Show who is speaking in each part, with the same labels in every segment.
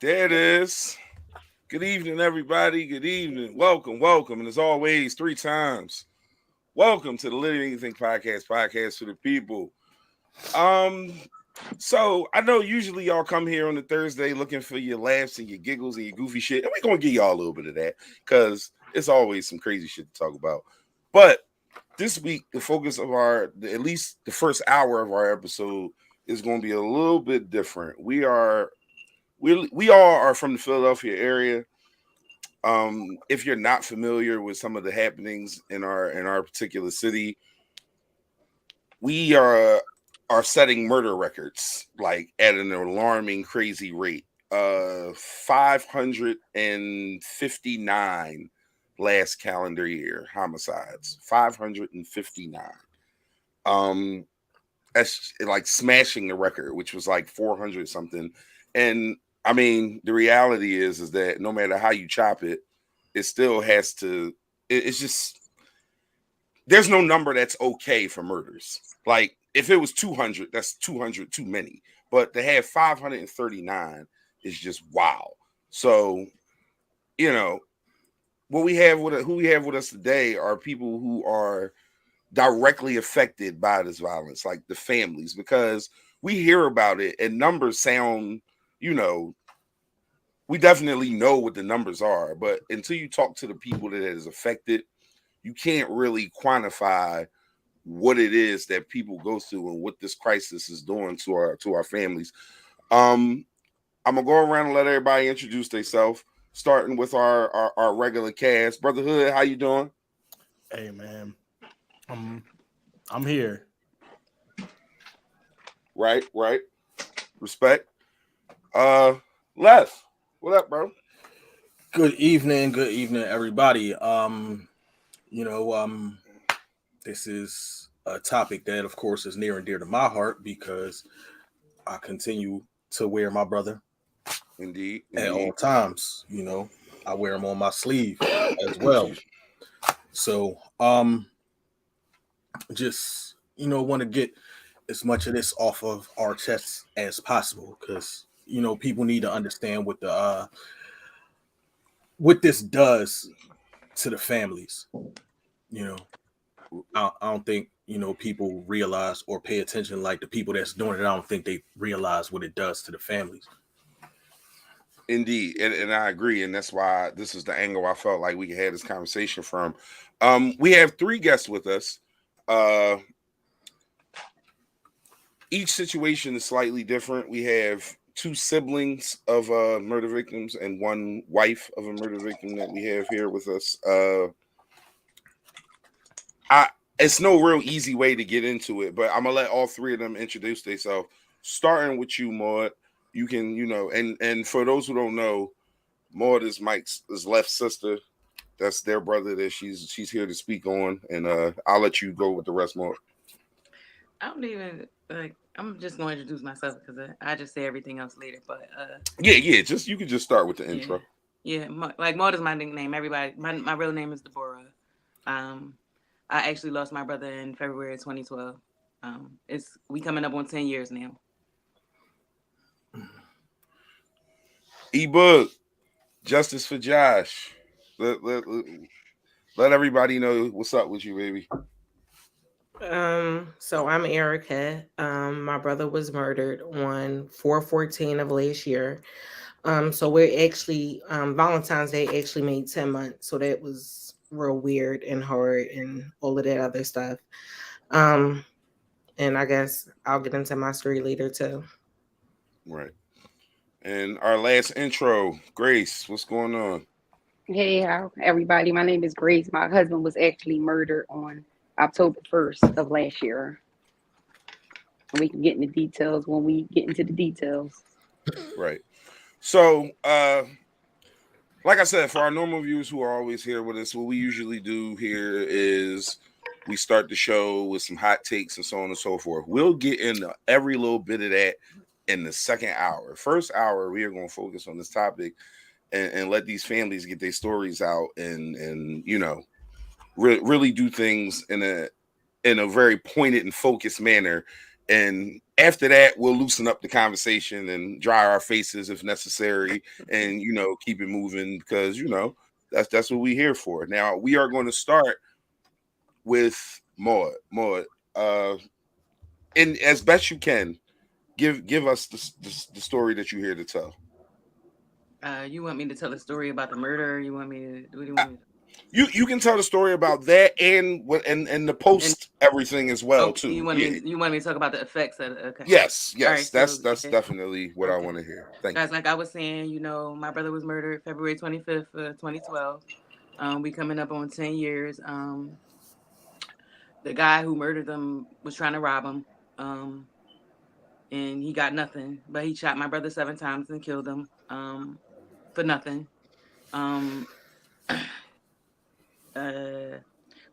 Speaker 1: There it is. Good evening, everybody. Good evening. Welcome. And as always, three times. Welcome to the Literally Anything podcast for the people. Um, so I know usually y'all come here on the Thursday looking for your laughs and your giggles and your goofy shit, and we're gonna give y'all a little bit of that because it's always some crazy shit to talk about. But this week, the focus of at least the first hour of our episode is going to be a little bit different. We all are from the Philadelphia area. If you're not familiar with some of the happenings in our particular city, we are setting murder records like at an alarming, crazy rate. 559 last calendar year homicides. 559. Um, that's like smashing the record, which was like 400 something. And I mean, the reality is that no matter how you chop it, it still has to. It's just there's no number that's okay for murders. Like if it was 200, that's 200 too many. But to have 539 is just wow. So you know who we have with us today are people who are directly affected by this violence, like the families, because we hear about it and numbers sound, you know, we definitely know what the numbers are, but until you talk to the people that is affected, you can't really quantify what it is that people go through and what this crisis is doing to our families. Um, I'm gonna go around and let everybody introduce themselves, starting with our regular cast. Brother Hood, how you doing?
Speaker 2: Hey man, I'm here.
Speaker 1: Right. Respect. Uh, Les, what up, bro?
Speaker 2: Good evening, everybody. You know, this is a topic that, of course, is near and dear to my heart because I continue to wear my brother
Speaker 1: Indeed,
Speaker 2: at all
Speaker 1: indeed.
Speaker 2: times. You know, I wear him on my sleeve as well. So, just want to get as much of this off of our chests as possible because people need to understand what this does to the families. You know, I don't think people realize or pay attention like the people that's doing it. I don't think they realize what it does to the families.
Speaker 1: Indeed, and I agree, and that's why this is the angle I felt like we had this conversation from. We have three guests with us. Uh, each situation is slightly different. We have two siblings of murder victims and one wife of a murder victim that we have here with us. I It's no real easy way to get into it, but I'm gonna let all three of them introduce themselves. Starting with you, Maud. You can, and for those who don't know, Maud is Mike's his left sister. That's their brother that she's here to speak on, and I'll let you go with the rest, Maud.
Speaker 3: I don't even like. I'm just going to introduce myself because I just say everything else later. But
Speaker 1: Yeah. Just you can just start with the
Speaker 3: yeah,
Speaker 1: intro.
Speaker 3: yeah. Like Maud is my nickname. Everybody, my real name is Deborah. Um, I actually lost my brother in February 2012. It's we coming up on 10 years now.
Speaker 1: Ebook Justice for Josh. Let everybody know what's up with you, baby.
Speaker 4: So I'm Erica. My brother was murdered on 4/14 of last year. So we're actually Valentine's Day actually made 10 months, so that was real weird and hard and all of that other stuff. Um, and I guess I'll get into my story later too.
Speaker 1: Right. And our last intro, Grace. What's going on?
Speaker 5: Hey, how everybody? My name is Grace. My husband was actually murdered on October 1st of last year. We can get into details when we get into the details.
Speaker 1: Right. So, like I said, for our normal viewers who are always here with us, what we usually do here is we start the show with some hot takes and so on and so forth. We'll get into every little bit of that in the second hour. First hour, we are going to focus on this topic and let these families get their stories out and really do things in a very pointed and focused manner And after that, we'll loosen up the conversation and dry our faces if necessary, and keep it moving because that's what we're here for. Now we are going to start with Maud. Maud, and as best you can, give us the story that you're here to tell.
Speaker 3: You want me to tell a story about the murder? Or you want me to? What do you want me to?
Speaker 1: You can tell the story about that and the post everything as well too.
Speaker 3: You want me to talk about the effects of okay.
Speaker 1: Yes.
Speaker 3: Right,
Speaker 1: that's
Speaker 3: so,
Speaker 1: definitely what I want to hear. Thank
Speaker 3: guys,
Speaker 1: you.
Speaker 3: like I was saying, my brother was murdered February 25th, 2012. We coming up on 10 years. The guy who murdered them was trying to rob him. And he got nothing, but he shot my brother 7 times and killed him for nothing.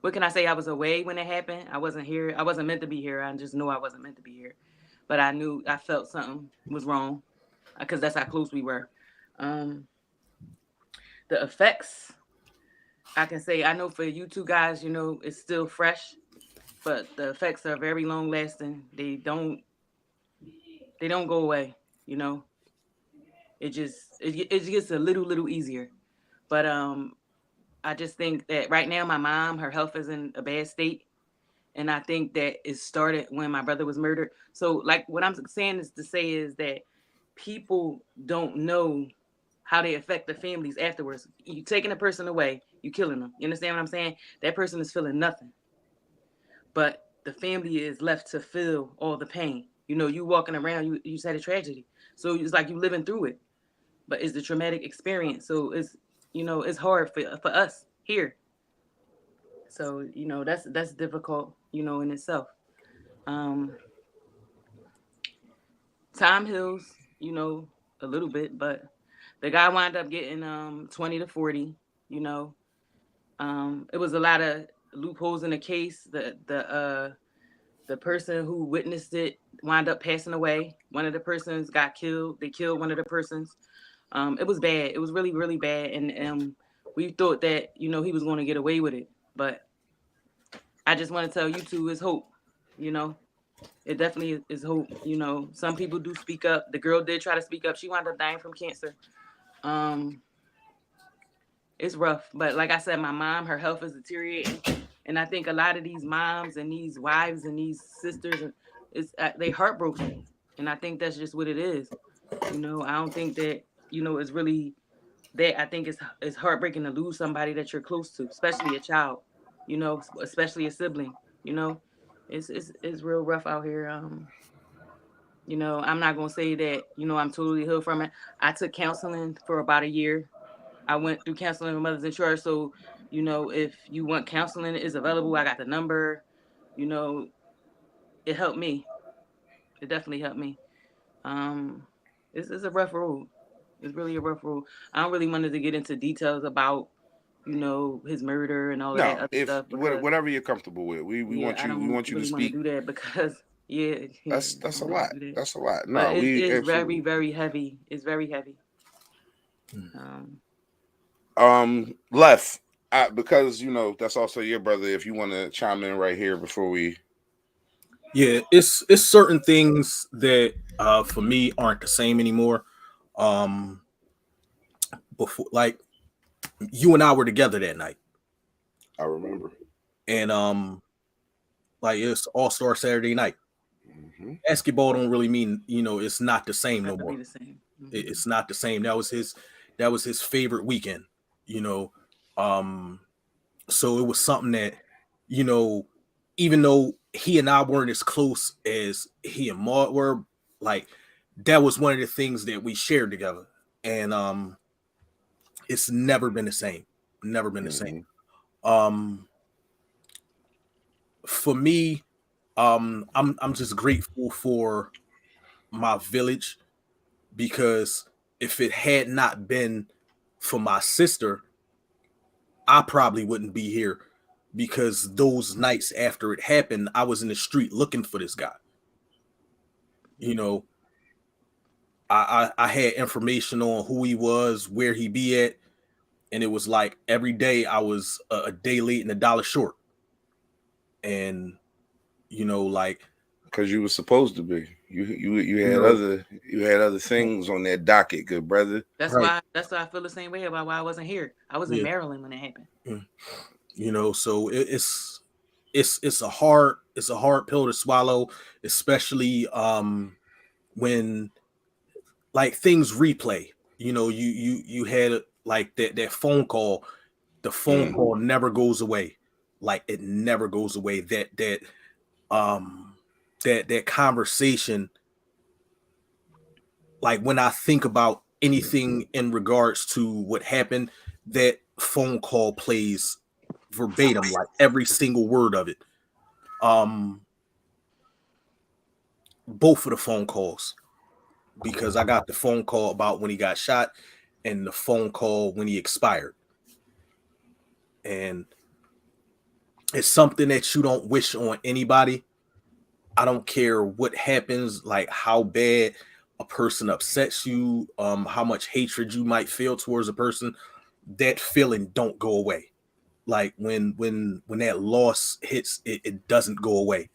Speaker 3: What can I say? I was away when it happened. I wasn't here. I wasn't meant to be here. I just knew I wasn't meant to be here. But I felt something was wrong because that's how close we were. The effects, I can say, I know for you two guys, it's still fresh, but the effects are very long lasting. They don't go away, It gets a little easier. But I just think that right now my mom, her health is in a bad state. And I think that it started when my brother was murdered. So like what I'm saying is that people don't know how they affect the families afterwards. You taking a person away, you killing them. You understand what I'm saying? That person is feeling nothing. But the family is left to feel all the pain. You walking around, you just had a tragedy. So it's like you living through it. But it's the traumatic experience. So it's hard for us here. So, that's difficult, in itself. Time heals, a little bit, but the guy wound up getting 20 to 40, It was a lot of loopholes in the case. The person who witnessed it wound up passing away. One of the persons got killed. They killed one of the persons. It was bad. It was really, really bad. And we thought that, he was going to get away with it. But I just want to tell you two, it's hope. It definitely is hope. Some people do speak up. The girl did try to speak up. She wound up dying from cancer. It's rough. But like I said, my mom, her health is deteriorating. And I think a lot of these moms and these wives and these sisters, they heartbroken. And I think that's just what it is. I don't think that, it's really that. I think it's heartbreaking to lose somebody that you're close to, especially a child, especially a sibling, it's real rough out here. I'm not going to say that, I'm totally healed from it. I took counseling for about a year. I went through counseling with Mothers in Charge. So, if you want counseling, it's available. I got the number, it helped me. It definitely helped me. It's a rough road. It's really a rough road. I don't really want to get into details about, his murder and all that other stuff.
Speaker 1: Whatever you're comfortable with, we want you to speak.
Speaker 3: Do that because
Speaker 1: that's a lot. That's a lot. No,
Speaker 3: but it's very, very heavy. It's very heavy.
Speaker 1: Left, because that's also your brother. If you want to chime in right here before we.
Speaker 2: Yeah, it's certain things that for me aren't the same anymore. Before, like, you and I were together that night.
Speaker 1: I remember.
Speaker 2: And like, it's All-Star Saturday night.
Speaker 1: Mm-hmm.
Speaker 2: Basketball don't really mean, it's not the same no more.
Speaker 3: The same. Mm-hmm.
Speaker 2: It's not the same. That was his favorite weekend, So it was something that, even though he and I weren't as close as he and Maud were, like, that was one of the things that we shared together. And it's never been the same. Never been the same. For me, I'm just grateful for my village, because if it had not been for my sister, I probably wouldn't be here, because those nights after it happened, I was in the street looking for this guy. I had information on who he was, where he be at, and it was like every day I was a day late and $1 short. And like,
Speaker 1: Because you were supposed to be. You had other things on that docket, good brother.
Speaker 3: That's
Speaker 2: Right.
Speaker 3: why I feel the same way about why I wasn't here. I was in
Speaker 2: Yeah.
Speaker 3: Maryland when it happened.
Speaker 2: So it's a hard pill to swallow, especially when like things replay. You had like that phone call. The phone call never goes away. Like it never goes away. That conversation, like when I think about anything in regards to what happened, that phone call plays verbatim, like every single word of it. Both of the phone calls, because I got the phone call about when he got shot and the phone call when he expired. And it's something that you don't wish on anybody. I don't care what happens, like how bad a person upsets you, how much hatred you might feel towards a person. That feeling don't go away. Like when that loss hits, it doesn't go away.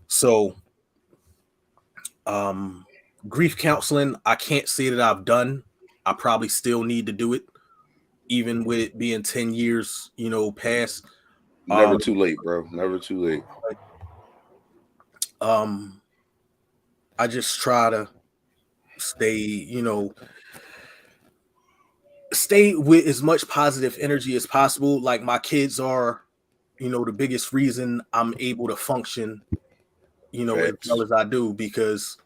Speaker 2: So grief counseling, I can't say that I've done. I probably still need to do it, even with it being 10 years, past.
Speaker 1: Never too late, bro. Never too late.
Speaker 2: I just try to stay with as much positive energy as possible. Like my kids are, the biggest reason I'm able to function, as well as I do, because,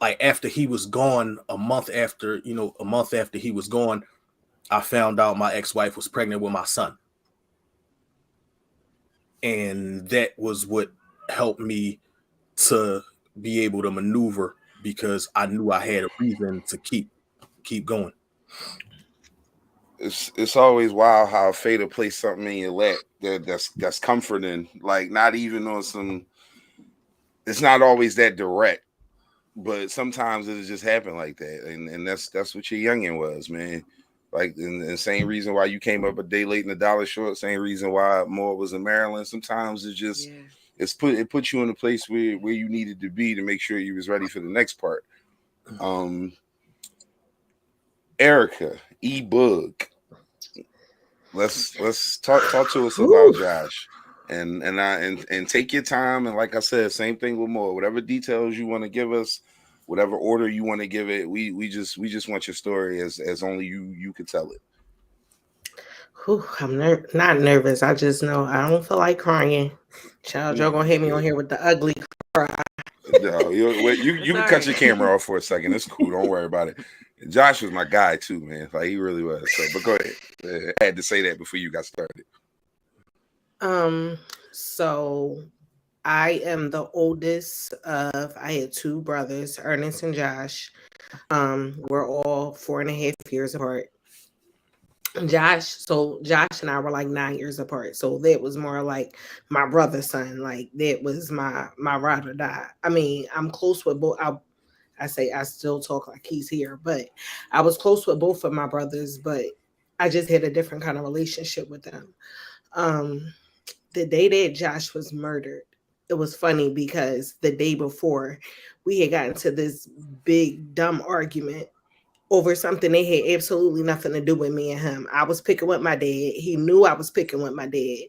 Speaker 2: like after he was gone, a month after he was gone, I found out my ex-wife was pregnant with my son. And that was what helped me to be able to maneuver, because I knew I had a reason to keep going.
Speaker 1: It's always wild how fate will place something in your lap that's comforting. Like not even on some. It's not always that direct, but sometimes it just happen like that, and that's what your youngin was, man. Like and the same reason why you came up a day late and a dollar short. Same reason why Moore was in Maryland. Sometimes it's just it puts you in a place where you needed to be to make sure you was ready for the next part. Erica E-Bug, let's talk to us about Josh, and take your time, and like I said, same thing with Moore. Whatever details you want to give us, whatever order you want to give it, we just want your story as only you could tell it.
Speaker 4: I'm not nervous. I just know I don't feel like crying. Child, y'all gonna hit me on here with the ugly cry.
Speaker 1: No, you can cut your camera off for a second. It's cool. Don't worry about it. Josh was my guy too, man. Like he really was. So, but go ahead. I had to say that before you got started.
Speaker 4: So I am the oldest of. I had two brothers, Ernest and Josh. We're all 4.5 years apart. Josh and I were like 9 years apart. So that was more like my brother's son. Like that was my ride or die. I mean, I'm close with both. I say I still talk like he's here, but I was close with both of my brothers, but I just had a different kind of relationship with them. The day that Josh was murdered, it was funny because the day before we had gotten to this big dumb argument over something that had absolutely nothing to do with me and him. I was picking with my dad. He knew I was picking with my dad.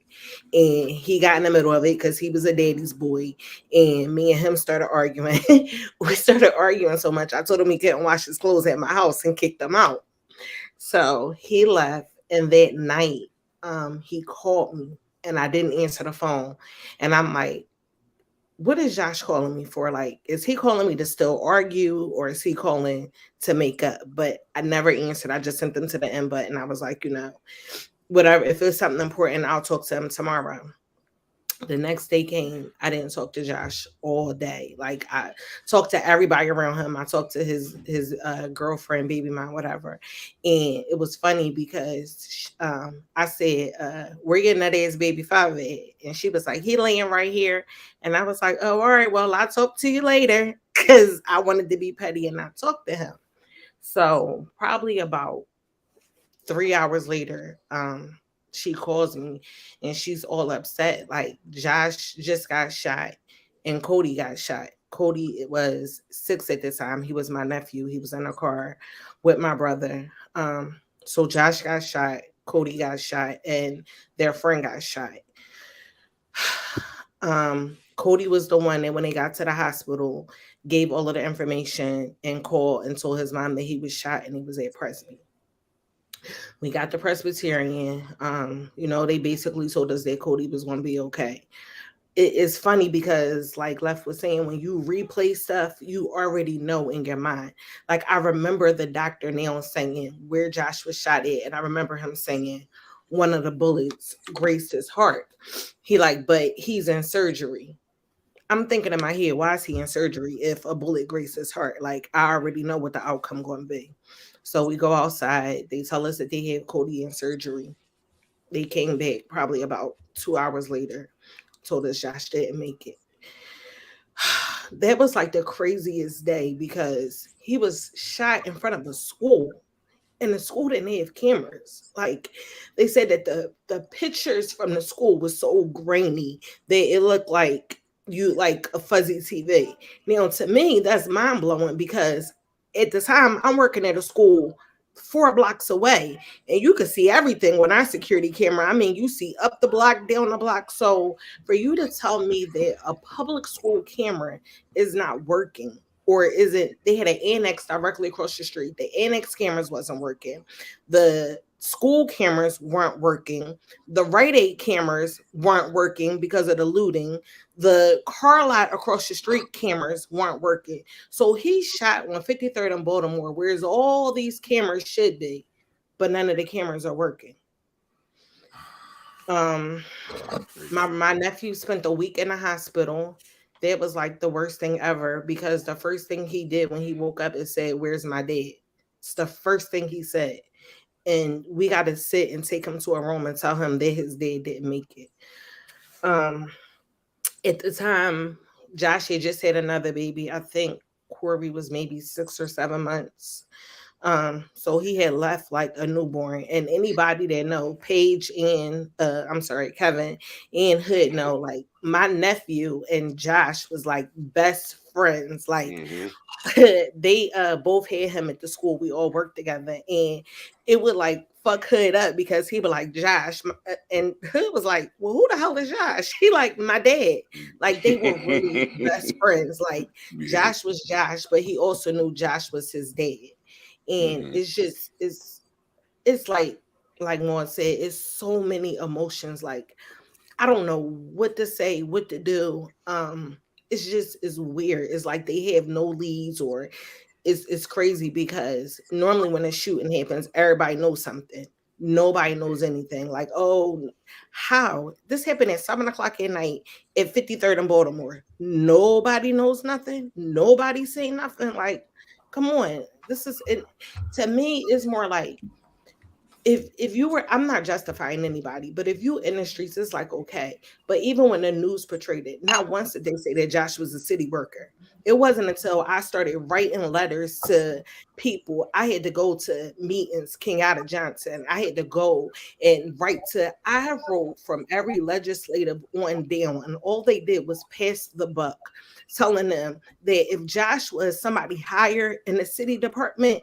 Speaker 4: And he got in the middle of it because he was a daddy's boy. And me and him started arguing. We started arguing so much. I told him he couldn't wash his clothes at my house and kicked him out. So he left. And that night, he called me and I didn't answer the phone. And I'm like, what is Josh calling me for? Like, is he calling me to still argue or is he calling to make up? But I never answered. I just sent them to the end button. I was like, whatever. If it's something important, I'll talk to him tomorrow. The next day came. I didn't talk to Josh all day. Like I talked to everybody around him. I talked to his girlfriend, baby mom, whatever. And it was funny because I said, "Where your nut ass baby father at?" And she was like, "He laying right here." And I was like, "Oh, all right. Well, I'll talk to you later," because I wanted to be petty and not talk to him. So probably about 3 hours later, she calls me and she's all upset. Like Josh just got shot and Cody got shot. Cody was 6 at the time. He was my nephew. He was in a car with my brother. So Josh got shot, Cody got shot, and their friend got shot. Cody was the one that when they got to the hospital gave all of the information and called and told his mom that he was shot and he was at Presby. We got the Presbyterian. They basically told us that Cody was going to be okay. It's funny because, like Left was saying, when you replay stuff, you already know in your mind. Like, I remember the doctor now saying where Josh was shot at, and I remember him saying one of the bullets grazed his heart. But he's in surgery. I'm thinking in my head, why is he in surgery if a bullet grazed his heart? Like, I already know what the outcome going to be. So we go outside. They tell us that they had Cody in surgery. They came back probably about 2 hours later, told us Josh didn't make it. That was like the craziest day because he was shot in front of the school. And the school didn't have cameras. Like, they said that the pictures from the school was so grainy that it looked like a fuzzy TV. Now, to me, that's mind blowing because at the time I'm working at a school 4 blocks away, and you could see everything with our security camera. I mean, you see up the block, down the block. So for you to tell me that a public school camera is not working, or is it they had an annex directly across the street, the annex cameras wasn't working, the school cameras weren't working, the Rite Aid cameras weren't working because of the looting, the car lot across the street cameras weren't working. So he shot on 53rd and Baltimore, whereas all these cameras should be, but none of the cameras are working. My nephew spent a week in the hospital. That was like the worst thing ever because the first thing he did when he woke up is said, "Where's my dad?" It's the first thing he said. And we got to sit and take him to a room and tell him that his dad didn't make it. At the time, Josh had just had another baby. I think Corby was maybe 6 or 7 months. So he had left like a newborn. And anybody that know Paige and Kevin and Hood know, like, my nephew and Josh was like best friends. Like they both had him at the school. We all worked together, and it would like fuck Hood up because he would like Josh, and Hood was like, "Well, who the hell is Josh?" He like my dad. Like they were really best friends. Like Josh was Josh, but he also knew Josh was his dad. And it's just it's like Maud said, it's so many emotions. Like I don't know what to say, what to do. It's weird. It's like they have no leads, or it's crazy because normally when a shooting happens, everybody knows something. Nobody knows anything. Like, oh, how this happened at 7:00 at night at 53rd in Baltimore. Nobody knows nothing. Nobody saying nothing. Like, come on. This is it. To me, it's more like if you were, I'm not justifying anybody, but if you in the streets, it's like, okay. But even when the news portrayed it, not once did they say that Josh was a city worker. It wasn't until I started writing letters to people. I had to go to meetings, King Ada Johnson. I had to go and I wrote from every legislative on down, and all they did was pass the buck, telling them that if Josh was somebody higher in the city department,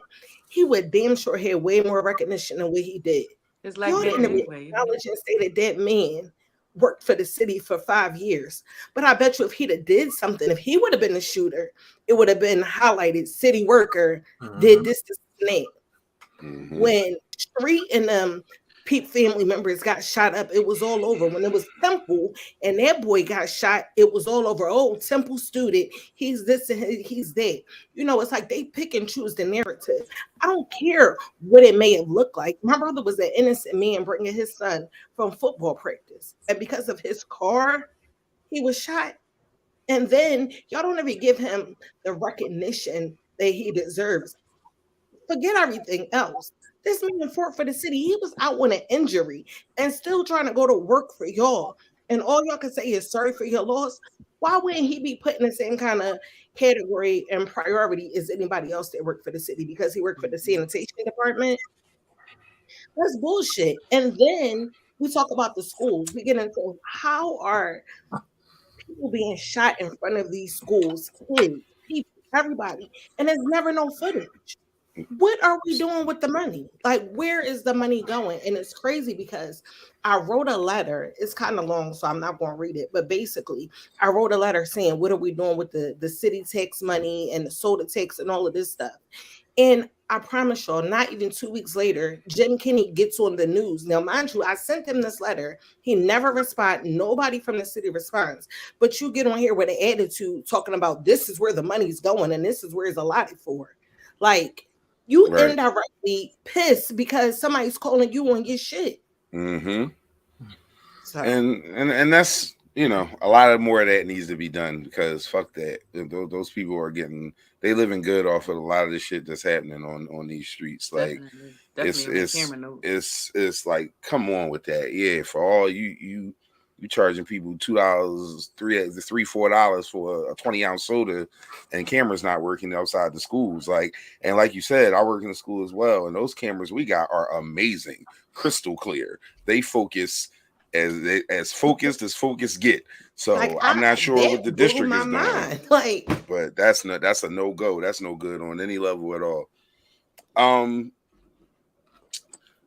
Speaker 4: he would damn sure have way more recognition than what he did.
Speaker 3: It's like
Speaker 4: Y'all didn't acknowledge and say that man worked for the city for 5 years. But I bet you if he'd have did something, if he would have been the shooter, it would have been highlighted city worker did this and that. When Street and Pete family members got shot up, it was all over. When it was Temple and that boy got shot, it was all over. Oh, Temple student, he's this and he's that. You know, it's like they pick and choose the narrative. I don't care what it may have looked like. My brother was an innocent man bringing his son from football practice, and because of his car, he was shot. And then y'all don't ever give him the recognition that he deserves. Forget everything else. This man fought for the city. He was out with an injury and still trying to go to work for y'all. And all y'all can say is sorry for your loss. Why wouldn't he be put in the same kind of category and priority as anybody else that worked for the city because he worked for the sanitation department? That's bullshit. And then We talk about the schools. We get into how are people being shot in front of these schools, kids, people, everybody, and there's never no footage. What are we doing with the money? Like, where is the money going? And it's crazy because I wrote a letter. It's kind of long, so I'm not going to read it. But basically, I wrote a letter saying, what are we doing with the city tax money and the soda tax and all of this stuff? And I promise y'all, not even 2 weeks later, Jim Kinney gets on the news. Now, mind you, I sent him this letter. He never responds. Nobody from the city responds. But you get on here with an attitude talking about this is where the money's going and this is where it's allotted for. Like, you
Speaker 1: Right.
Speaker 4: indirectly pissed because somebody's calling you on your shit.
Speaker 1: Mm-hmm.
Speaker 4: So
Speaker 1: And that's, you know, a lot of more of that needs to be done because fuck that. Those people are they living good off of a lot of the shit that's happening on these streets. Like
Speaker 3: Definitely on the camera note.
Speaker 1: it's like, come on with that. Yeah, for all you charging people $2, $3, $4 for a 20-ounce soda, and cameras not working outside the schools. Like you said, I work in the school as well, and those cameras we got are amazing, crystal clear. They focus as focused as focus get. So
Speaker 4: like,
Speaker 1: I'm not sure what the district is doing.
Speaker 4: Like,
Speaker 1: but that's a no-go. That's no good on any level at all.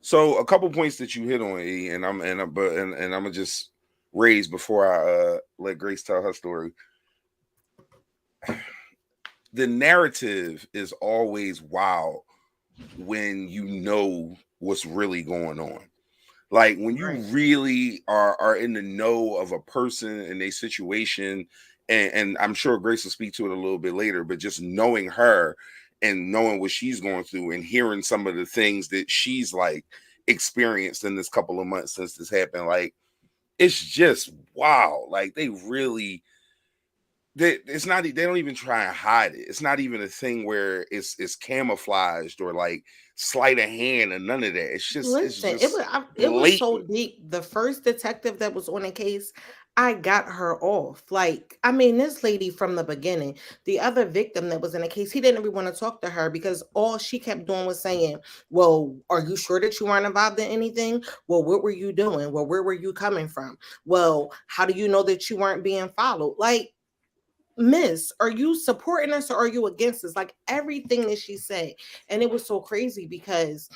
Speaker 1: So a couple points that you hit on, E, and I'm gonna just raise before I let Grace tell her story. The narrative is always wild when you know what's really going on. Like when you really are in the know of a person and a situation, and I'm sure Grace will speak to it a little bit later, but just knowing her and knowing what she's going through and hearing some of the things that she's like experienced in this couple of months since this happened, like it's just wow. Like they don't even try and hide it. It's not even a thing where it's camouflaged or like sleight of hand and none of that. It's just
Speaker 4: listen, it was so deep. The first detective that was on the case, I got her off. Like, I mean, this lady from the beginning, the other victim that was in the case, he didn't even want to talk to her because all she kept doing was saying, well, are you sure that you weren't involved in anything? Well, what were you doing? Well, where were you coming from? Well, how do you know that you weren't being followed? Like, miss, are you supporting us or are you against us? Like everything that she said. And it was so crazy because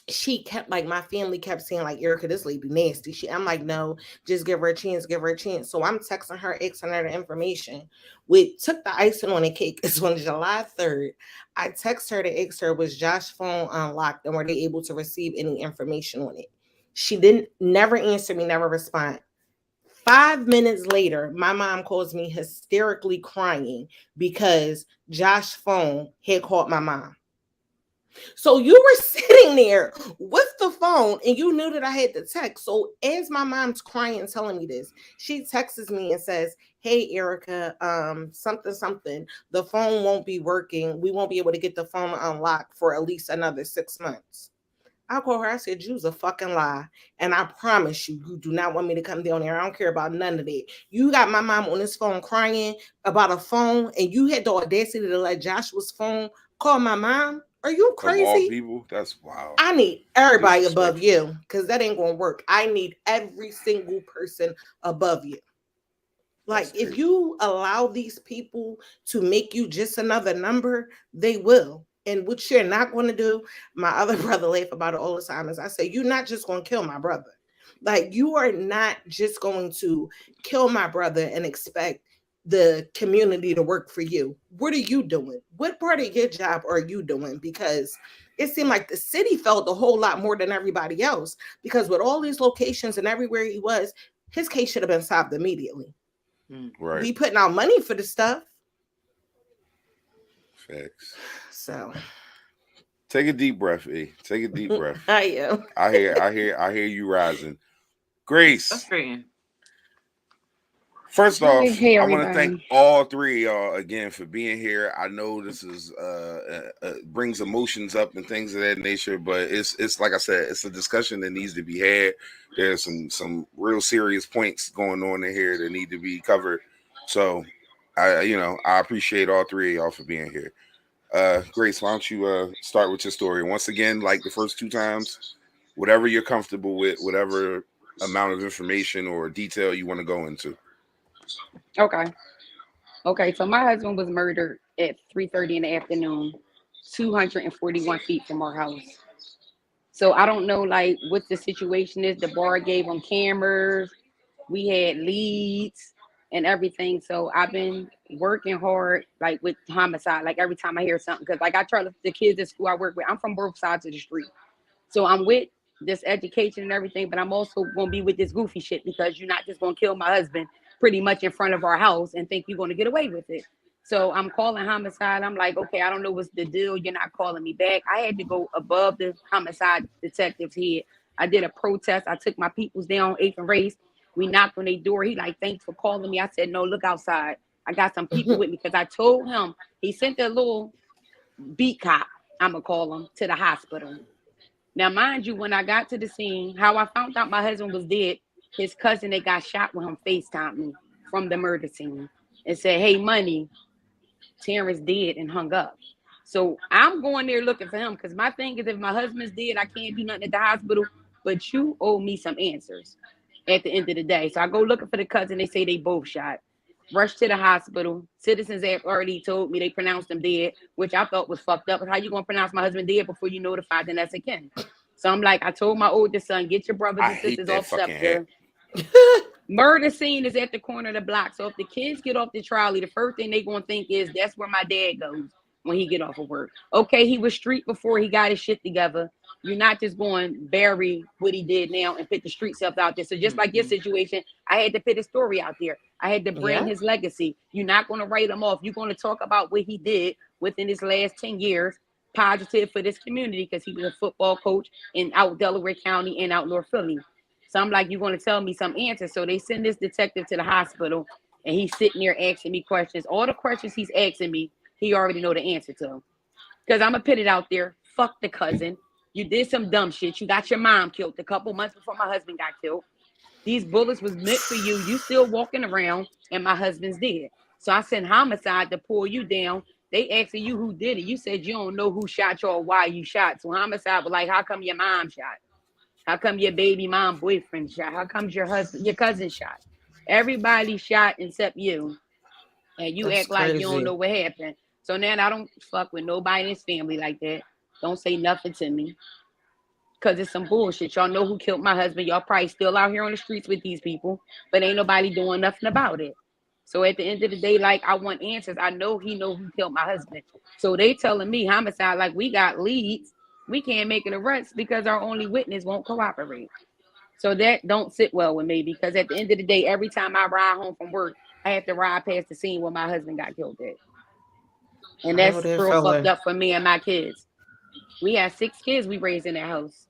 Speaker 4: she kept, like, my family kept saying, like, Erica, this lady nasty. I'm like, no, just give her a chance, give her a chance. So I'm texting her, asking her the information. We took the icing on the cake. It's on July 3rd. I text her to ask her, was Josh's phone unlocked and were they able to receive any information on it? She didn't, never answer me, never respond. 5 minutes later, my mom calls me hysterically crying because Josh's phone had called my mom. So you were sitting there with the phone and you knew that I had the text. So as my mom's crying, telling me this, she texts me and says, hey, Erica, something, the phone won't be working. We won't be able to get the phone unlocked for at least another 6 months. I called her. I said, you's a fucking lie. And I promise you, you do not want me to come down there. I don't care about none of that. You got my mom on this phone crying about a phone, and you had the audacity to let Joshua's phone call my mom? Are you crazy?
Speaker 1: Of all people, that's wild.
Speaker 4: I need everybody above you because that ain't going to work. I need every single person above you. Like, if you allow these people to make you just another number, they will. And what you're not going to do, my other brother laugh about it all the time, is I say, you're not just going to kill my brother. Like, you are not just going to kill my brother and expect the community to work for you. What are you doing? What part of your job are you doing? Because it seemed like the city felt a whole lot more than everybody else, because with all these locations and everywhere he was, his case should have been solved immediately.
Speaker 1: Right.
Speaker 4: We putting out money for the stuff.
Speaker 1: Facts.
Speaker 4: So
Speaker 1: take a deep breath, E. Take a deep breath.
Speaker 4: I am.
Speaker 1: I hear you rising. Grace.
Speaker 3: That's great.
Speaker 1: First off,
Speaker 5: Hey,
Speaker 1: I want to thank all three of y'all again for being here. I know this is brings emotions up and things of that nature, but it's like I said, it's a discussion that needs to be had. There's some real serious points going on in here that need to be covered. So I appreciate all three of y'all for being here. Grace, why don't you start with your story once again, like the first two times? whatever you're comfortable with, whatever amount of information or detail you want to go into.
Speaker 5: Okay. Okay. So my husband was murdered at 3:30 in the afternoon, 241 feet from our house. So I don't know like what the situation is. The bar gave him cameras. We had leads and everything. So I've been working hard like with homicide. Like every time I hear something, because like I try to the kids at school I work with, I'm from both sides of the street. So I'm with this education and everything, but I'm also gonna be with this goofy shit because you're not just gonna kill my husband pretty much in front of our house and think you're gonna get away with it. So I'm calling homicide. I'm like, okay, I don't know what's the deal. You're not calling me back. I had to go above the homicide detective's head. I did a protest. I took my peoples down 8th and Race. We knocked on their door. He like, thanks for calling me. I said, no, look outside. I got some people with me because I told him he sent a little beat cop, I'm gonna call him, to the hospital. Now, mind you, when I got to the scene, how I found out my husband was dead, his cousin that got shot with him FaceTimed me from the murder scene and said, hey, Money, Terrence dead, and hung up. So I'm going there looking for him because my thing is if my husband's dead, I can't do nothing at the hospital, but you owe me some answers at the end of the day. So I go looking for the cousin. They say they both shot. Rushed to the hospital. Citizens have already told me they pronounced him dead, which I thought was fucked up. How you gonna pronounce my husband dead before you notified the next again? So I'm like, I told my oldest son, get your brothers and sisters off Scepter. Murder scene is at the corner of the block. So if the kids get off the trolley, the first thing they gonna think is that's where my dad goes when he get off of work. Okay, he was street before he got his shit together. You're not just going to bury what he did now and put the street stuff out there. So just like your situation, I had to put his story out there. I had to brand his legacy. You're not going to write him off. You're going to talk about what he did within his last 10 years, positive for this community because he was a football coach in out Delaware County and out North Philly. So I'm like, you're going to tell me some answers. So they send this detective to the hospital and he's sitting there asking me questions. All the questions he's asking me, he already know the answer to them. Because I'm going to put it out there. Fuck the cousin. You did some dumb shit. You got your mom killed a couple months before my husband got killed. These bullets was meant for you. You still walking around and my husband's dead. So I sent homicide to pull you down. They asking you who did it. You said you don't know who shot you or why you shot. So homicide was like, how come your mom shot? How come your baby mom boyfriend shot? How comes your cousin shot? Everybody shot except you. And you act like you don't know what happened. So now I don't fuck with nobody in his family like that. Don't say nothing to me. Because it's some bullshit. Y'all know who killed my husband. Y'all probably still out here on the streets with these people. But ain't nobody doing nothing about it. So at the end of the day, like, I want answers. I know he know who killed my husband. So they telling me, homicide, like, we got leads. We can't make an arrest because our only witness won't cooperate. So that don't sit well with me. Because at the end of the day, every time I ride home from work, I have to ride past the scene where my husband got killed at. And that's real fucked up for me and my kids. We had 6 kids we raised in that house.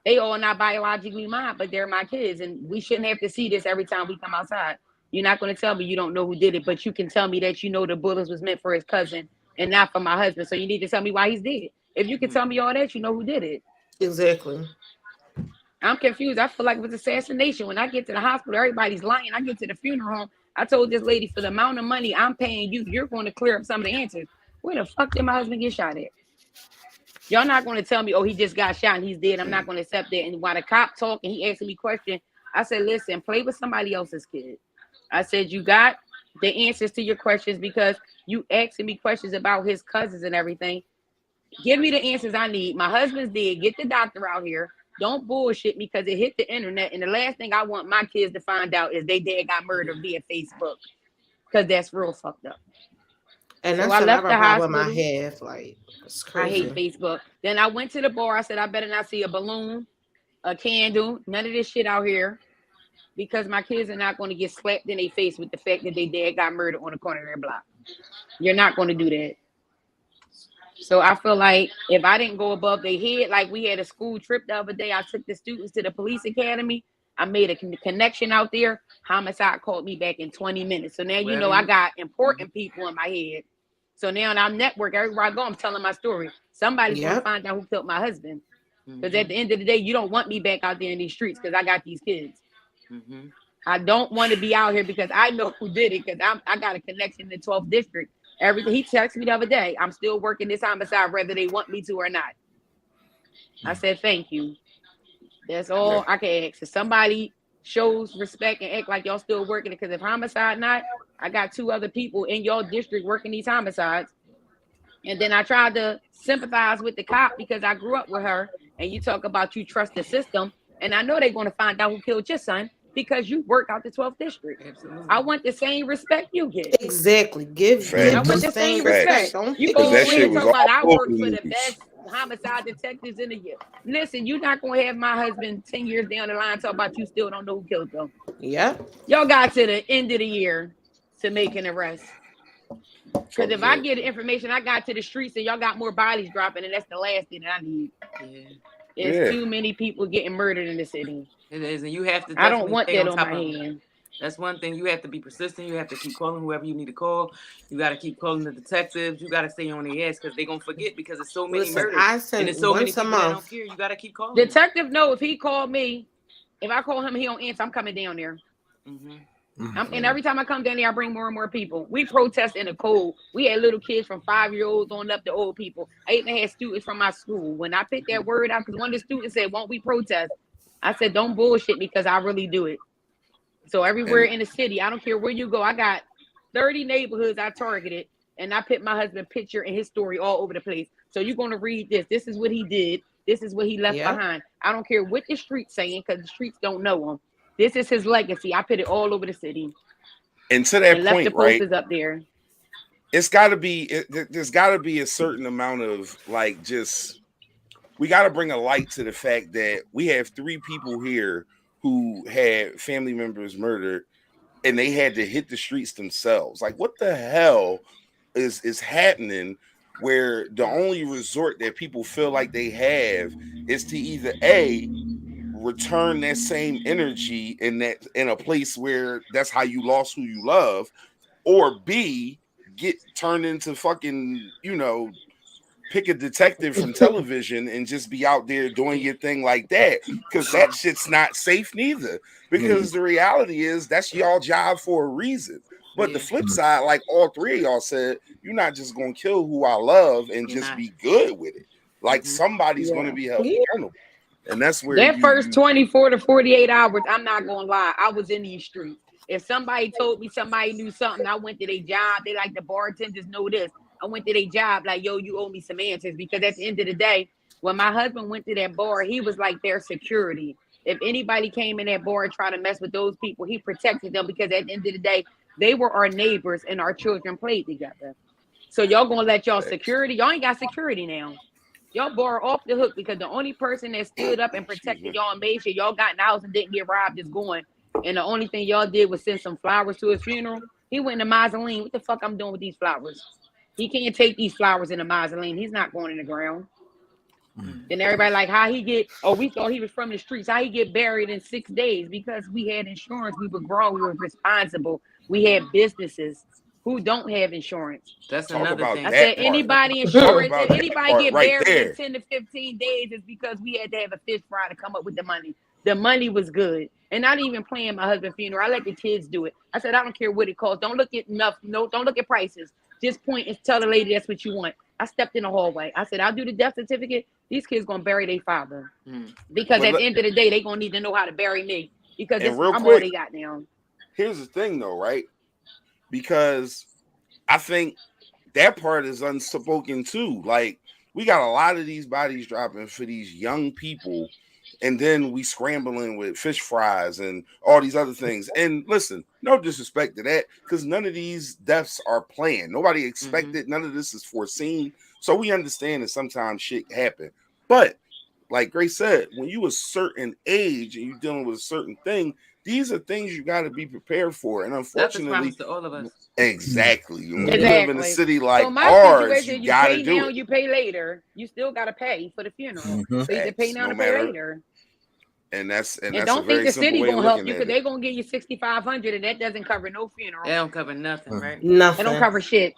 Speaker 5: They all not biologically mine, but they're my kids. And we shouldn't have to see this every time we come outside. You're not going to tell me you don't know who did it, but you can tell me that you know the bullets was meant for his cousin and not for my husband. So you need to tell me why he's dead. If you can tell me all that, you know who did it.
Speaker 4: Exactly.
Speaker 5: I'm confused. I feel like it was assassination. When I get to the hospital, everybody's lying. I get to the funeral home. I told this lady, for the amount of money I'm paying you, you're going to clear up some of the answers. Where the fuck did my husband get shot at? Y'all not going to tell me, oh, he just got shot and he's dead. I'm not going to accept that. And while the cop talked and he asked me questions, I said, listen, play with somebody else's kid. I said, you got the answers to your questions because you asking me questions about his cousins and everything. Give me the answers I need. My husband's dead. Get the doctor out here. Don't bullshit me because it hit the internet. And the last thing I want my kids to find out is they dad got murdered via Facebook. Because that's real fucked up.
Speaker 4: And
Speaker 5: so
Speaker 4: that's
Speaker 5: another
Speaker 4: problem I have. Like, it's crazy.
Speaker 5: I hate Facebook. Then I went to the bar. I said, I better not see a balloon, a candle, none of this shit out here. Because my kids are not going to get slapped in their face with the fact that their dad got murdered on the corner of their block. You're not going to do that. So I feel like if I didn't go above their head, like we had a school trip the other day, I took the students to the police academy. I made a connection out there. Homicide called me back in 20 minutes. So now you know I got important people in my head. So now I'm network. Everywhere I go, I'm telling my story. Somebody's going to find out who killed my husband. Because at the end of the day, you don't want me back out there in these streets because I got these kids. I don't want to be out here because I know who did it because I got a connection in the 12th district. Everything he texted me the other day, I'm still working this homicide whether they want me to or not. I said, thank you. That's all I can ask. If somebody shows respect and act like y'all still working it, because if homicide not, I got 2 other people in your district working these homicides. And then I tried to sympathize with the cop because I grew up with her. And you talk about you trust the system. And I know they're going to find out who killed your son because you work out the 12th district.
Speaker 3: Absolutely.
Speaker 5: I want the same respect you get.
Speaker 4: Exactly. Give
Speaker 1: Facts.
Speaker 5: I want the same respect.
Speaker 4: Don't
Speaker 5: You
Speaker 4: pick
Speaker 5: go
Speaker 1: Because
Speaker 5: over
Speaker 1: that
Speaker 5: here
Speaker 1: shit
Speaker 5: and
Speaker 1: was
Speaker 5: talk about I
Speaker 1: all
Speaker 5: work
Speaker 1: over
Speaker 5: for
Speaker 1: the
Speaker 5: the
Speaker 1: news.
Speaker 5: best homicide detectives in the year. Listen, you're not going to have my husband 10 years down the line talk about you still don't know who killed them.
Speaker 4: Yep.
Speaker 5: Y'all got to the end of the year to make an arrest. Because if I get information, I got to the streets and y'all got more bodies dropping, and that's the last thing that I need.
Speaker 3: Yeah,
Speaker 5: It's too many people getting murdered in the city.
Speaker 3: it is, and you have to.
Speaker 5: I don't
Speaker 3: definitely
Speaker 5: want
Speaker 3: stay
Speaker 5: that on
Speaker 3: top
Speaker 5: my
Speaker 3: of it.
Speaker 5: hand.
Speaker 3: That's one thing. You have to be persistent. You have to keep calling whoever you need to call. You got to keep calling the detectives. You got to stay on their ass because they're gonna forget because there's so many
Speaker 4: Listen,
Speaker 3: murders
Speaker 4: I
Speaker 3: and
Speaker 4: send
Speaker 3: there's so many
Speaker 4: once a
Speaker 3: people that don't
Speaker 4: month.
Speaker 3: care. You got to keep calling.
Speaker 5: Detective, know if he called me, if I call him, he don't answer. I'm coming down there.
Speaker 3: Mm-hmm.
Speaker 5: And every time I come down there, I bring more and more people. We protest in the cold. We had little kids from 5-year-olds on up to old people. I even had students from my school. When I picked that word out, because one of the students said, "Won't we protest?" I said, "Don't bullshit me, because I really do it." So everywhere in the city, I don't care where you go, I got 30 neighborhoods I targeted, and I put my husband's picture and his story all over the place. So you're going to read this. This is what he did. This is what he left behind. I don't care what the streets saying, because the streets don't know him. This is his legacy. I put it all over the city.
Speaker 1: And to that
Speaker 5: And left
Speaker 1: point,
Speaker 5: the posters up there.
Speaker 1: It's got to be. There's got to be a certain amount of like just. We got to bring a light to the fact that we have 3 people here who had family members murdered, and they had to hit the streets themselves. Like, what the hell is happening? Where the only resort that people feel like they have is to either return that same energy in a place where that's how you lost who you love, or B, get turned into fucking, pick a detective from television and just be out there doing your thing like that, because that shit's not safe neither. Because the reality is that's y'all job for a reason. But the flip side, like all 3 of y'all said, you're not just gonna kill who I love and just be good with it. Like somebody's gonna be held accountable. And that's where
Speaker 5: that first 24 to 48 hours, I'm not gonna lie, I was in these streets. If somebody told me somebody knew something, I went to their job. They like, the bartenders know this. I went to their job like, yo, you owe me some answers. Because at the end of the day, when my husband went to that bar, he was like their security. If anybody came in that bar and tried to mess with those people, he protected them, because at the end of the day, they were our neighbors and our children played together. So y'all gonna let y'all security? Y'all ain't got security now. Y'all bar off the hook, because the only person that stood up and protected y'all and made sure y'all got in the house and didn't get robbed is going. And the only thing y'all did was send some flowers to his funeral. He went in the mausoleum. What the fuck I'm doing with these flowers? He can't take these flowers in the mausoleum. He's not going in the ground. Then everybody like, how he get, we thought he was from the streets. How he get buried in 6 days? Because we had insurance. We were grown. We were responsible. We had businesses who don't have insurance.
Speaker 3: That's another thing.
Speaker 5: I said, anybody insurance, if anybody get buried in 10 to 15 days, it's because we had to have a fish fry to come up with the money. The money was good. And not even playing my husband's funeral. I let the kids do it. I said, I don't care what it costs. Don't look at don't look at prices. Just point and tell the lady that's what you want. I stepped in the hallway. I said, I'll do the death certificate. These kids gonna bury their father. Because at the end of the day, they gonna need to know how to bury me. Because I'm all they got now.
Speaker 1: Here's the thing though, right? Because I think that part is unspoken too. Like, we got a lot of these bodies dropping for these young people, and then we scrambling with fish fries and all these other things. And listen, no disrespect to that, because none of these deaths are planned. Nobody expected. None of this is foreseen. So we understand that sometimes shit happen. But like Grace said, when you a certain age and you're dealing with a certain thing, these are things you got to be prepared for. And unfortunately,
Speaker 3: to all of us.
Speaker 1: Exactly. When you live in a city like
Speaker 5: so my
Speaker 1: ours,
Speaker 5: situation,
Speaker 1: you got to
Speaker 5: pay
Speaker 1: do
Speaker 5: now,
Speaker 1: it.
Speaker 5: You pay later. You still got to pay for the funeral. So you can pay now to pay later.
Speaker 1: And that's
Speaker 5: don't think the city gonna help you, because they're gonna give you $6,500, and that doesn't cover no funeral.
Speaker 3: They don't cover nothing, right?
Speaker 4: Nothing.
Speaker 5: They don't cover shit.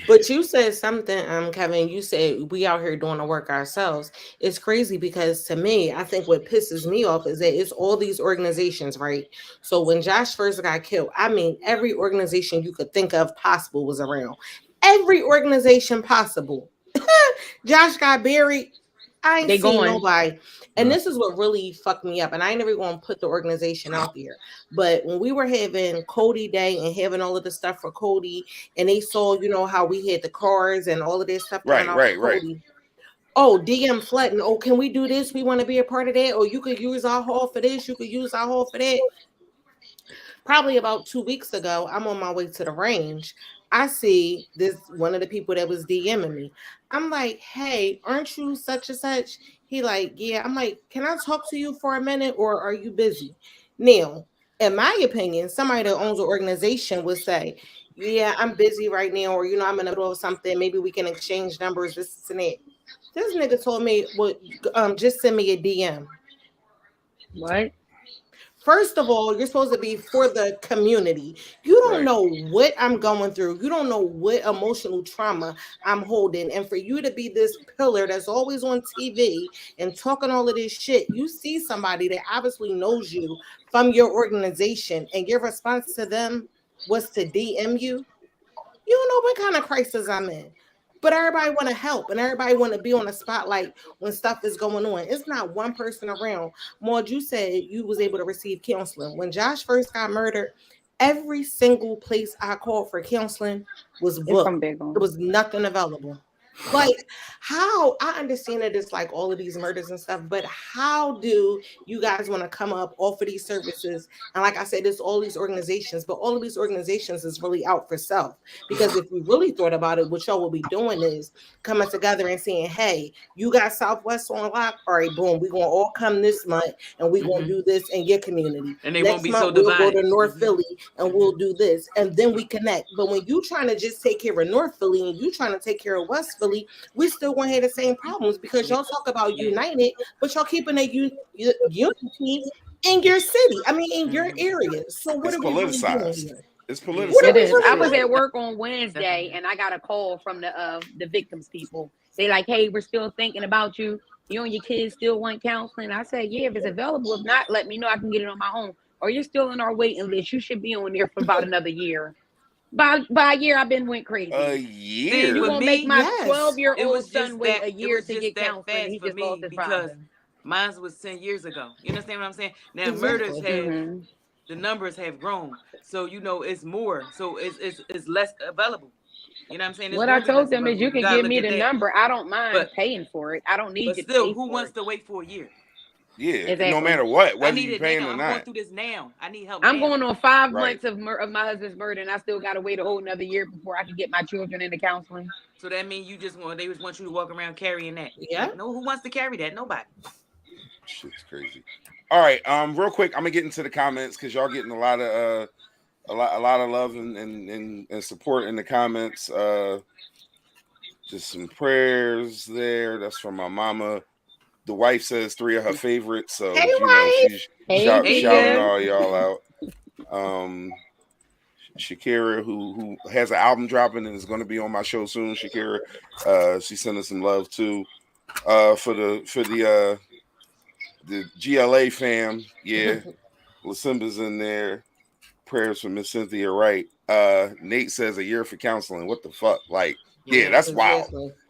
Speaker 4: But you said something, Kevin. You said we out here doing the work ourselves. It's crazy, because to me, I think what pisses me off is that it's all these organizations, right? So when Josh first got killed, I mean, every organization you could think of possible was around. Every organization possible. Josh got buried. I ain't
Speaker 5: They
Speaker 4: seen
Speaker 5: going.
Speaker 4: nobody. And this is what really fucked me up. And I ain't never gonna put the organization out there. But when we were having Cody Day and having all of the stuff for Cody, and they saw, you know, how we had the cars and all of this stuff coming out for Cody. Oh, DM Fletton. Oh, can we do this? We want to be a part of that. Or you could use our hall for this. You could use our hall for that. Probably about 2 weeks ago, I'm on my way to the range. I see this one of the people that was DMing me. I'm like, hey, aren't you such and such? He like, yeah. I'm like, can I talk to you for a minute or are you busy? Now, in my opinion, somebody that owns an organization would say, yeah, I'm busy right now, or you know, I'm in the middle of something. Maybe we can exchange numbers, this and that. This nigga told me, well, just send me a DM.
Speaker 5: What?
Speaker 4: First of all, you're supposed to be for the community. You don't know what I'm going through. You don't know what emotional trauma I'm holding. And for you to be this pillar that's always on TV and talking all of this shit, you see somebody that obviously knows you from your organization and your response to them was to DM you. You don't know what kind of crisis I'm in. But everybody want to help and everybody want to be on the spotlight when stuff is going on. It's not one person around. Maud, you said you was able to receive counseling. When Josh first got murdered, every single place I called for counseling was booked. There was nothing available. Like, how I understand that it's like all of these murders and stuff, but how do you guys want to come up, offer these services? And like I said, it's all these organizations, but all of these organizations is really out for self. Because if we really thought about it, what y'all will be doing is coming together and saying, hey, you got Southwest on lock. All right, boom, we're gonna all come this month and we're gonna do this in your community.
Speaker 3: And they
Speaker 4: Next
Speaker 3: won't be
Speaker 4: month,
Speaker 3: so
Speaker 4: we'll
Speaker 3: divided.
Speaker 4: go to North Philly and we'll do this, and then we connect. But when you trying to just take care of North Philly and you trying to take care of West Philly, we still gonna have the same problems because y'all talk about united, but y'all keeping a unity in your city. I mean, in your area. So what are we really doing here?
Speaker 1: It's politicized.
Speaker 5: It is. I was at work on Wednesday and I got a call from the victims people. They like, hey, we're still thinking about you. You and your kids still want counseling. I said, yeah, if it's available. If not, let me know. I can get it on my own. Or you're still in our waiting list. You should be on there for about another year. By a year, I've been went crazy.
Speaker 1: A year.
Speaker 5: You gonna make my 12-year-old son
Speaker 3: just
Speaker 5: wait
Speaker 3: that-
Speaker 5: a year
Speaker 3: it was
Speaker 5: to
Speaker 3: just
Speaker 5: get
Speaker 3: that
Speaker 5: counseling?
Speaker 3: fast
Speaker 5: He
Speaker 3: for
Speaker 5: just
Speaker 3: me
Speaker 5: lost his
Speaker 3: because
Speaker 5: father.
Speaker 3: mine was 10 years ago. You understand what I'm saying? Now
Speaker 4: Exactly.
Speaker 3: murders have the numbers have grown, so you know it's more, so it's less available. You know what I'm saying? It's
Speaker 5: What I
Speaker 3: really
Speaker 5: told
Speaker 3: less
Speaker 5: them is
Speaker 3: available.
Speaker 5: you can
Speaker 3: gotta
Speaker 5: give
Speaker 3: look
Speaker 5: me
Speaker 3: at
Speaker 5: the
Speaker 3: that.
Speaker 5: number. I don't mind
Speaker 3: But-
Speaker 5: paying for it. I don't need
Speaker 3: But
Speaker 5: you
Speaker 3: still,
Speaker 5: to pay
Speaker 3: who
Speaker 5: for
Speaker 3: wants
Speaker 5: it.
Speaker 3: to wait for a year?
Speaker 1: Yeah,
Speaker 5: Exactly.
Speaker 1: no matter what,
Speaker 3: I
Speaker 1: whether
Speaker 3: need
Speaker 1: you
Speaker 3: it
Speaker 1: paying
Speaker 3: now.
Speaker 1: or
Speaker 3: I'm going
Speaker 1: not.
Speaker 3: through this now. I need help.
Speaker 5: I'm
Speaker 3: now.
Speaker 5: going on 5
Speaker 1: Right.
Speaker 5: months of my husband's murder, and I still got to wait a whole another year before I can get my children into counseling.
Speaker 3: So that means they just want you to walk around carrying that.
Speaker 4: Yeah.
Speaker 3: No, who wants to carry that? Nobody.
Speaker 1: Shit's crazy. All right, real quick, I'm gonna get into the comments because y'all getting a lot of love and support in the comments. Just some prayers there. That's from my mama. The wife says 3 of her favorites, so
Speaker 4: Hey,
Speaker 1: you know
Speaker 4: wife.
Speaker 1: she's
Speaker 5: Hey,
Speaker 3: Hey,
Speaker 1: shouting
Speaker 3: yeah.
Speaker 1: all y'all out. Shakira, who has an album dropping and is going to be on my show soon. Shakira, she's sending some love too. For the GLA fam, yeah. Lasimba's in there. Prayers for Miss Cynthia Wright. Nate says a year for counseling. What the fuck? Like, yeah, that's wild.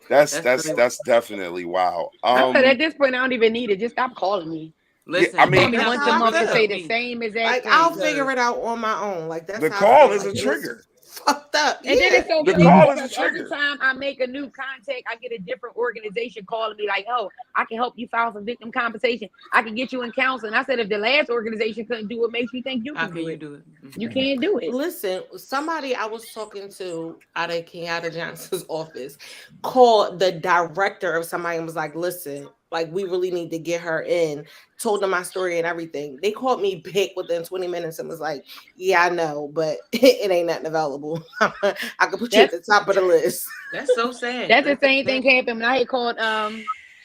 Speaker 4: Exactly.
Speaker 1: That's definitely wild.
Speaker 5: I said at this point I don't even need it. Just stop calling me.
Speaker 3: Listen,
Speaker 1: I mean-
Speaker 5: Call me
Speaker 4: That's
Speaker 5: once
Speaker 4: how
Speaker 5: a
Speaker 4: I
Speaker 5: month to
Speaker 4: feel.
Speaker 5: say the same exact
Speaker 4: Like,
Speaker 5: thing.
Speaker 4: I'll figure it out on my own. Like, that's
Speaker 1: The
Speaker 4: how
Speaker 1: call
Speaker 4: I feel.
Speaker 1: is a
Speaker 4: Like, it's
Speaker 1: trigger.
Speaker 4: Fucked up.
Speaker 5: And then it's so
Speaker 1: The
Speaker 5: crazy
Speaker 1: call is a
Speaker 5: because every
Speaker 1: trigger.
Speaker 5: time I make a new contact, I get a different organization calling me like, oh, I can help you file some victim compensation. I can get you in counseling. I said, if the last organization couldn't do it, makes you think you
Speaker 3: how
Speaker 5: can
Speaker 3: can
Speaker 5: do
Speaker 3: you
Speaker 5: it.
Speaker 3: do it?
Speaker 5: You can't do it.
Speaker 4: Listen, somebody I was talking to out of Kenyatta Johnson's office called the director of somebody and was like, listen, like, we really need to get her in. Told them my story and everything. They called me back within 20 minutes and was like, yeah, I know, but it ain't nothing available. I could put you at the top of the list.
Speaker 3: That's so sad.
Speaker 5: That's the same thing happened when I had called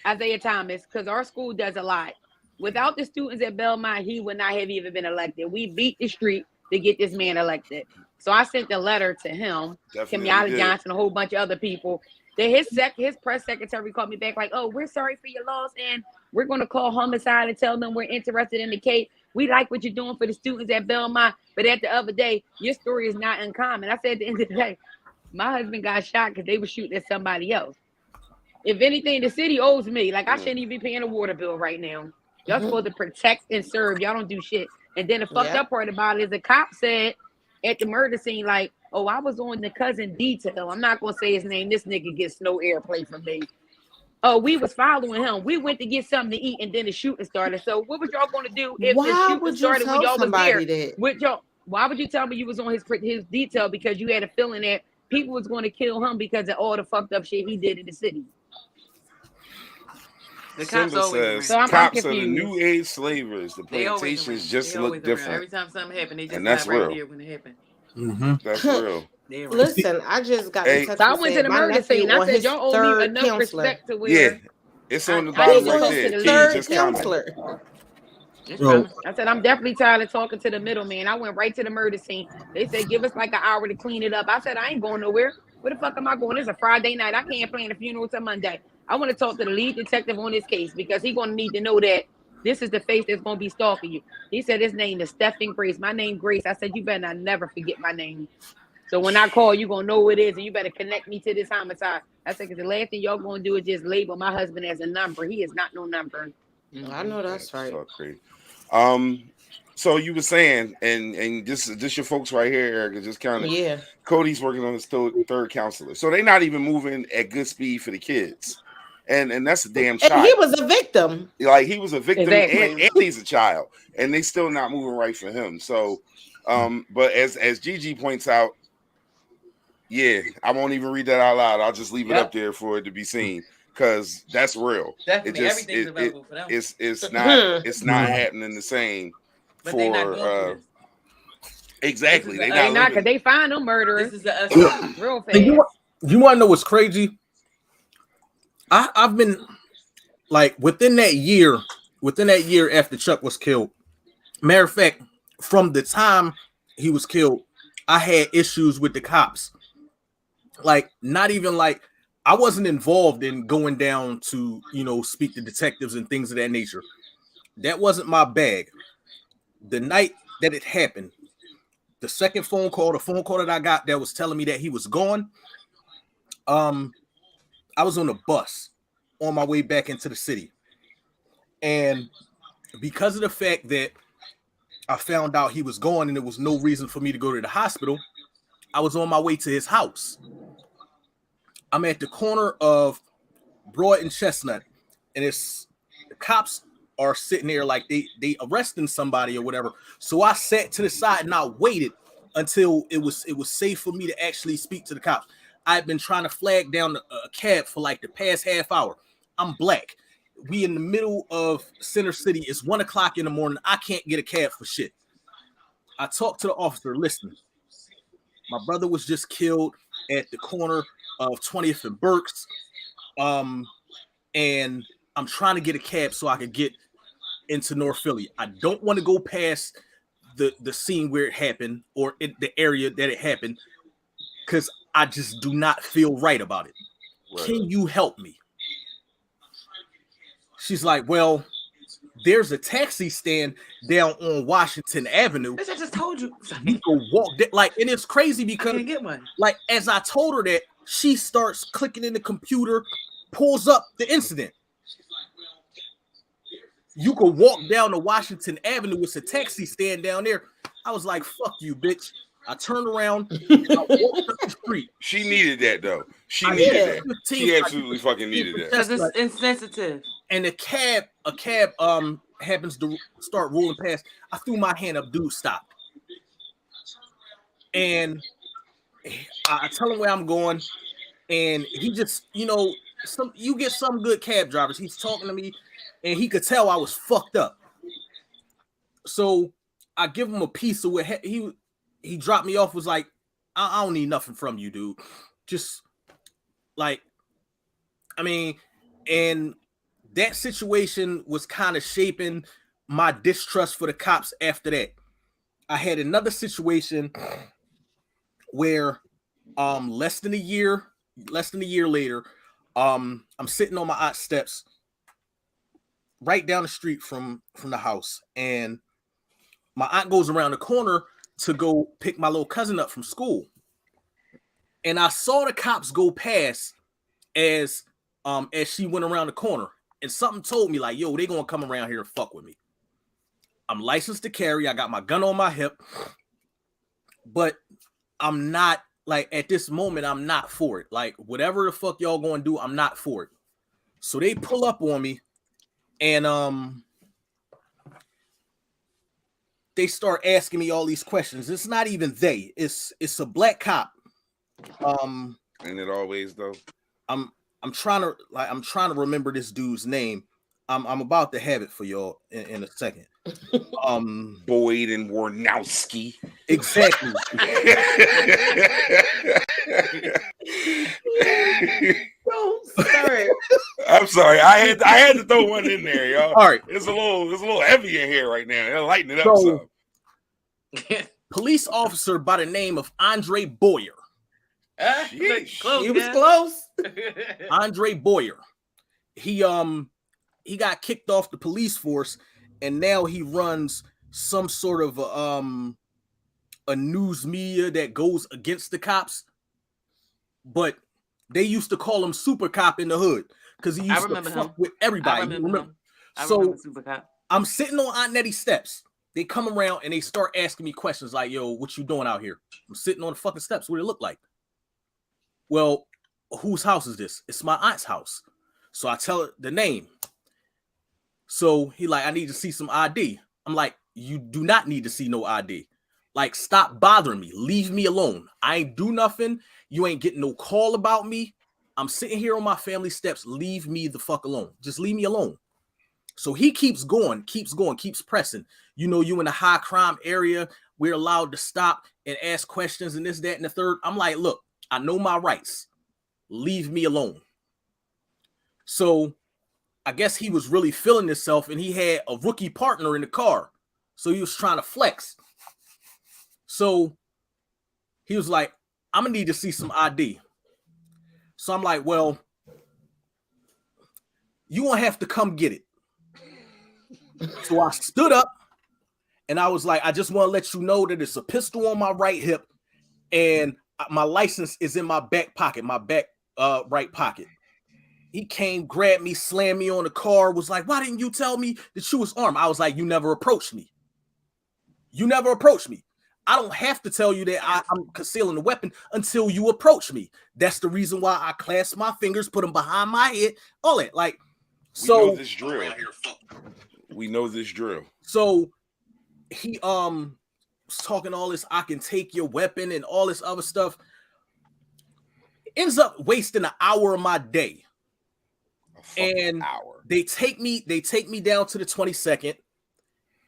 Speaker 5: Isaiah Thomas, because our school does a lot. Without the students at Belmont, he would not have even been elected. We beat the street to get this man elected. So I sent a letter to him,
Speaker 1: Definitely
Speaker 5: Kenyatta
Speaker 1: did.
Speaker 5: Johnson, a whole bunch of other people. Then his press secretary called me back like, oh, we're sorry for your loss, and we're going to call homicide and tell them we're interested in the case. We like what you're doing for the students at Belmont, but at the other day, your story is not uncommon. I said at the end of the day, my husband got shot because they were shooting at somebody else. If anything, the city owes me. Like I shouldn't even be paying a water bill right now. Y'all supposed to protect and serve. Y'all don't do shit. And then the fucked up part about it is the cop said at the murder scene, like, oh, I was on the cousin detail. I'm not gonna say his name. This nigga gets no airplay from me. Oh, we was following him. We went to get something to eat, and then the shooting started. So what was y'all gonna do if the shooting started when y'all was there? With y'all, why would you tell me you was on his detail? Because you had a feeling that people was going to kill him because of all the fucked up shit he did in the city.
Speaker 3: The cops always
Speaker 1: says, cops are the new age slavers. The plantations just look different.
Speaker 3: Every time something happened, they just
Speaker 1: and that's
Speaker 3: right
Speaker 1: real.
Speaker 3: here when it happened.
Speaker 2: Mm-hmm.
Speaker 1: That's real.
Speaker 4: Listen, I just got in touch
Speaker 5: I went to the murder scene. I said, y'all owe me enough respect to where.
Speaker 1: Yeah, it's on the bottom right there.
Speaker 5: The
Speaker 1: third
Speaker 4: counselor.
Speaker 5: I said, I'm definitely tired of talking to the middleman. I went right to the murder scene. They said, give us like an hour to clean it up. I said, I ain't going nowhere. Where the fuck am I going? It's a Friday night. I can't plan a funeral till Monday. I want to talk to the lead detective on this case because he's going to need to know that this is the face that's going to be stalking you. He said his name is Stephen Grace. My name Grace. I said, you better not never forget my name. So when I call, you're going to know who it is, and you better connect me to this homicide. I said, because the last thing y'all going to do is just label my husband as a number. He is not no number.
Speaker 4: I know that's right.
Speaker 1: So crazy. So you were saying, and this your folks right here, Erica, just kind of,
Speaker 4: yeah.
Speaker 1: Cody's working on his third counselor. So they're not even moving at good speed for the kids. And that's a damn shot.
Speaker 4: And he was a victim.
Speaker 1: Like he was a victim
Speaker 5: Exactly.
Speaker 1: and he's a child. And they still not moving right for him. So but as Gigi points out, yeah, I won't even read that out loud. I'll just leave it up there for it to be seen. Because that's real.
Speaker 3: Definitely, everything's available for them.
Speaker 1: It's not happening the same
Speaker 3: but
Speaker 1: for exactly. They
Speaker 5: not because they find them murderers.
Speaker 3: This is
Speaker 5: real fast.
Speaker 2: You want to know what's crazy? I've been like within that year after Chuck was killed. Matter of fact, from the time he was killed, I had issues with the cops. Like, not even like I wasn't involved in going down to, speak to detectives and things of that nature. That wasn't my bag. The night that it happened, the second phone call that I got that was telling me that he was gone, I was on a bus on my way back into the city. And because of the fact that I found out he was gone and there was no reason for me to go to the hospital, I was on my way to his house. I'm at the corner of Broad and Chestnut, and the cops are sitting there like they arresting somebody or whatever. So I sat to the side and I waited until it was safe for me to actually speak to the cops. I've been trying to flag down a cab for like the past half hour. I'm black. We in the middle of Center City. It's 1 o'clock in the morning. I can't get a cab for shit. I talked to the officer. Listen, my brother was just killed at the corner of 20th and Burks. And I'm trying to get a cab so I could get into North Philly. I don't want to go past the scene where it happened or in the area that it happened because I just do not feel right about it. Right. Can you help me? She's like, well, there's a taxi stand down on Washington Avenue.
Speaker 3: I just told you.
Speaker 2: You can walk that, like, and it's crazy because,
Speaker 3: get one.
Speaker 2: Like, as I told her that, she starts clicking in the computer, pulls up the incident. You can walk down to Washington Avenue. It's a taxi stand down there. I was like, fuck you, bitch. I turned around and I walked up the street.
Speaker 1: She needed that, though. She needed that. She absolutely fucking needed that.
Speaker 3: Because it's insensitive.
Speaker 2: And a cab happens to start rolling past. I threw my hand up, dude, stop. And I tell him where I'm going. And he just, you get some good cab drivers. He's talking to me and he could tell I was fucked up. So I give him a piece of what he dropped me off, was like, I don't need nothing from you, dude. Just like, and that situation was kind of shaping my distrust for the cops after that. I had another situation where less than a year later, I'm sitting on my aunt's steps right down the street from the house, and my aunt goes around the corner to go pick my little cousin up from school. And I saw the cops go past as as she went around the corner, and something told me like, yo, they gonna come around here and fuck with me. I'm licensed to carry. I got my gun on my hip, but I'm not like at this moment. I'm not for it. Like whatever the fuck y'all gonna do, I'm not for it. So they pull up on me, and they start asking me all these questions. It's not even they. It's a black cop.
Speaker 1: And it always though.
Speaker 2: I'm trying to remember this dude's name. I'm about to have it for y'all in a second.
Speaker 1: Boyd and Warnowski.
Speaker 2: Exactly.
Speaker 4: Sorry.
Speaker 1: I'm sorry. I had to throw one in there, y'all.
Speaker 2: All right.
Speaker 1: It's a little heavy in here right now. It'll lighten it up
Speaker 2: So-
Speaker 1: some.
Speaker 2: Police officer by the name of Andre Boyer.
Speaker 1: Sheesh.
Speaker 3: Close,
Speaker 4: He was
Speaker 3: yeah.
Speaker 4: close.
Speaker 2: Andre Boyer. He got kicked off the police force, and now he runs some sort of a news media that goes against the cops. But they used to call him Super Cop in the hood because he
Speaker 3: I
Speaker 2: used to
Speaker 3: remember
Speaker 2: fuck
Speaker 3: him.
Speaker 2: with
Speaker 3: I
Speaker 2: everybody.
Speaker 3: remember him. I
Speaker 2: So
Speaker 3: remember Super Cop.
Speaker 2: I'm sitting on Aunt Nettie's steps. They come around and they start asking me questions like, yo, what you doing out here? I'm sitting on the fucking steps. What it look like? Well, whose house is this? It's my aunt's house. So I tell her the name. So he like, I need to see some ID. I'm like, you do not need to see no ID. Like, stop bothering me. Leave me alone. I ain't do nothing. You ain't getting no call about me. I'm sitting here on my family steps. Leave me the fuck alone. Just leave me alone. So he keeps going, keeps pressing. You know, you in a high crime area. We're allowed to stop and ask questions and this, that, and the third. I'm like, look, I know my rights. Leave me alone. So I guess he was really feeling himself, and he had a rookie partner in the car. So he was trying to flex. So he was like, I'm gonna need to see some ID. So I'm like, well, you won't have to come get it. So I stood up and I was like, I just want to let you know that it's a pistol on my right hip and my license is in my back pocket, my back right pocket. He came, grabbed me, slammed me on the car, was like, why didn't you tell me that you was armed? I was like, you never approached me. You never approached me. I don't have to tell you that I'm concealing the weapon until you approach me. That's the reason why I clasped my fingers, put them behind my head, all that. Like,
Speaker 1: We
Speaker 2: so
Speaker 1: know this drill. We know this drill.
Speaker 2: So he was talking all this, I can take your weapon and all this other stuff. Ends up wasting an hour of my day. And
Speaker 1: hour.
Speaker 2: They take me down to the 22nd.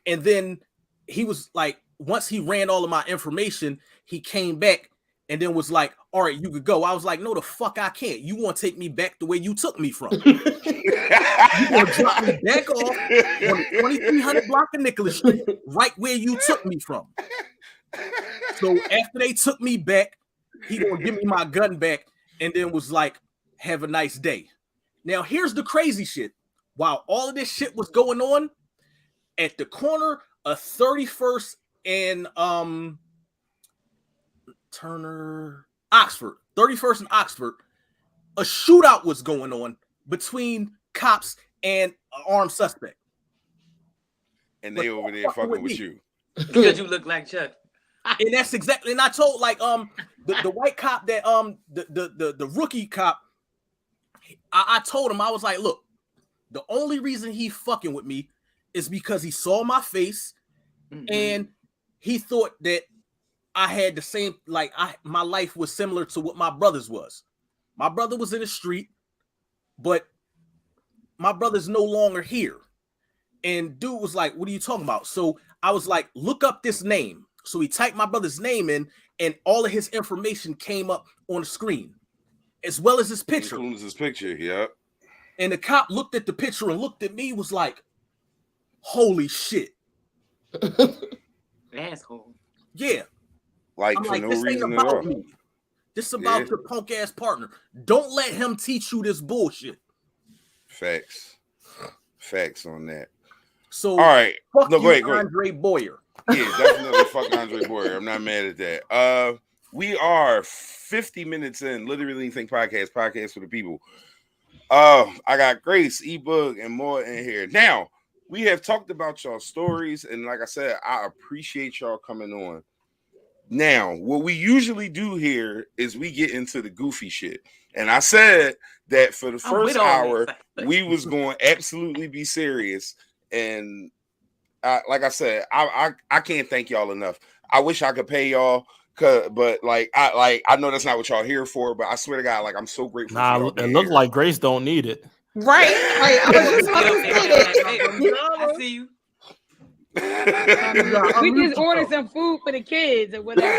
Speaker 2: And then he was like, once he ran all of my information, he came back and then was like, all right, you could go. I was like, no, the fuck I can't. You want to take me back the way you took me from. You want to drop me back off on the 2300 block of Nicholas Street, right where you took me from. So after they took me back, he gonna give me my gun back and then was like, have a nice day. Now, here's the crazy shit. While all of this shit was going on, at the corner of 31st and Turner, Oxford, 31st and Oxford, a shootout was going on between cops and an armed suspect.
Speaker 1: And they over there fucking with you.
Speaker 3: Because you look like Chuck.
Speaker 2: And that's exactly, and I told like the white cop that the rookie cop, I told him, I was like, look, the only reason he fucking with me is because he saw my face and he thought that I had the same, like my life was similar to what my brother's was. My brother was in the street, but my brother's no longer here. And dude was like, what are you talking about? So I was like, look up this name. So he typed my brother's name in and all of his information came up on the screen, as well as his picture.
Speaker 1: Includes his picture, yep.
Speaker 2: And the cop looked at the picture and looked at me, was like, holy shit.
Speaker 3: Asshole.
Speaker 2: Yeah.
Speaker 1: Like,
Speaker 2: I'm
Speaker 1: for
Speaker 2: like,
Speaker 1: no
Speaker 2: this ain't
Speaker 1: reason at all.
Speaker 2: about me. This is about your punk ass partner. Don't let him teach you this bullshit.
Speaker 1: Facts. Facts on that.
Speaker 2: So,
Speaker 1: all right.
Speaker 2: Fuck
Speaker 1: No,
Speaker 2: you,
Speaker 1: go ahead.
Speaker 2: Andre Boyer.
Speaker 1: Yeah, definitely fuck Andre Boyer. I'm not mad at that. We are 50 minutes in, Literally Think Podcast for the people. I got Grace, E-Book, and more in here. Now, we have talked about y'all stories, and like I said, I appreciate y'all coming on. Now, what we usually do here is we get into the goofy shit. And I said that for the
Speaker 3: I'm with
Speaker 1: first
Speaker 3: all
Speaker 1: hour,
Speaker 3: this.
Speaker 1: we was going to absolutely be serious. And like I said, I can't thank y'all enough. I wish I could pay y'all, but I know that's not what y'all here for. But I swear to God, like I'm so grateful. For y'all
Speaker 6: It
Speaker 1: being
Speaker 6: looks
Speaker 1: here.
Speaker 6: like Grace don't need it.
Speaker 4: Right. Right. I was just about to say that.
Speaker 3: I see you.
Speaker 5: We just ordered some food for the kids or whatever.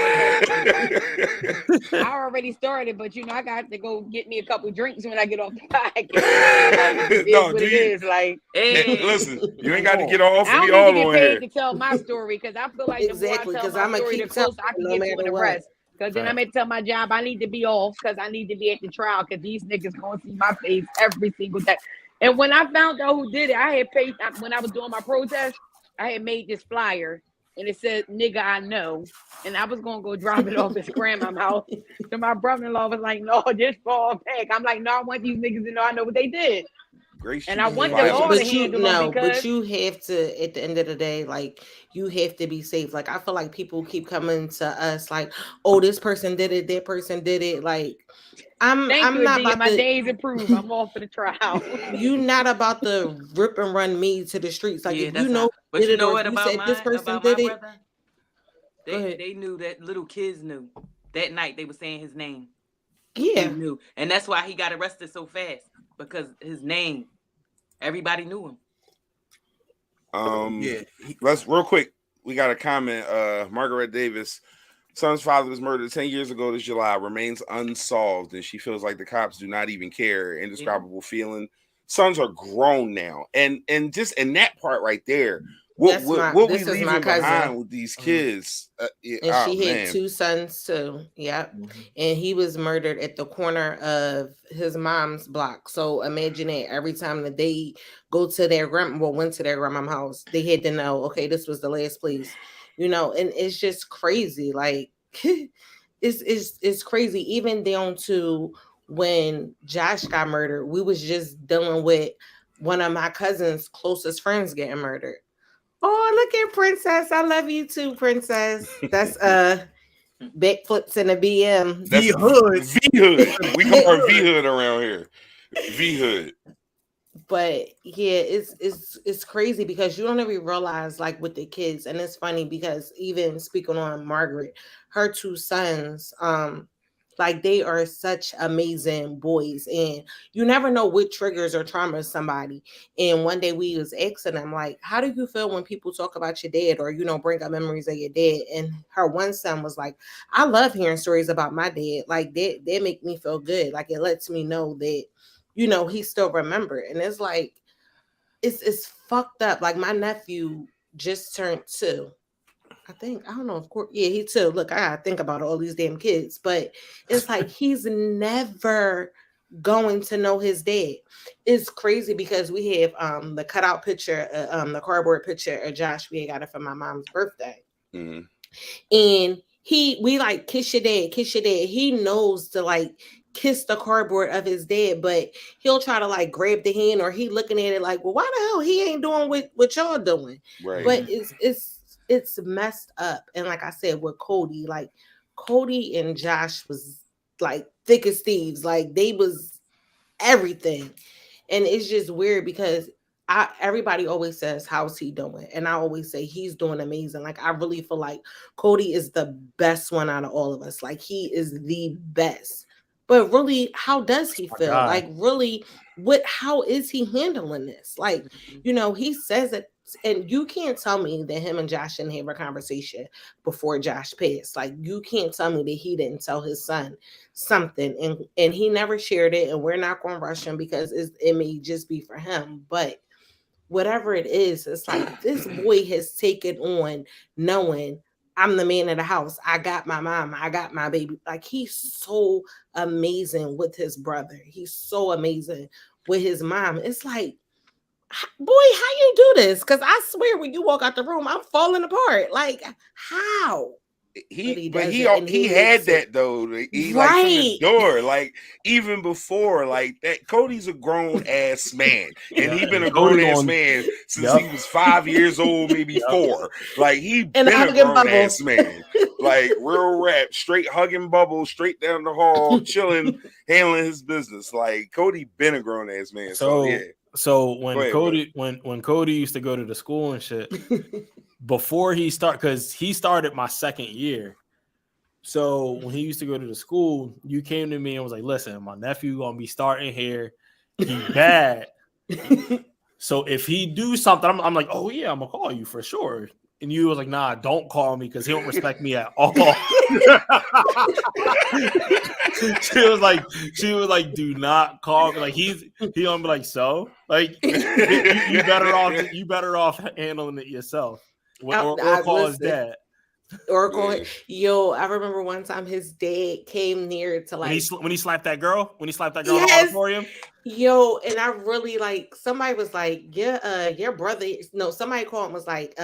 Speaker 5: I already started, but I got to go get me a couple drinks when I get off the podcast. Like,
Speaker 1: No,
Speaker 5: what it is. Like,
Speaker 3: Hey.
Speaker 1: Listen, you ain't got to get off.
Speaker 5: I
Speaker 1: We
Speaker 5: don't
Speaker 1: all
Speaker 5: need to
Speaker 1: on
Speaker 5: get paid
Speaker 1: here.
Speaker 5: to tell my story because I feel like
Speaker 4: Exactly,
Speaker 5: the more I
Speaker 4: 'cause
Speaker 5: tell my
Speaker 4: I'ma
Speaker 5: story,
Speaker 4: keep
Speaker 5: the closer I
Speaker 4: telling
Speaker 5: can
Speaker 4: no
Speaker 5: get to
Speaker 4: matter
Speaker 5: the
Speaker 4: what.
Speaker 5: rest. Because then I'm going to tell my job I need to be off because I need to be at the trial because these niggas going to see my face every single day. And when I found out who did it, I had paid, when I was doing my protest, I had made this flyer and it said, nigga, I know. And I was going to go drop it off at grandma's house. So my brother-in-law was like, no, just fall back. I'm like, no, I want these niggas to know I know what they did.
Speaker 1: Grace,
Speaker 5: And I want the
Speaker 1: violent.
Speaker 5: law
Speaker 4: But
Speaker 5: to
Speaker 4: you
Speaker 5: handle them
Speaker 4: but
Speaker 5: because
Speaker 4: you have to, at the end of the day, like you have to be safe. Like I feel like people keep coming to us like, oh, this person did it, that person did it. Like I'm
Speaker 5: thank you,
Speaker 4: not
Speaker 5: Adia.
Speaker 4: about
Speaker 5: My
Speaker 4: to.
Speaker 5: days approved. I'm off for the trial.
Speaker 4: You not about to rip and run me to the streets. Like
Speaker 3: Yeah,
Speaker 4: if
Speaker 3: that's
Speaker 4: you know
Speaker 3: how.
Speaker 4: who
Speaker 3: But
Speaker 4: did
Speaker 3: you
Speaker 4: it,
Speaker 3: know
Speaker 4: or
Speaker 3: what
Speaker 4: if you
Speaker 3: about
Speaker 4: said this person
Speaker 3: my
Speaker 4: did it,
Speaker 3: brother?
Speaker 4: go ahead.
Speaker 3: They knew that little kids knew. That night they were saying his name.
Speaker 4: Yeah.
Speaker 3: He knew. And that's why he got arrested so fast. Because his name. Everybody knew him.
Speaker 2: Yeah.
Speaker 1: Let's real quick. We got a comment. Margaret Davis, son's father was murdered 10 years ago this July, remains unsolved, and she feels like the cops do not even care. Indescribable feeling. Sons are grown now, and just in that part right there, what
Speaker 4: This
Speaker 1: we
Speaker 4: is my
Speaker 1: leaving
Speaker 4: cousin.
Speaker 1: behind with these kids?
Speaker 4: And she had 2 sons too. Yep. And he was murdered at the corner of his mom's block. So imagine that every time that they went to their grandma's house, they had to know, okay, this was the last place, and it's just crazy. Like it's crazy. Even down to when Josh got murdered, we was just dealing with one of my cousin's closest friends getting murdered. Oh, look at Princess. I love you too, Princess. That's backflips in the BM.
Speaker 1: That's V-Hood. We call her V-Hood around here. V-Hood.
Speaker 4: But yeah, it's crazy because you don't even realize, like, with the kids, and it's funny because even speaking on Margaret, her 2 sons, like they are such amazing boys, and you never know what triggers or traumas somebody. And one day we was asking them, like, how do you feel when people talk about your dad or bring up memories of your dad? And her one son was like, I love hearing stories about my dad. Like that make me feel good. Like it lets me know that he still remembered. And it's like it's fucked up. Like my nephew just turned 2. I don't know, of course. Yeah, he too. Look, I gotta think about all these damn kids, but it's like he's never going to know his dad. It's crazy because we have the cutout picture, the cardboard picture of Josh. We got it for my mom's birthday, and we like kiss your dad. He knows to like kiss the cardboard of his dad, but he'll try to like grab the hand, or he looking at it like, well, why the hell he ain't doing what y'all doing?
Speaker 1: Right.
Speaker 4: But it's messed up. And like I said, with Cody and Josh was like thick as thieves. Like they was everything. And it's just weird because everybody always says, how's he doing? And I always say he's doing amazing. Like I really feel like Cody is the best one out of all of us. Like he is the best. But really, how does he feel? Like really, how is he handling this? Like, he says it. And you can't tell me that him and Josh didn't have a conversation before Josh passed. Like you can't tell me that he didn't tell his son something, and he never shared it. And we're not going to rush him because it may just be for him. But whatever it is, it's like this boy has taken on knowing I'm the man of the house. I got my mom. I got my baby. Like he's so amazing with his brother. He's so amazing with his mom. It's like, boy, how you do this? Because I swear when you walk out the room, I'm falling apart. Like, how?
Speaker 1: he
Speaker 4: he
Speaker 1: had
Speaker 4: makes
Speaker 1: that
Speaker 4: it.
Speaker 1: though. He like from the
Speaker 4: Right.
Speaker 1: door, like even before like that. Cody's a grown ass man, and
Speaker 2: Yeah,
Speaker 1: he been
Speaker 2: and
Speaker 1: a grown
Speaker 2: Cody
Speaker 1: ass
Speaker 2: on-
Speaker 1: man since
Speaker 2: Yep.
Speaker 1: he was 5 years old, maybe
Speaker 2: Yep.
Speaker 1: 4. Like he
Speaker 4: And
Speaker 1: been a
Speaker 4: hugging
Speaker 1: grown ass
Speaker 4: Bubbles.
Speaker 1: man, like real rap, straight hugging Bubbles, straight down the hall, chilling, handling his business. Like Cody been a grown ass man. So yeah,
Speaker 2: So
Speaker 1: Go
Speaker 2: when
Speaker 1: ahead,
Speaker 2: Cody when Cody used to go to the school and shit, before he because he started my second year. So when he used to go to the school, you came to me and was like, "Listen, my nephew gonna be starting here. He bad. So if he do something, I'm like, oh yeah, I'm gonna call you for sure." And you was like, "Nah, don't call me because he don't respect me at all." she was like, "Do not call me." Like he gonna be like, "So like you better off handling it yourself, or call his
Speaker 4: Listen.
Speaker 2: dad."
Speaker 4: Oracle,
Speaker 1: Yeah.
Speaker 4: yo, I remember one time his dad came near to
Speaker 2: When
Speaker 4: like
Speaker 2: he slapped that girl, in the
Speaker 4: yes,
Speaker 2: auditorium.
Speaker 4: yo, and I really like somebody was like, yeah, your brother. No, somebody called and was like,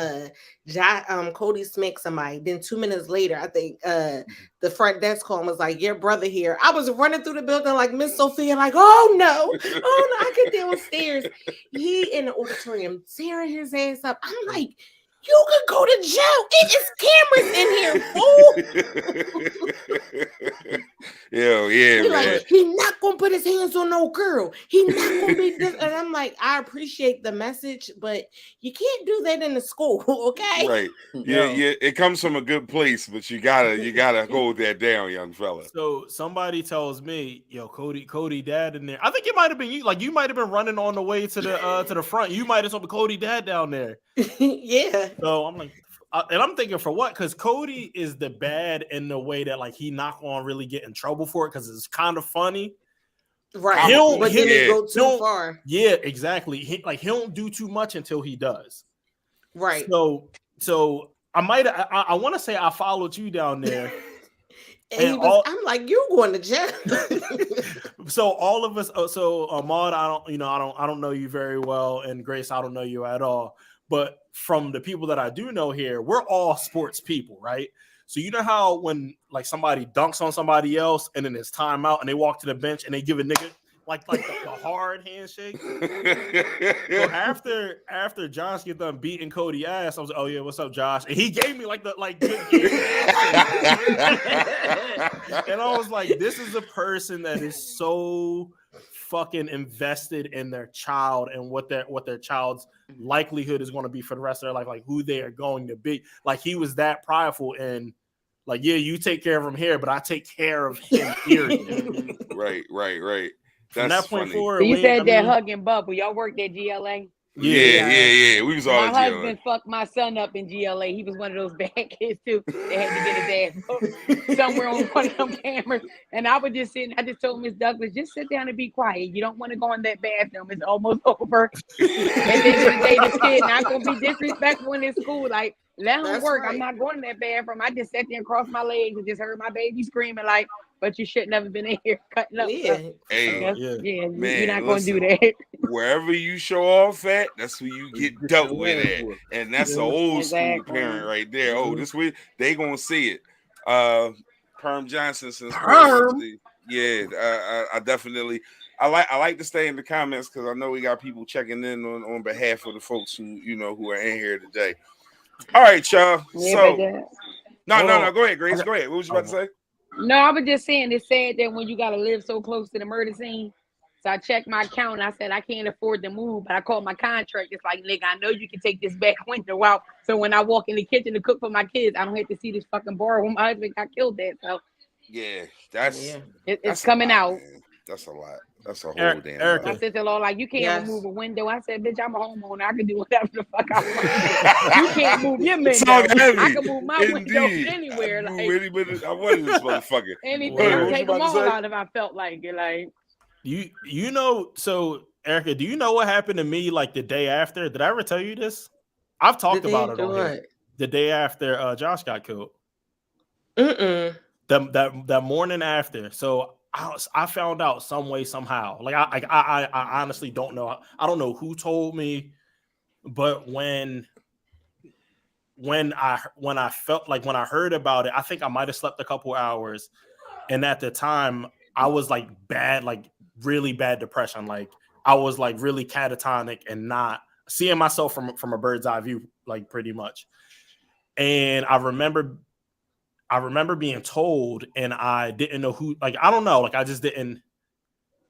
Speaker 4: Cody smacked somebody. Then 2 minutes later, I think the front desk called and was like, your brother here. I was running through the building like Miss Sophia, like, oh no, I get downstairs. He in the auditorium tearing his ass up. I'm like, you could go to jail. It is cameras in here, fool.
Speaker 1: Yo, yeah,
Speaker 4: He
Speaker 1: man.
Speaker 4: like, he not gonna put his hands on no girl. He not gonna be this. And I'm like, I appreciate the message, but you can't do that in the school, okay?
Speaker 1: Right.
Speaker 2: Yo.
Speaker 1: Yeah. It comes from a good place, but you gotta hold that down, young fella.
Speaker 2: So somebody tells me, yo, Cody dad in there. I think it might have been you. Like you might have been running on the way to the front. You might have saw the Cody dad down there.
Speaker 4: Yeah.
Speaker 2: So I'm like, and I'm thinking for what? Because Cody is the bad in the way that like he not gonna really get in trouble for it because it's kind of funny.
Speaker 4: Right.
Speaker 1: Comical,
Speaker 4: But then
Speaker 1: yeah.
Speaker 4: it go too far.
Speaker 2: Yeah, exactly. He don't do too much until he does.
Speaker 4: Right.
Speaker 2: So I want to say I followed you down there.
Speaker 4: And I'm like, you going to jail.
Speaker 2: So all of us. So Ahmad, I don't know you very well, and Grace, I don't know you at all. But from the people that I do know here, we're all sports people, right? So you know how when like somebody dunks on somebody else and then it's timeout and they walk to the bench and they give a nigga like the hard handshake. So after Josh get done beating Cody ass, I was like, oh yeah, what's up, Josh? And he gave me good and I was like, this is a person that is so fucking invested in their child and what their child's likelihood is going to be for the rest of their life, like who they are going to be. Like he was that prideful and like, yeah, you take care of him here, but I take care of him here.
Speaker 1: Right.
Speaker 2: From
Speaker 1: That's
Speaker 2: that point
Speaker 1: funny.
Speaker 2: forward,
Speaker 5: So you said that hugging Bubble. Y'all worked at GLA?
Speaker 1: Yeah. We was all
Speaker 5: My
Speaker 1: at GLA.
Speaker 5: husband fucked my son up in GLA. He was one of those bad kids too. They had to get his ass booked somewhere on one of them cameras. And I was just sitting, I just told Miss Douglas, just sit down and be quiet. You don't want to go in that bathroom. It's almost over. At the end of the day, this kid not gonna be disrespectful in his school. Like, let him
Speaker 4: That's
Speaker 5: work.
Speaker 4: right.
Speaker 5: I'm not going in that bathroom. I just sat there and crossed my legs and just heard my baby screaming like, but you should never been in here cutting up.
Speaker 4: Yeah.
Speaker 1: Hey,
Speaker 5: Man, you're not gonna do that.
Speaker 1: Wherever you show off at, that's where you get dealt with at. And that's an old school parent right there. Oh, this way they gonna see it. Perm Johnson since I definitely I like to stay in the comments because I know we got people checking in on behalf of the folks who who are in here today. All right, y'all. So no, go ahead, Grace. Go ahead. What was you about to say?
Speaker 5: No, I was just saying it's sad that when you gotta live so close to the murder scene. So I checked my account and I said I can't afford to move, but I called my contract. It's like, nigga, I know you can take this back window out. So when I walk in the kitchen to cook for my kids, I don't have to see this fucking bar where my husband got killed at. So
Speaker 1: yeah, it's
Speaker 5: coming out.
Speaker 1: Man. That's a lot. That's a whole damn
Speaker 2: Erica.
Speaker 5: My sister-in-law like, you can't remove a window. I said, bitch, I'm a homeowner. I can do whatever the fuck I want. You can't move your window. I can move my window anywhere.
Speaker 1: I wanted this motherfucker.
Speaker 5: Anything. I'll take them all out if I felt like it. Like
Speaker 2: you know, so Erica, do you know what happened to me like the day after? Did I ever tell you this? I've talked about it on here. The day after Josh got killed. That morning after. So I found out some way, somehow. Like I honestly don't know. I don't know who told me, but when when I felt like when I heard about it, I think I might have slept a couple hours, and at the time I was like bad, like really bad depression. Like I was like really catatonic and not seeing myself from a bird's eye view, like pretty much. And I remember being told, and I didn't know who, like, I don't know, like I just didn't,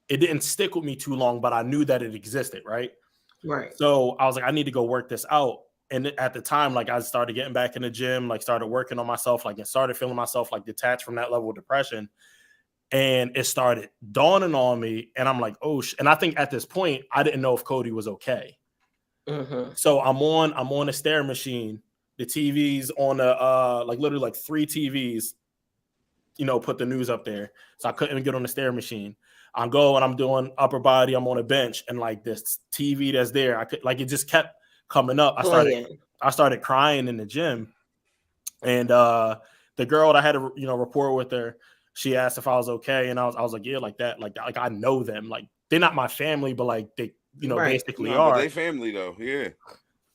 Speaker 2: it didn't stick with me too long, but I knew that it existed, right?
Speaker 4: Right.
Speaker 2: So I was like, I need to go work this out. And at the time, like I started getting back in the gym, like started working on myself, like and started feeling myself like detached from that level of depression. And it started dawning on me, and I'm like, oh, and I think at this point, I didn't know if Cody was okay.
Speaker 4: Mm-hmm.
Speaker 2: So I'm on a stair machine. The TV's on like literally like 3 TVs, you know, put the news up there. So I couldn't get on the stair machine. I'm doing upper body. I'm on a bench, and like this TV that's there, I could, like, it just kept coming up. I started crying in the gym, and the girl that I had a rapport with her, she asked if I was okay, and I was like, yeah, like that, like I know them, like they're not my family, but like they basically are.
Speaker 1: But they family though, yeah.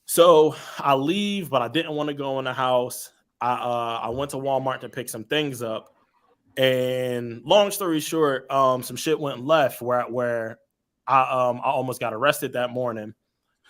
Speaker 2: So I leave, but I didn't want to go in the house. I went to Walmart to pick some things up. And long story short, some shit went left where I almost got arrested that morning.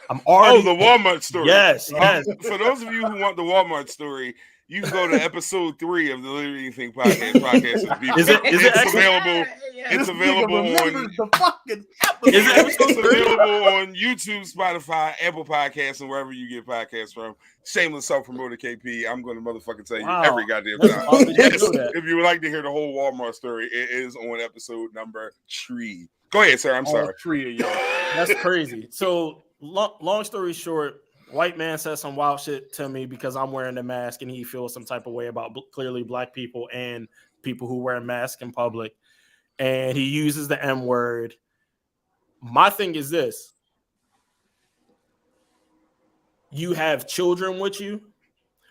Speaker 2: I'm already
Speaker 1: the Walmart story.
Speaker 2: Yes.
Speaker 1: For those of you who want the Walmart story, you can go to episode 3 of the Literally Think podcast.
Speaker 2: Is it
Speaker 1: available? It's available on
Speaker 2: the fucking episode.
Speaker 1: It's available on YouTube, Spotify, Apple Podcasts, and wherever you get podcasts from. Shameless self-promoter KP. I'm going to motherfucking tell you every goddamn time. If you would like to hear the whole Walmart story, it is on episode number 3. Go ahead, sir. I'm sorry.
Speaker 2: 3 of y'all. That's crazy. So long story short, white man says some wild shit to me because I'm wearing a mask, and he feels some type of way about clearly black people and people who wear masks in public. And he uses the M word. My thing is this. You have children with you.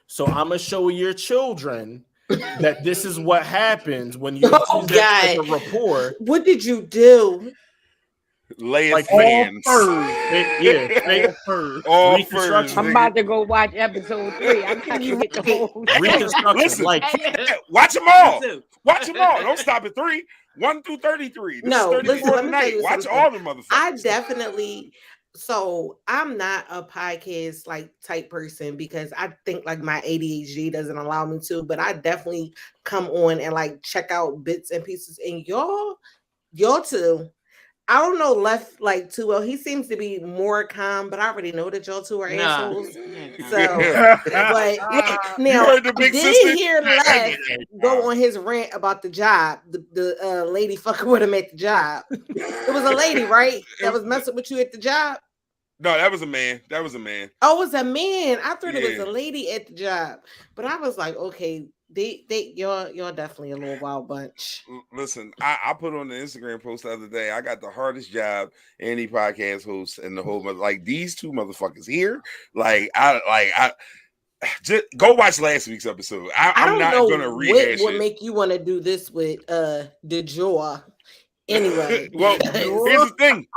Speaker 2: So I'm going to show your children that this is what happens when you use that type of rapport.
Speaker 4: What did you do?
Speaker 1: Lay
Speaker 2: like
Speaker 1: fans.
Speaker 2: All
Speaker 1: furs.
Speaker 5: I'm about to go watch episode 3. I can't even get the whole
Speaker 2: Reconstruction.
Speaker 1: Listen,
Speaker 2: like
Speaker 1: watch them all. Watch them all. Don't stop at 3. 1 through 33. This
Speaker 4: no,
Speaker 1: is 34
Speaker 4: listen,
Speaker 1: tonight. Watch all the motherfuckers.
Speaker 4: I definitely. So I'm not a podcast like type person because I think like my ADHD doesn't allow me to. But I definitely come on and like check out bits and pieces. And y'all too. I don't know left like too well. He seems to be more calm, but I already know that y'all two are assholes. So, but now
Speaker 1: heard the big sister?
Speaker 4: Hear left go on his rant about the job. The lady fucking with him at the job. It was a lady, right? That was messing with you at the job.
Speaker 1: No, that was a man. Oh,
Speaker 4: it was a man. I thought it was a lady at the job, but I was like, okay. You're definitely a little wild bunch.
Speaker 1: Listen, I put on the Instagram post the other day. I got the hardest job any podcast host in the whole like these two motherfuckers here. I just go watch last week's episode. I'm not gonna rehash
Speaker 4: what
Speaker 1: it.
Speaker 4: Make you want to do this with DeJoy anyway.
Speaker 1: Well, here's the thing.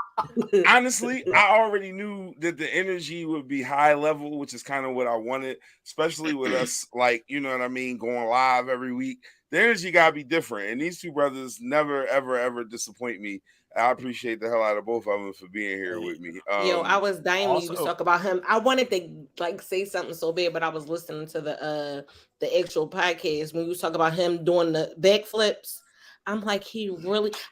Speaker 1: Honestly, I already knew that the energy would be high level, which is kind of what I wanted, especially with us, like, you know what I mean, going live every week. The energy gotta be different, and these two brothers never, ever disappoint me. I appreciate the hell out of both of them for being here with me.
Speaker 4: I was dying when you talk about him. I wanted to like say something so bad, but I was listening to the actual podcast when you was talking about him doing the backflips. I'm like,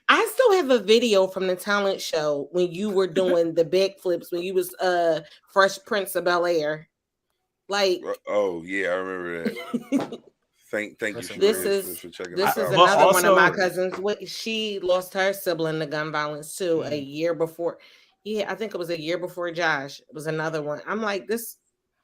Speaker 4: I still have a video from the talent show when you were doing the backflips when you was Fresh Prince of Bel-Air. Like,
Speaker 1: oh yeah, I remember that. Thank you.
Speaker 4: This is another one of my cousins. She lost her sibling to gun violence too a year before. Yeah, I think it was a year before Josh. It was another one. I'm like, this.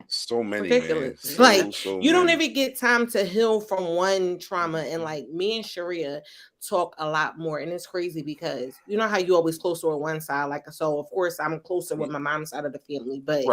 Speaker 1: So many,
Speaker 4: ridiculous. You don't even get time to heal from one trauma. And like me and Sharia talk a lot more, and it's crazy because you know how you always closer with one side, like, so of course I'm closer with my mom's side of the family, but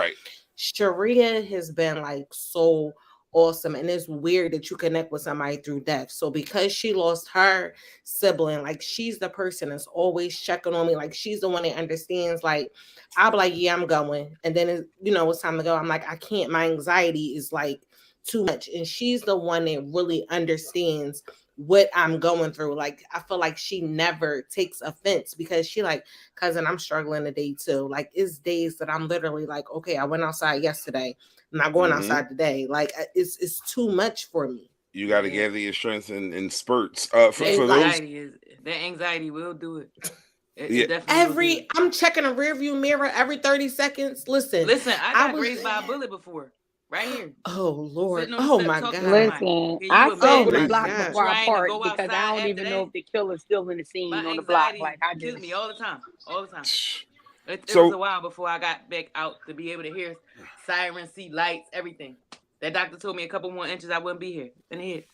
Speaker 4: Sharia has been like so awesome, and it's weird that you connect with somebody through death. So because she lost her sibling, like she's the person that's always checking on me, like she's the one that understands. Like I'll be like, yeah, I'm going, and then it's time to go. I'm like, I can't, my anxiety is like too much. And she's the one that really understands what I'm going through. Like, I feel like she never takes offense because she like, cousin, I'm struggling today too. Like, it's days that I'm literally like, okay, I went outside yesterday. I'm not going outside today. Like, it's too much for me.
Speaker 1: You got to gather your strength in spurts. For those,
Speaker 3: that anxiety will do it.
Speaker 1: Yeah.
Speaker 3: It definitely will do it.
Speaker 4: I'm checking a rear view mirror every 30 seconds. Listen,
Speaker 3: I got grazed by a bullet before. Right here.
Speaker 4: Oh Lord.
Speaker 3: Sitting on the
Speaker 4: Oh
Speaker 3: step
Speaker 4: my
Speaker 3: talking
Speaker 4: God.
Speaker 3: to
Speaker 5: Listen,
Speaker 3: somebody.
Speaker 5: I
Speaker 3: You
Speaker 5: stay on
Speaker 3: imagine
Speaker 5: the
Speaker 4: my
Speaker 5: block
Speaker 4: God.
Speaker 5: before I
Speaker 3: trying to
Speaker 5: park
Speaker 3: go
Speaker 5: because I
Speaker 3: outside
Speaker 5: don't
Speaker 3: after
Speaker 5: even know
Speaker 3: that.
Speaker 5: if the killer's still in the scene
Speaker 3: My
Speaker 5: on the block.
Speaker 3: anxiety
Speaker 5: Like I
Speaker 3: kills
Speaker 5: just
Speaker 3: me all the time. All the time. It
Speaker 1: So-
Speaker 3: was a while before I got back out to be able to hear sirens, see lights, everything. That doctor told me a couple more inches I wouldn't be here in the head.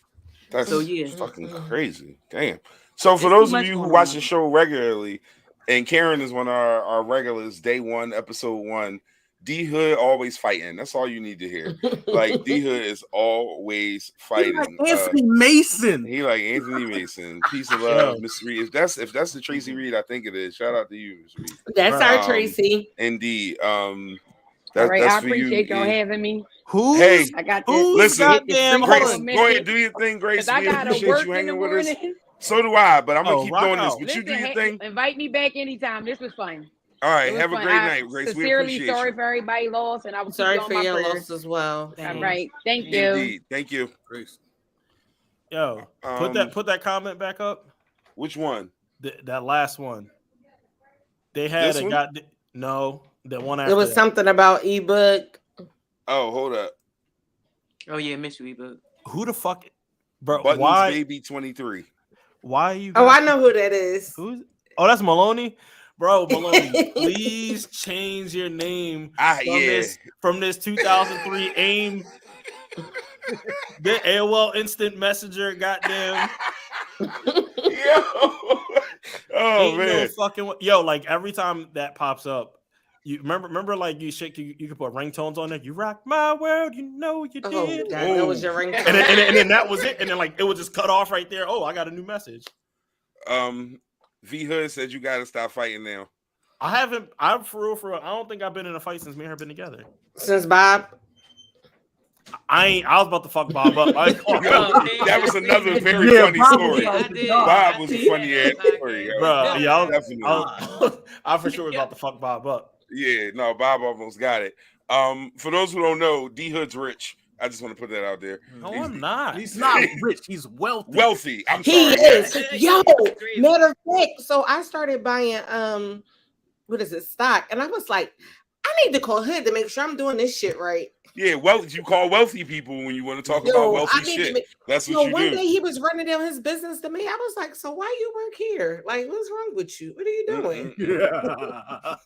Speaker 1: that's
Speaker 3: So, yeah.
Speaker 1: fucking crazy. Damn. So for
Speaker 3: It's
Speaker 1: those
Speaker 3: too
Speaker 1: of
Speaker 3: much
Speaker 1: you who
Speaker 3: going
Speaker 1: watch
Speaker 3: on.
Speaker 1: the show regularly, and Karen is one of our regulars, day one, episode 1. D Hood always fighting. That's all you need to hear. Like D Hood is always fighting.
Speaker 2: Anthony Mason.
Speaker 1: He like Anthony Mason. Peace and love, Miss Reed. If that's the Tracy Reed, I think it is. Shout out to you, Miss Reed.
Speaker 4: That's our Tracy.
Speaker 1: Indeed.
Speaker 5: all
Speaker 1: That's
Speaker 5: right. I
Speaker 1: for you.
Speaker 5: appreciate y'all having me.
Speaker 2: Who's
Speaker 1: Hey,
Speaker 5: I got
Speaker 2: who's
Speaker 5: this.
Speaker 1: listen,
Speaker 2: goddamn
Speaker 1: Grace,
Speaker 2: hold on.
Speaker 1: go ahead, do your thing, Grace.
Speaker 5: Cause I
Speaker 1: We
Speaker 5: gotta
Speaker 1: appreciate
Speaker 5: work
Speaker 1: you
Speaker 5: in the
Speaker 1: hanging with us.
Speaker 5: morning.
Speaker 1: So do I, but I'm gonna keep
Speaker 2: rock
Speaker 1: doing this.
Speaker 2: out.
Speaker 1: But you do your thing.
Speaker 5: Invite me back anytime. This was fun.
Speaker 1: All right,
Speaker 5: It was
Speaker 1: have a
Speaker 5: fun.
Speaker 1: great
Speaker 5: I
Speaker 1: night, Grace. We
Speaker 5: Sincerely
Speaker 1: appreciate
Speaker 5: sorry
Speaker 1: you.
Speaker 5: for everybody lost, and I will keep
Speaker 4: Sorry
Speaker 5: you on
Speaker 4: for
Speaker 5: my
Speaker 4: your
Speaker 5: prayers.
Speaker 4: loss as well.
Speaker 5: All right. Thank you.
Speaker 1: Indeed. Thank you.
Speaker 2: Grace.
Speaker 6: Yo, put that comment back up.
Speaker 1: Which one?
Speaker 6: That last one. They had
Speaker 1: This
Speaker 6: a
Speaker 1: one?
Speaker 6: guy. No, the one after.
Speaker 4: It was
Speaker 6: that.
Speaker 4: something about ebook.
Speaker 1: Oh, hold up.
Speaker 3: Oh, yeah, miss you, but
Speaker 6: Who the fuck, bro?
Speaker 1: Buttons
Speaker 6: why?
Speaker 1: Baby 23.
Speaker 6: Why are you?
Speaker 4: Oh, I
Speaker 6: guys-
Speaker 4: know who that is.
Speaker 6: Who's? Oh, that's Maloney, bro. Maloney, please change your name from this 2003 AIM. The AOL Instant Messenger, goddamn.
Speaker 1: Yo. Oh
Speaker 6: Ain't
Speaker 1: man.
Speaker 6: no fucking yo. Like every time that pops up, you remember like you could put ringtones on it. You rock my world, you know you
Speaker 4: Oh,
Speaker 6: did.
Speaker 4: God, that was your ringtone.
Speaker 6: And then that was it. And then like it would just cut off right there. Oh, I got a new message.
Speaker 1: V Hood said you gotta stop fighting now.
Speaker 6: I haven't. I'm for real. I don't think I've been in a fight since me and her been together.
Speaker 4: Since Bob.
Speaker 6: I was about to fuck Bob up.
Speaker 1: That was another very funny story. Bob was a funny ass story, yo.
Speaker 6: Bro. Yeah,
Speaker 1: Definitely.
Speaker 6: I for sure was about to fuck Bob up.
Speaker 1: Yeah, no, Bob almost got it. For those who don't know, D Hood's rich. I just want to put that out there.
Speaker 6: No, I'm not.
Speaker 2: He's not rich. He's wealthy.
Speaker 1: Wealthy. I'm
Speaker 4: He
Speaker 1: sorry.
Speaker 4: is. Yo, matter of fact, so I started buying what is it, stock, and I was like, I need to call Hood to make sure I'm doing this shit right.
Speaker 1: Yeah, you call wealthy people when you want to talk about wealthy shit. That's what you
Speaker 4: one
Speaker 1: do.
Speaker 4: day he was running down his business to me. I was like, so why you work here? Like, what's wrong with you? What are you doing?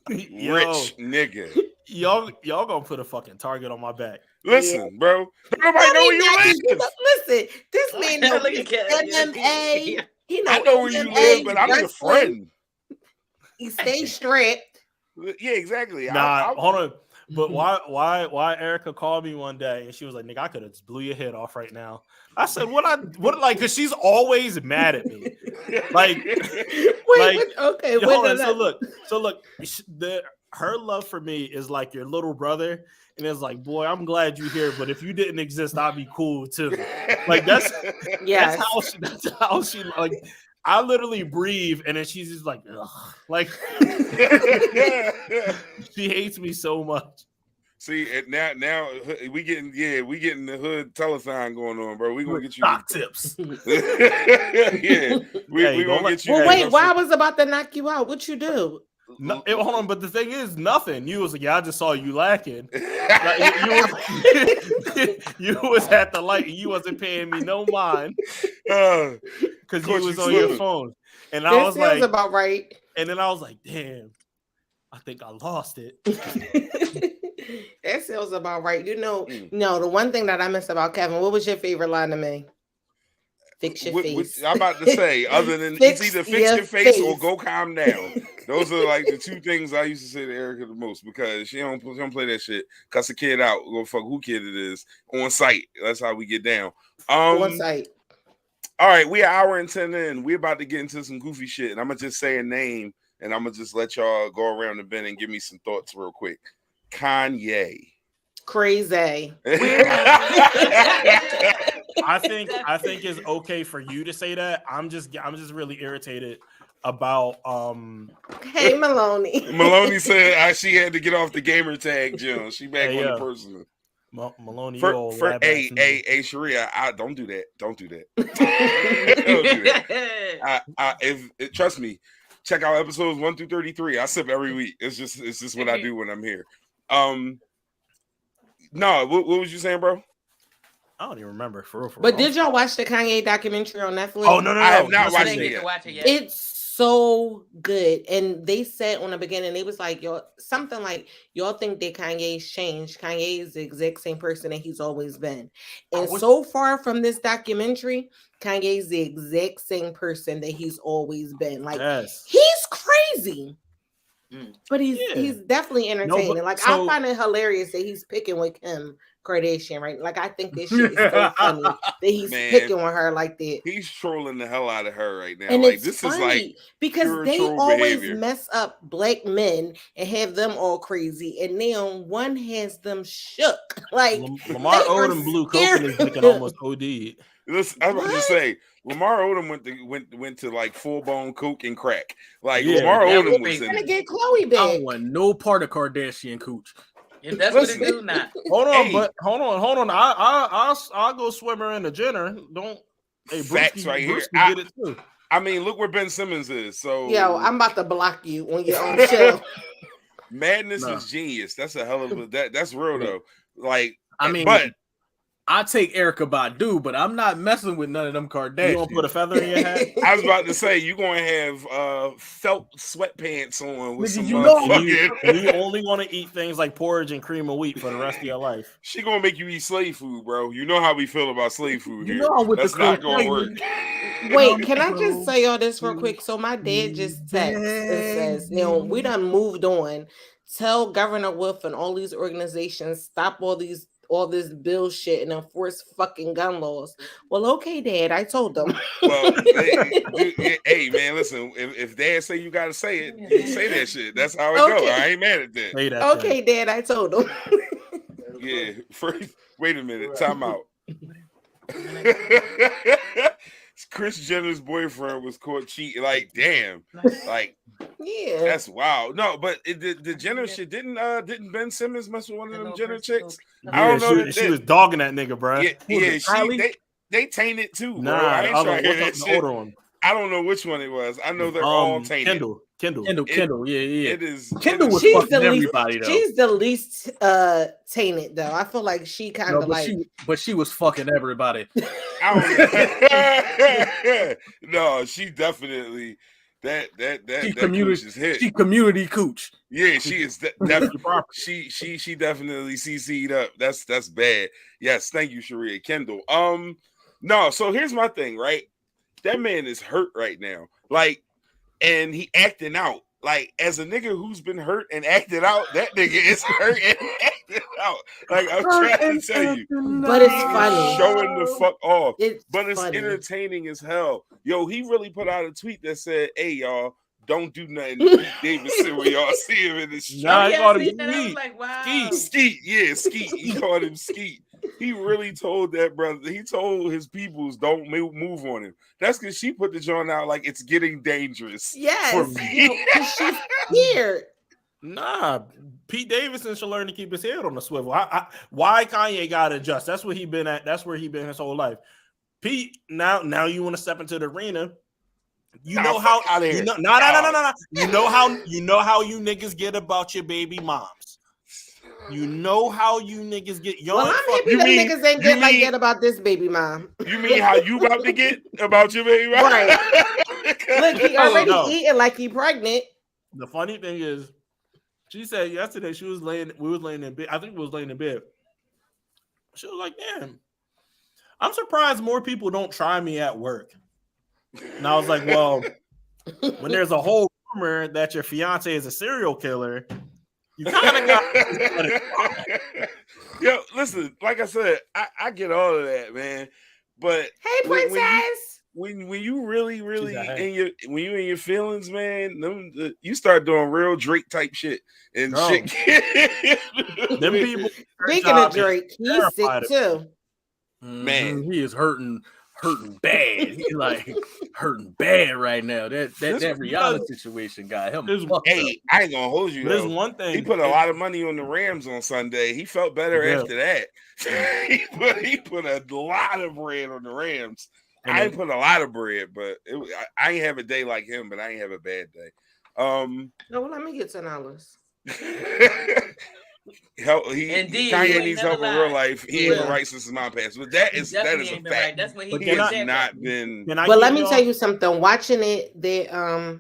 Speaker 6: Yo,
Speaker 1: Rich nigga.
Speaker 6: y'all gonna put a fucking target on my back.
Speaker 1: Listen, bro. Nobody know where you live.
Speaker 4: Listen, this man knows MMA. He knows
Speaker 1: I know where you live, but I'm your friend.
Speaker 4: He stays strapped.
Speaker 1: Yeah, exactly.
Speaker 6: Nah, hold on. But why Erica called me one day and she was like, "Nigga, I could have just blew your head off right now." I said, "What?" Like, cause she's always mad at me. Like,
Speaker 4: Okay.
Speaker 6: hold on. So look, her love for me is like your little brother, and it's like, boy, I'm glad you're here, but if you didn't exist, I'd be cool too. Like that's how she like. I literally breathe, and then she's just like, ugh. Like she hates me so much.
Speaker 1: See, now we getting the Hood telethon going on, bro. We gonna get you
Speaker 6: stock tips.
Speaker 1: Yeah, we gonna get you.
Speaker 4: Well, wait, why I was about to knock you out? What you do?
Speaker 6: No, hold on, but the thing is, nothing. You was like, yeah, I just saw you lacking. Like, you was at the light, and you wasn't paying me no mind because you was on your phone. And I was like,
Speaker 4: about right.
Speaker 6: And then I was like, damn, I think I lost it.
Speaker 4: That sounds about right. No, the one thing that I miss about Kevin, what was your favorite line to me? Fix your face.
Speaker 1: I'm about to say, other than it's either fix your face or go calm down. Those are like the two things I used to say to Erica the most because she don't play that shit. Cuss a kid out, go fuck who kid it is on site. That's how we get down.
Speaker 4: On site.
Speaker 1: All right, we an hour and 10 in. We're about to get into some goofy shit, and I'm gonna just say a name, and I'm gonna just let y'all go around the bend and give me some thoughts real quick. Kanye.
Speaker 4: crazy.
Speaker 6: I think it's okay for you to say that. I'm just really irritated about
Speaker 4: Hey, Maloney.
Speaker 1: Maloney said she had to get off the gamer tag, Jim. She back on the personal.
Speaker 6: Maloney,
Speaker 1: hey, Sharia, don't do that. Don't do that. Don't do that. Trust me, check out episodes 1 through 33. I sip every week. It's just what I do when I'm here. No, what was you saying, bro?
Speaker 6: I don't even remember for real.
Speaker 4: But did y'all watch the Kanye documentary on Netflix?
Speaker 6: Oh no,
Speaker 1: I have not watched it
Speaker 3: yet.
Speaker 4: It's so good. And they said on the beginning, they was like, y'all think that Kanye's changed. Kanye is the exact same person that he's always been. And so far from this documentary, Kanye's the exact same person that he's always been. Like, he's crazy. But he's definitely entertaining. I find it hilarious that he's picking with Kim Kardashian, right? Like, I think this shit is so funny that he's picking with her like that.
Speaker 1: He's trolling the hell out of her right now.
Speaker 4: And
Speaker 1: like,
Speaker 4: this
Speaker 1: is like
Speaker 4: because they always mess up black men and have them all crazy, and now one has them shook. Like,
Speaker 6: Lamar Odom blew coke in his dick and almost OD'd.
Speaker 1: Listen, I was about to say, Lamar Odom went to like full blown coke and crack. Like, Lamar Odom was
Speaker 4: gonna get Chloe back.
Speaker 2: I don't want no part of Kardashian cooch.
Speaker 3: If that's what it do now.
Speaker 6: Hold on. I'll go swimmer in the Jenner. Don't. Hey,
Speaker 1: facts right here.
Speaker 6: Get it too.
Speaker 1: I mean, look where Ben Simmons is. So
Speaker 4: I'm about to block you on your own show.
Speaker 1: Madness is genius. That's a hell of a that's real though. Like,
Speaker 2: I mean,
Speaker 1: but
Speaker 2: I take Erykah Badu, but I'm not messing with none of them Kardashians.
Speaker 6: You gonna put a feather in your hat?
Speaker 1: I was about to say you're gonna have felt sweatpants on with some.
Speaker 6: You only want to eat things like porridge and cream of wheat for the rest of your life.
Speaker 1: She gonna make you eat slave food, bro. You know how we feel about slave food here.
Speaker 2: That's
Speaker 1: not gonna work.
Speaker 4: Wait, can I just say all this real quick? So my dad just texted and says, we done moved on. Tell Governor Wolf and all these organizations stop all this bullshit and enforce fucking gun laws. Well, okay, Dad, I told them.
Speaker 1: Well, hey, man, listen. If Dad say you gotta say it, you say that shit. That's how it goes. I ain't mad at that.
Speaker 4: Okay, Dad, I told them.
Speaker 1: Yeah. First, wait a minute. Time out. Kris Jenner's boyfriend was caught cheating. Like, damn. Like,
Speaker 4: yeah,
Speaker 1: that's wild. No, but the Jenner shit didn't Ben Simmons mess with one of them Jenner chicks? I don't know.
Speaker 6: She was dogging that nigga, bro.
Speaker 1: Yeah, they tainted too.
Speaker 6: Nah,
Speaker 1: I ain't trying to hear that shit.
Speaker 6: Older one.
Speaker 1: I don't know which one it was. I know they're all tainted.
Speaker 6: Kendall.
Speaker 2: Yeah.
Speaker 1: It is.
Speaker 2: Kendall was fucking everybody though.
Speaker 4: She's the least tainted though. I feel like she kind of
Speaker 2: but she was fucking everybody.
Speaker 1: No, she definitely that
Speaker 2: She community cooch.
Speaker 1: Yeah, she is definitely she definitely CC'd up. That's bad. Yes, thank you, Sharia. Kendall. No, so here's my thing, right? That man is hurt right now. Like, and he acting out. Like, as a nigga who's been hurt and acted out, that nigga is hurt and acting out. Like, I'm trying to tell you.
Speaker 4: But it's funny.
Speaker 1: Showing the fuck off.
Speaker 4: It's
Speaker 1: funny. Entertaining as hell. Yo, he really put out a tweet that said, hey, y'all, don't do nothing to Pete Davidson when y'all see him in the street.
Speaker 6: Nah, he called him
Speaker 3: Skeet. Like, wow.
Speaker 1: Skeet. Yeah, Skeet. He called him Skeet. He really told that brother. He told his peoples don't move on him. That's because she put the joint out like it's getting dangerous.
Speaker 4: Yes,
Speaker 1: for me.
Speaker 4: She's here.
Speaker 6: Nah, Pete Davidson should learn to keep his head on the swivel. Why Kanye got to adjust? That's what he been at. That's where he been his whole life. Pete, now you want to step into the arena. You know how you know how you niggas get about your baby moms. You know how you niggas get young.
Speaker 4: Well, I'm happy that niggas ain't get like that about this baby mom.
Speaker 1: You mean how you about to get about your baby mom?
Speaker 4: Right. Look, he already eating like he pregnant.
Speaker 6: The funny thing is, she said yesterday we was laying in bed. I think we was laying in bed. She was like, damn, I'm surprised more people don't try me at work. And I was like, well, when there's a whole rumor that your fiance is a serial killer, you kind of got.
Speaker 1: Yo, listen, like I said, I get all of that, man. But
Speaker 4: hey, princess,
Speaker 1: when you really
Speaker 6: She's a hey.
Speaker 1: when you in your feelings, man, you start doing real Drake type shit and
Speaker 6: Bro.
Speaker 1: shit.
Speaker 6: Them people.
Speaker 4: Speaking of Drake, he's sick too.
Speaker 1: Man,
Speaker 2: he is hurting bad. He's like hurting bad right now. That Rihanna situation got him.
Speaker 1: Hey, I ain't gonna hold you.
Speaker 6: There's one thing.
Speaker 1: He put a lot of money on the Rams on Sunday. He felt better after that. he put a lot of bread on the Rams. I ain't put a lot of bread, but I ain't have a day like him, but I ain't have a bad day.
Speaker 4: No, well, let me get $10.
Speaker 1: Kanye needs help in real life. He ain't been right since his mom passed. But that is a fact.
Speaker 3: Right. That's when
Speaker 1: he has not been.
Speaker 4: But let me tell you something. Watching the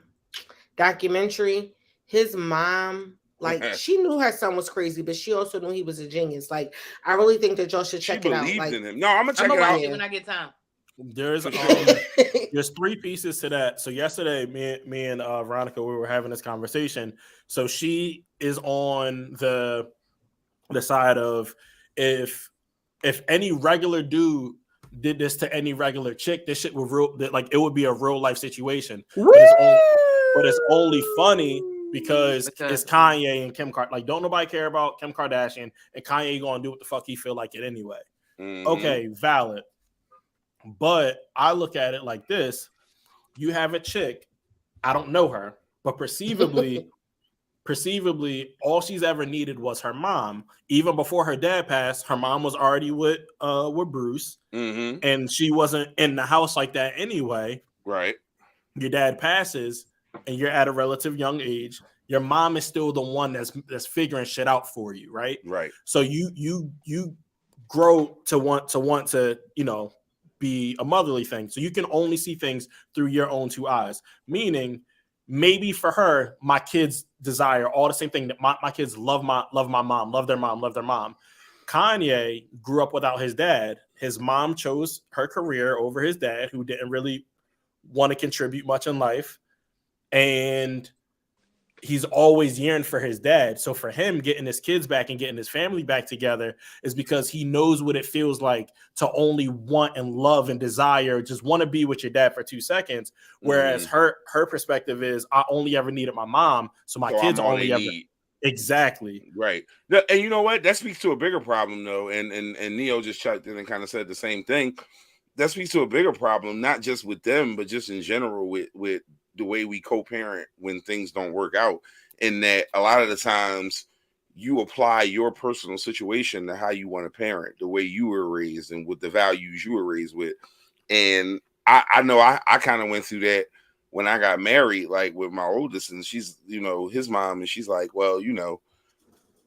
Speaker 4: documentary, his mom, like, she knew her son was crazy, but she also knew he was a genius. Like, I really think that y'all should check it out. Like,
Speaker 1: in him. No, I'm gonna check it out
Speaker 3: when I get time.
Speaker 6: There's 3 pieces to that. So yesterday, me and Veronica, we were having this conversation. So she is on the side of if any regular dude did this to any regular chick, this shit would it would be a real life situation. But it's only funny because it's Kanye and Kim Kardashian. Like, don't nobody care about Kim Kardashian, and Kanye gonna do what the fuck he feel like it anyway. Mm-hmm. Okay, valid. But I look at it like this: you have a chick, I don't know her, but perceivably, all she's ever needed was her mom. Even before her dad passed, her mom was already with Bruce, and she wasn't in the house like that anyway.
Speaker 1: Right.
Speaker 6: Your dad passes, and you're at a relative young age. Your mom is still the one that's figuring shit out for you, right?
Speaker 1: Right.
Speaker 6: So you grow to want to be a motherly thing. So you can only see things through your own 2 eyes. Meaning, maybe for her, my kids desire all the same thing, that my kids love my mom, love their mom. Kanye grew up without his dad. His mom chose her career over his dad, who didn't really want to contribute much in life. And he's always yearned for his dad. So for him, getting his kids back and getting his family back together is because he knows what it feels like to only want and love and desire, just want to be with your dad for 2 seconds. Whereas her perspective is, I only ever needed my mom, so my kids only ever need. Exactly.
Speaker 1: Right. And you know what? That speaks to a bigger problem, though. And Neo just checked in and kind of said the same thing. That speaks to a bigger problem, not just with them, but just in general with the way we co-parent when things don't work out. In that a lot of the times you apply your personal situation to how you want to parent, the way you were raised and with the values you were raised with. And I know I kind of went through that when I got married, like with my oldest, and she's, his mom, and she's like, well,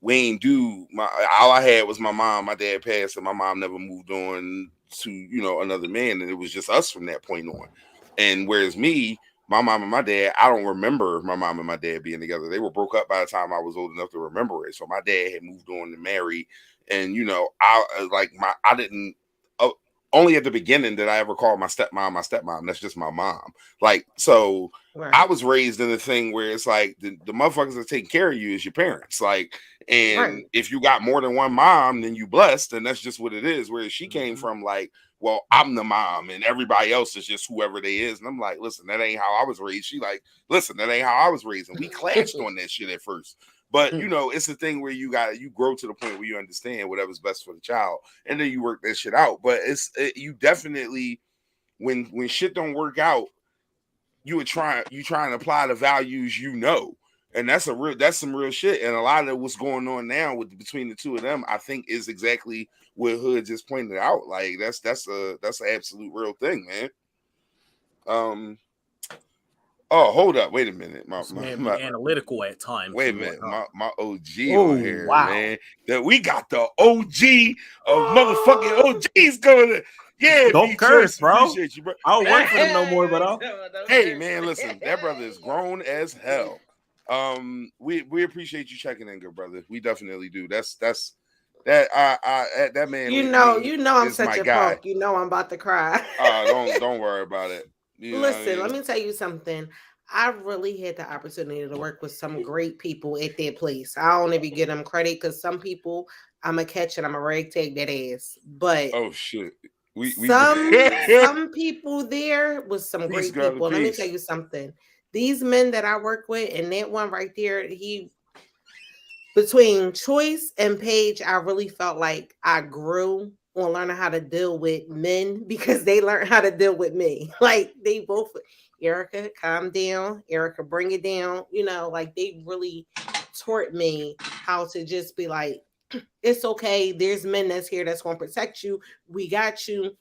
Speaker 1: we ain't do all I had was my mom. My dad passed, and my mom never moved on to, another man. And it was just us from that point on. And whereas me, my mom and my dad, I don't remember my mom and my dad being together. They were broke up by the time I was old enough to remember it. So my dad had moved on and married. And, I didn't, only at the beginning did I ever call my stepmom. That's just my mom. Like, so right. I was raised in a thing where it's like the motherfuckers that take care of you is your parents. Like, and right. If you got more than one mom, then you blessed. And that's just what it is. Whereas she came from like, well, I'm the mom and everybody else is just whoever they is. And I'm like, listen, that ain't how I was raised. She like, listen, that ain't how I was raised. And we clashed on that shit at first. But, it's the thing where you grow to the point where you understand whatever's best for the child. And then you work that shit out. But you definitely, when shit don't work out, you try and apply the values, and that's some real shit. And a lot of what's going on now between the two of them, I think is exactly what Hood just pointed out. Like that's an absolute real thing, man. Oh, hold up. Wait a minute. My
Speaker 2: analytical at times.
Speaker 1: Wait a minute. My OG on here, man. That we got the OG of motherfucking OGs going in. Yeah,
Speaker 6: don't curse, bro. Appreciate you, bro. I don't work for them no more, but
Speaker 1: hey, man, listen, that brother is grown as hell. We appreciate you checking in, good brother. We definitely do. That man.
Speaker 4: I'm such a punk. I'm about to cry.
Speaker 1: Don't worry about it.
Speaker 4: Listen, let me tell you something. I really had the opportunity to work with some great people at their place. I don't even give them credit because some people I'm a catch and I'm a rag tag that ass. But
Speaker 1: oh shit,
Speaker 4: Some people there was some
Speaker 1: Peace,
Speaker 4: great
Speaker 1: girl,
Speaker 4: people. Let me
Speaker 1: peace.
Speaker 4: tell you something. These men that I work with, and that one right there, between Choice and Paige, I really felt like I grew on learning how to deal with men because they learned how to deal with me. Like they both, Erica, calm down. Erica, bring it down. You know, like they really taught me how to just be like, it's okay. There's men that's here that's going to protect you. We got you.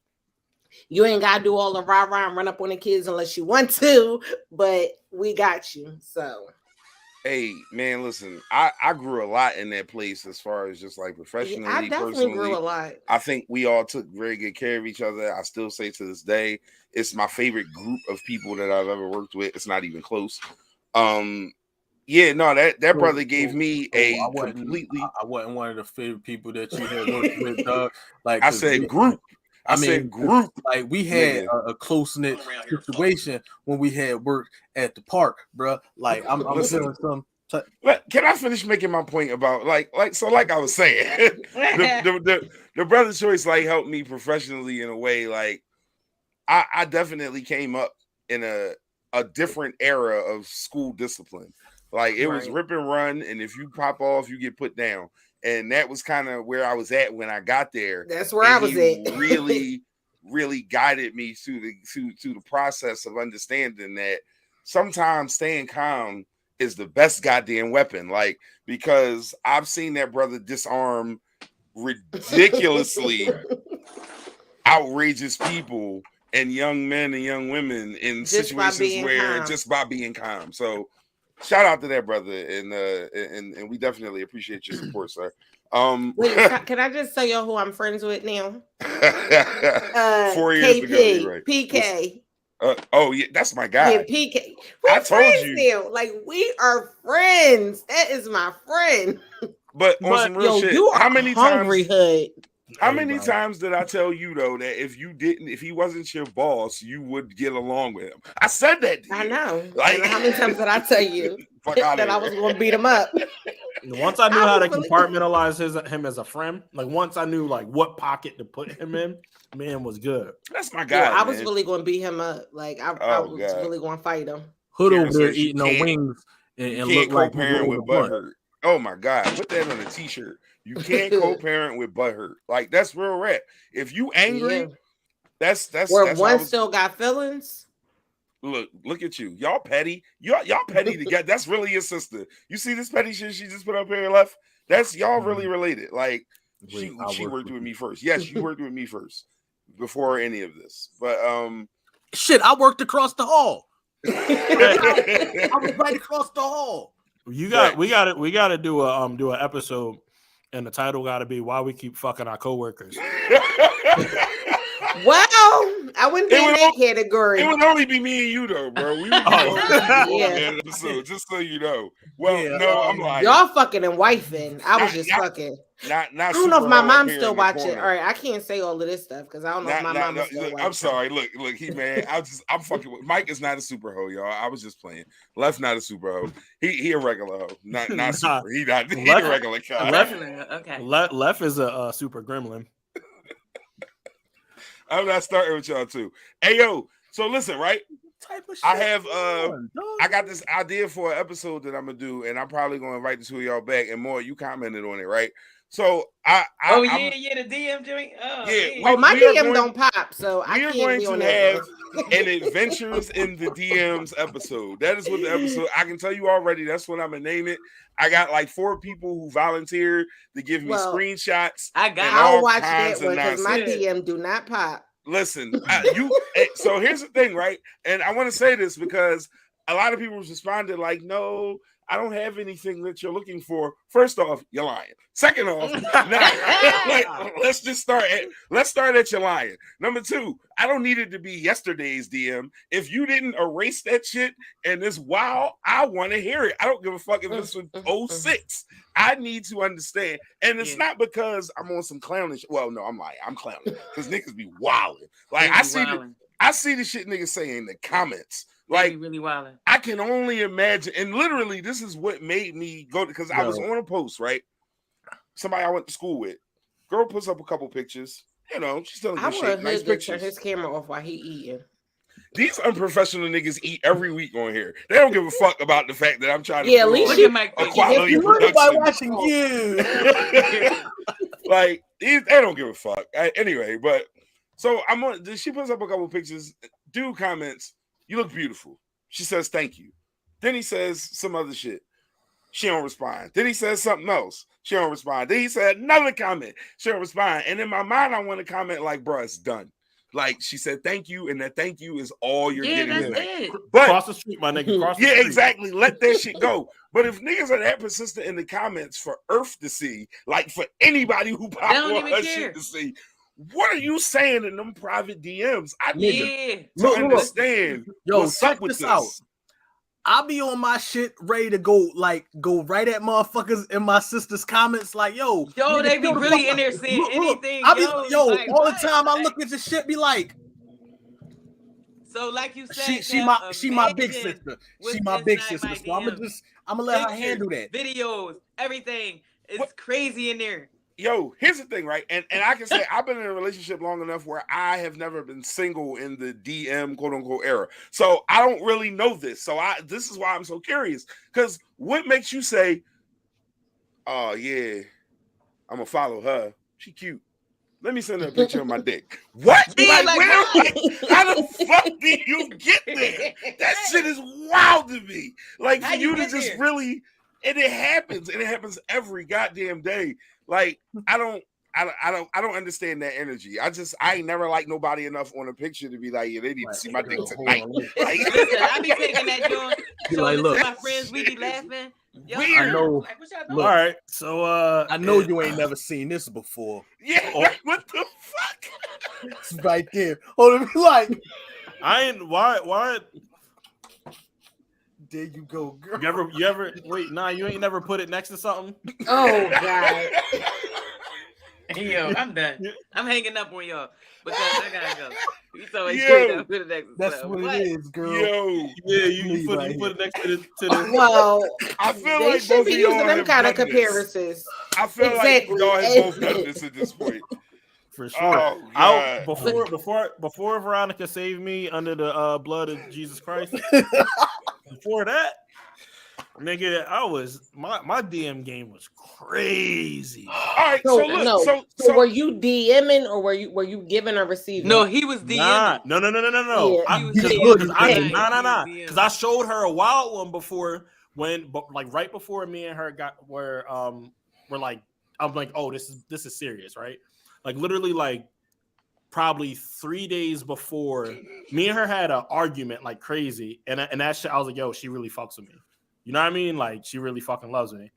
Speaker 4: You ain't got to do all the rah-rah and run up on the kids unless you want to, but we got you. So,
Speaker 1: hey, man, listen, I grew a lot in that place as far as just like professionally,
Speaker 4: I definitely
Speaker 1: personally.
Speaker 4: grew a lot.
Speaker 1: I think we all took very good care of each other. I still say to this day, it's my favorite group of people that I've ever worked with. It's not even close. Yeah, no, that brother gave me
Speaker 2: I
Speaker 1: wasn't
Speaker 2: one of the favorite people that you had worked with, dog. Like
Speaker 1: I said group. I said group.
Speaker 2: Like we had a close knit situation when we had worked at the park, bro. Like I'm feeling some.
Speaker 1: Can I finish making my point about like I was saying, the brother Choice like helped me professionally in a way. Like I definitely came up in a different era of school discipline. Like it was rip and run, and if you pop off, you get put down. And that was kind of where I was at when I got there.
Speaker 4: That's where I was at.
Speaker 1: really guided me through the process of understanding that sometimes staying calm is the best goddamn weapon. Like, because I've seen that brother disarm ridiculously outrageous people and young men and young women in situations where just by being calm. So shout out to that brother, and we definitely appreciate your support, sir.
Speaker 4: Wait, can I just tell y'all who I'm friends with now?
Speaker 1: 4 years
Speaker 4: KP,
Speaker 1: ago, right?
Speaker 4: PK.
Speaker 1: Oh yeah, that's my guy.
Speaker 4: Yeah, PK. We're friends now. Like we are friends. That is my friend.
Speaker 1: But on some real shit,
Speaker 4: you are hungry hood.
Speaker 1: How many times did I tell you though that if he wasn't your boss, you would get along with him? I said that.
Speaker 4: I know. Like how many times did I tell you that I was going to beat him up?
Speaker 6: Once I knew how to compartmentalize him as a friend, like once I knew like what pocket to put him in, man was good.
Speaker 1: That's my guy.
Speaker 4: I was really going to beat him up. Like I was really going to fight him.
Speaker 2: Hood over there eating no wings and look like
Speaker 1: co-parent with butthurt. Oh my God, put that on a t-shirt. You can't co-parent with butthurt. Like that's real rap. If you angry, that's
Speaker 4: where one still got feelings.
Speaker 1: Look at you. Y'all petty. Y'all petty together. That's really your sister. You see this petty shit she just put up here and left? That's y'all really related. Like she worked with me first. Yes, you worked with me first before any of this. But
Speaker 2: shit, I worked across the hall. I was right across the hall.
Speaker 6: We got to do an episode, and the title got to be "Why We Keep Fucking Our Coworkers."
Speaker 4: Well, I wouldn't be in that category.
Speaker 1: It would only be me and you though, bro. We would that episode, just so you know. Well, no, I'm lying.
Speaker 4: Y'all fucking and wifing. I was just fucking.
Speaker 1: Not
Speaker 4: I don't know if my mom's still watching. All right, I can't say all of this stuff because I don't know if my mom's still watching.
Speaker 1: I'm sorry. Look, he man. I'm fucking with Mike. Is not a super hoe, y'all. I was just playing. Left's not a super hoe. He a regular hoe. Not super. He a regular guy.
Speaker 3: Okay.
Speaker 6: Left is a super gremlin.
Speaker 1: I'm not starting with y'all too. Hey yo, so listen, right? I have I got this idea for an episode that I'm gonna do, and I'm probably gonna invite the two of y'all back. And more, you commented on it, right? So the
Speaker 3: DM joint.
Speaker 4: My DM don't pop, so I can't
Speaker 1: going
Speaker 4: be
Speaker 1: to
Speaker 4: on
Speaker 1: have an Adventures in the DMs episode. That is what the episode. I can tell you already. That's what I'm gonna name it. I got like 4 people who volunteered to give me screenshots.
Speaker 4: I'll watch that one because my DM do not pop.
Speaker 1: Listen, so here's the thing, right? And I want to say this because a lot of people responded like, no, I don't have anything that you're looking for. First off, you're lying. Second off, let's start at you're lying. Number 2, I don't need it to be yesterday's DM. If you didn't erase that shit and this I want to hear it. I don't give a fuck if this was 06. I need to understand. And it's not because I'm on some clownish. Well, no, I'm lying. I'm clowning because niggas be wilding. Like I see the shit niggas say in the comments. Like
Speaker 3: really wilding.
Speaker 1: I can only imagine, and literally, this is what made me go because I was on a post, right? Somebody I went to school with. Girl puts up a couple pictures, you know, she's still in
Speaker 4: I
Speaker 1: good
Speaker 4: want
Speaker 1: shape. Nice
Speaker 4: Hood to turn
Speaker 1: pictures.
Speaker 4: his camera off while he eating.
Speaker 1: These unprofessional niggas eat every week on here. They don't give a fuck about the fact that I'm trying to
Speaker 4: Yeah, at
Speaker 1: put
Speaker 4: least
Speaker 1: on
Speaker 3: Look at Mike
Speaker 1: a
Speaker 3: Page.
Speaker 1: quality
Speaker 2: You learn by
Speaker 1: production.
Speaker 2: watching you.
Speaker 1: Like they don't give a fuck. Anyway, but so she puts up a couple pictures. Dude comments, "You look beautiful." She says, "Thank you." Then he says some other shit. She don't respond. Then he says something else. She don't respond. Then he said another comment. She don't respond. And in my mind, I want to comment like, "Bruh, it's done." Like she said, "Thank you," and that "thank you" is all you're
Speaker 3: Yeah,
Speaker 1: getting.
Speaker 3: that's
Speaker 1: tonight.
Speaker 3: it.
Speaker 1: But
Speaker 6: Cross the street, my nigga. Cross the
Speaker 1: yeah,
Speaker 6: street.
Speaker 1: exactly. Let that shit go. But if niggas are that persistent in the comments for Earth to see, like for anybody who
Speaker 3: They
Speaker 1: pop
Speaker 3: don't
Speaker 1: on
Speaker 3: even
Speaker 1: her
Speaker 3: care.
Speaker 1: shit to see, what are you saying in them private DMs? I need
Speaker 3: Yeah.
Speaker 1: to
Speaker 2: Look.
Speaker 1: understand
Speaker 2: Yo,
Speaker 1: what's
Speaker 2: check
Speaker 1: up with
Speaker 2: this
Speaker 1: this.
Speaker 2: out. I'll be on my shit ready to go right at motherfuckers in my sister's comments like, yo, nigga,
Speaker 3: They be
Speaker 2: chill the
Speaker 3: really
Speaker 2: fuck
Speaker 3: in there
Speaker 2: out.
Speaker 3: saying anything.
Speaker 2: I be
Speaker 3: Like,
Speaker 2: all
Speaker 3: what?
Speaker 2: the time I
Speaker 3: Like,
Speaker 2: look at the shit, be like,
Speaker 3: so like you said,
Speaker 2: she
Speaker 3: Kev,
Speaker 2: my big
Speaker 3: imagine
Speaker 2: sister.
Speaker 3: what's
Speaker 2: She my
Speaker 3: inside
Speaker 2: big
Speaker 3: my
Speaker 2: sister. So
Speaker 3: DMs.
Speaker 2: I'm gonna let her
Speaker 3: Pictures,
Speaker 2: handle that.
Speaker 3: Videos, everything. It's
Speaker 1: What?
Speaker 3: crazy in there.
Speaker 1: Yo, here's the thing, right? And I can say I've been in a relationship long enough where I have never been single in the DM quote unquote era. So I don't really know this. So this is why I'm so curious. Because what makes you say, "Oh yeah, I'm gonna follow her. She cute. Let me send her a picture of my dick." What?
Speaker 3: Yeah,
Speaker 1: Like,
Speaker 3: like,
Speaker 1: where?
Speaker 3: what?
Speaker 1: Like, how the fuck do you get there? That shit is wild to me. Like
Speaker 3: How
Speaker 1: for
Speaker 3: you
Speaker 1: you to
Speaker 3: get
Speaker 1: just
Speaker 3: there?
Speaker 1: really, and it happens every goddamn day. Like I don't understand that energy. I ain't never liked nobody enough on a picture to be like, yeah, they need to see my dick tonight. Like,
Speaker 3: Listen, I be taking that joint,
Speaker 2: Be
Speaker 3: showing
Speaker 2: like,
Speaker 3: it
Speaker 2: look.
Speaker 3: to my friends. We be laughing. Yo,
Speaker 1: Weird.
Speaker 2: I know.
Speaker 3: Like, what y'all
Speaker 2: Look.
Speaker 3: doing?
Speaker 6: All right, so
Speaker 2: I know you ain't never seen this before.
Speaker 1: yeah,
Speaker 6: Oh.
Speaker 1: what the fuck?
Speaker 2: It's right there. Hold on, be like,
Speaker 6: I ain't why
Speaker 2: there you go, girl.
Speaker 6: you ever wait, nah, you ain't never put it next to something?
Speaker 4: Oh God.
Speaker 3: Yo, I'm done. I'm hanging up on y'all because I gotta go. You told me
Speaker 1: Yo,
Speaker 3: straight up to the next
Speaker 2: That's
Speaker 3: episode.
Speaker 2: what it is, girl.
Speaker 1: Yo,
Speaker 6: Yeah,
Speaker 2: Me
Speaker 6: you put
Speaker 2: right
Speaker 6: it next to the
Speaker 4: Well,
Speaker 1: I feel
Speaker 4: they
Speaker 1: like
Speaker 4: should
Speaker 1: both
Speaker 4: be
Speaker 1: of y'all
Speaker 4: using them
Speaker 1: have
Speaker 4: kind of
Speaker 1: done this.
Speaker 4: comparisons.
Speaker 1: I feel
Speaker 4: Exactly.
Speaker 1: like y'all have both done this at this point.
Speaker 6: for sure.
Speaker 1: Oh
Speaker 6: I
Speaker 1: God.
Speaker 6: before Veronica saved me under the blood of Jesus Christ. Before that, nigga, I was my DM game was crazy.
Speaker 1: All right,
Speaker 4: So,
Speaker 1: so look,
Speaker 4: no. So were you DMing or were you giving or receiving?
Speaker 3: No, he was DMing.
Speaker 6: Nah, no.
Speaker 4: Yeah.
Speaker 3: He was
Speaker 2: Because
Speaker 3: DMing.
Speaker 2: look,
Speaker 6: Nah.
Speaker 3: He was
Speaker 6: Because I showed her a wild one before like right before me and her were like, I'm like, oh, this is serious, right? Like literally like probably 3 days before me and her had an argument like crazy, and that shit, I was like, yo, she really fucks with me. You know what I mean? Like she really fucking loves me.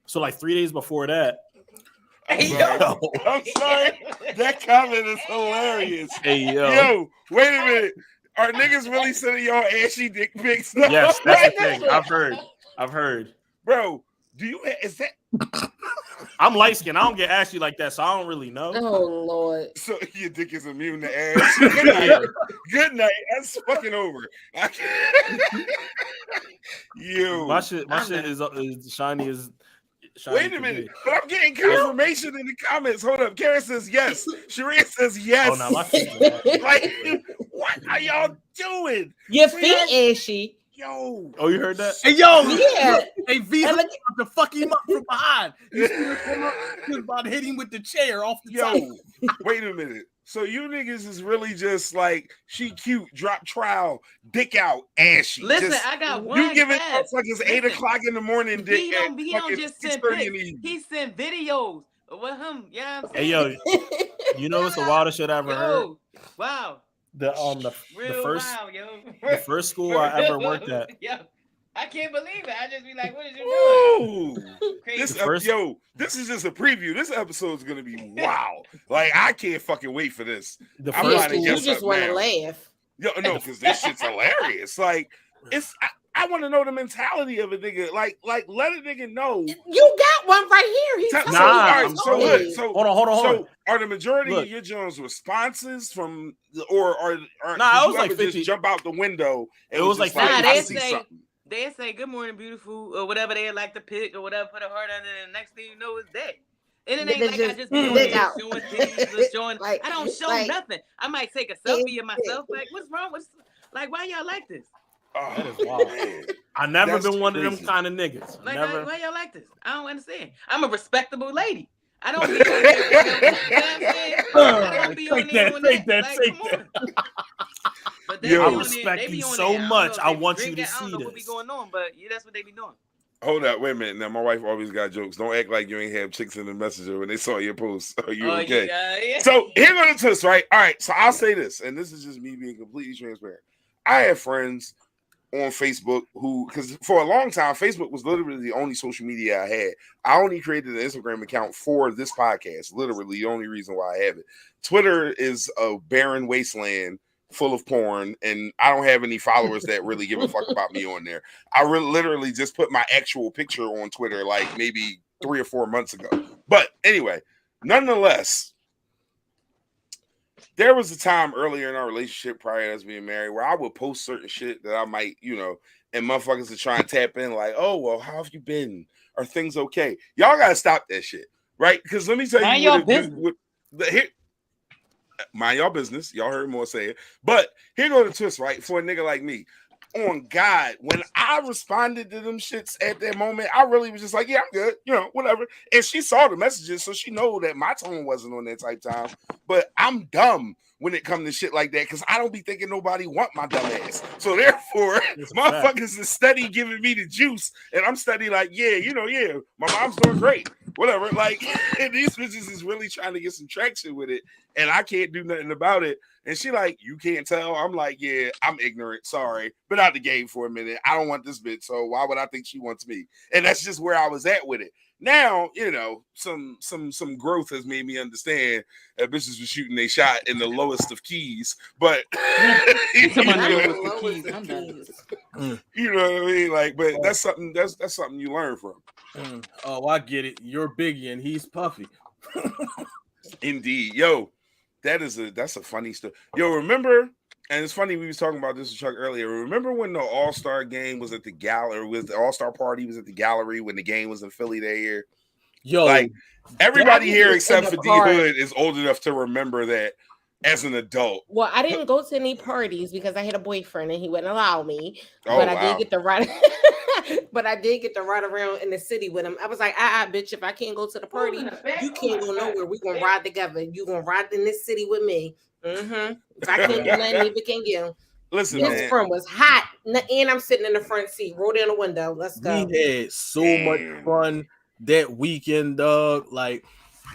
Speaker 6: So like 3 days before that,
Speaker 1: I'm sorry. I'm sorry. That comment is hilarious.
Speaker 6: hey
Speaker 1: Yo, wait a minute. Are niggas really sending y'all ashy dick pics? No.
Speaker 6: yes, that's the thing. I've heard.
Speaker 1: Bro, is that
Speaker 6: I'm light skinned. I don't get ashy like that, so I don't really know.
Speaker 4: Oh Lord.
Speaker 1: so your dick is immune to ass? Good night. Good night. That's fucking over. Yo.
Speaker 6: My shit is shiny as. Shiny
Speaker 1: Wait a minute, but I'm getting confirmation in the comments. Hold up. Karen says yes. Sharia says yes.
Speaker 6: Oh, no, my shit.
Speaker 1: Like, what are y'all doing?
Speaker 4: Your feet ashy.
Speaker 1: Yo.
Speaker 6: Oh, you heard that?
Speaker 2: Hey, yo,
Speaker 4: Yeah.
Speaker 2: look, hey, V,
Speaker 4: And
Speaker 2: I'm about to fuck him up from behind. You see him come up? He was about to hit him with the chair off the top.
Speaker 1: Yo, wait a minute. So you niggas is really just like, she cute, drop trowel, dick out, ashy.
Speaker 3: Listen,
Speaker 1: Just,
Speaker 3: I got one.
Speaker 1: you giving
Speaker 3: test.
Speaker 1: motherfuckers 8 o'clock in the morning dick.
Speaker 3: He
Speaker 1: at
Speaker 3: don't
Speaker 1: fucking
Speaker 3: just send
Speaker 1: 6:30 in the
Speaker 3: pics.
Speaker 1: evening.
Speaker 3: He sent videos with him. Yeah, you know
Speaker 6: Hey, yo, you know what's the wildest shit I ever heard?
Speaker 3: Yo, wow.
Speaker 6: The
Speaker 3: Real
Speaker 6: first
Speaker 3: wild, yo.
Speaker 6: the first school I ever worked at.
Speaker 3: Yo, I can't believe it. I just be like, what is you doing?
Speaker 1: Ooh.
Speaker 3: Crazy.
Speaker 1: This is just a preview. This episode is gonna be wow. Like I can't fucking wait for this.
Speaker 6: The
Speaker 1: I'm
Speaker 6: first
Speaker 1: trying to
Speaker 4: You
Speaker 1: guess
Speaker 4: just
Speaker 1: up
Speaker 4: want to
Speaker 1: now.
Speaker 4: laugh.
Speaker 1: Yo, no, because this shit's hilarious. Like it's. I want to know the mentality of a nigga. Like let a nigga know.
Speaker 4: You got one right here. He
Speaker 1: So,
Speaker 4: told
Speaker 6: Nah,
Speaker 1: all
Speaker 4: you.
Speaker 1: right,
Speaker 6: I'm
Speaker 1: so
Speaker 6: sorry.
Speaker 1: look, so
Speaker 6: Hold on.
Speaker 1: So are the majority
Speaker 6: Look.
Speaker 1: of your Jones responses from, or
Speaker 6: Nah,
Speaker 1: did
Speaker 6: it
Speaker 1: you
Speaker 6: was like
Speaker 1: ever
Speaker 6: 50.
Speaker 1: just jump out the window? And
Speaker 6: It was
Speaker 1: just
Speaker 6: like
Speaker 3: Nah,
Speaker 6: 50.
Speaker 1: I
Speaker 3: they
Speaker 1: see
Speaker 3: say
Speaker 1: something.
Speaker 3: they say good morning, beautiful, or whatever they like to pick, or whatever, put a heart under it, and the next thing you know is that. And it
Speaker 4: Then
Speaker 3: ain't
Speaker 4: it
Speaker 3: like I
Speaker 4: just
Speaker 3: just be on
Speaker 4: dig
Speaker 3: there
Speaker 4: out.
Speaker 3: showing titties or showing.
Speaker 4: Like-
Speaker 3: I don't show
Speaker 4: like-
Speaker 3: nothing. I might take a selfie of myself. Like, what's wrong with? Like, why y'all like this?
Speaker 1: Oh,
Speaker 6: That is wild.
Speaker 1: man.
Speaker 6: I never
Speaker 1: That's
Speaker 6: been one of them
Speaker 1: crazy.
Speaker 6: kind of niggas.
Speaker 3: Like,
Speaker 6: Never.
Speaker 3: why y'all like this? I don't understand. I'm a respectable lady. I don't be on there. You know what I'm saying? I don't be on there doing that. Like, come on. But they
Speaker 1: Yo.
Speaker 3: be
Speaker 1: I
Speaker 3: on there,
Speaker 6: respect
Speaker 3: they be
Speaker 6: you
Speaker 3: on
Speaker 6: so
Speaker 3: there. I don't
Speaker 6: much.
Speaker 3: know if
Speaker 6: I
Speaker 3: they be
Speaker 6: want you to
Speaker 3: drinking. I don't
Speaker 6: see
Speaker 3: know what be
Speaker 6: this.
Speaker 3: going on, but yeah, that's what they be doing.
Speaker 1: Hold up, wait a minute. Now my wife always got jokes. Don't act like you ain't have chicks in the messenger when they saw your post. Are you okay?
Speaker 3: Yeah.
Speaker 1: So here go the twist, right? All right. So I'll say this, and this is just me being completely transparent. I have friends on Facebook who, because for a long time, Facebook was literally the only social media I had. I only created an Instagram account for this podcast. Literally the only reason why I have it. Twitter is a barren wasteland full of porn, and I don't have any followers that really give a fuck about me on there. I literally just put my actual picture on Twitter like maybe 3 or 4 months ago. But anyway, nonetheless, there was a time earlier in our relationship prior to us being married where I would post certain shit that I might, and motherfuckers would try and tap in like, oh, well, how have you been? Are things okay? Y'all got to stop that shit, right? Because let me tell
Speaker 3: Mind
Speaker 1: you
Speaker 3: your business.
Speaker 1: mind your business. Y'all heard more say it. But here go the twist, right? For a nigga like me, on God, when I responded to them shits at that moment, I really was just like, yeah, I'm good, whatever. And she saw the messages, so she know that my tone wasn't on that type time. But I'm dumb when it comes to shit like that because I don't be thinking nobody want my dumb ass. So therefore, motherfuckers is steady giving me the juice, and I'm steady like, yeah, my mom's doing great, whatever. Like, and these bitches is really trying to get some traction with it, and I can't do nothing about it. And she like, you can't tell. I'm like, yeah, I'm ignorant. Sorry. Been out the game for a minute. I don't want this bitch. So why would I think she wants me? And that's just where I was at with it. Now, some growth has made me understand that bitches were shooting they shot in the lowest of keys. But you know what I mean? Like, but that's something you learn from.
Speaker 2: Oh, I get it. You're Biggie and he's Puffy.
Speaker 1: Indeed. Yo. That's a funny story. Yo, remember, and it's funny we was talking about this with Chuck earlier. Remember when the All-Star game was at the gallery, the All-Star party was at the gallery when the game was in Philly that year?
Speaker 2: Yo,
Speaker 1: like everybody here
Speaker 4: was
Speaker 1: except
Speaker 4: in
Speaker 1: for
Speaker 4: the
Speaker 1: D
Speaker 4: park.
Speaker 1: Hood is old enough to remember that as an adult.
Speaker 4: Well, I didn't go to any parties because I had a boyfriend and he wouldn't allow me.
Speaker 1: Oh,
Speaker 4: but
Speaker 1: wow.
Speaker 4: I did get to ride. But I did get to ride around in the city with him. I was like, bitch, if I can't go to the party, you can't go nowhere. We're gonna ride together. You gonna ride in this city with me. If I can't do nothing, neither can you.
Speaker 1: Listen,
Speaker 4: His
Speaker 1: man.
Speaker 4: friend was hot, and I'm sitting in the front seat. Roll down the window. Let's go.
Speaker 2: We had so much fun that weekend, dog. Like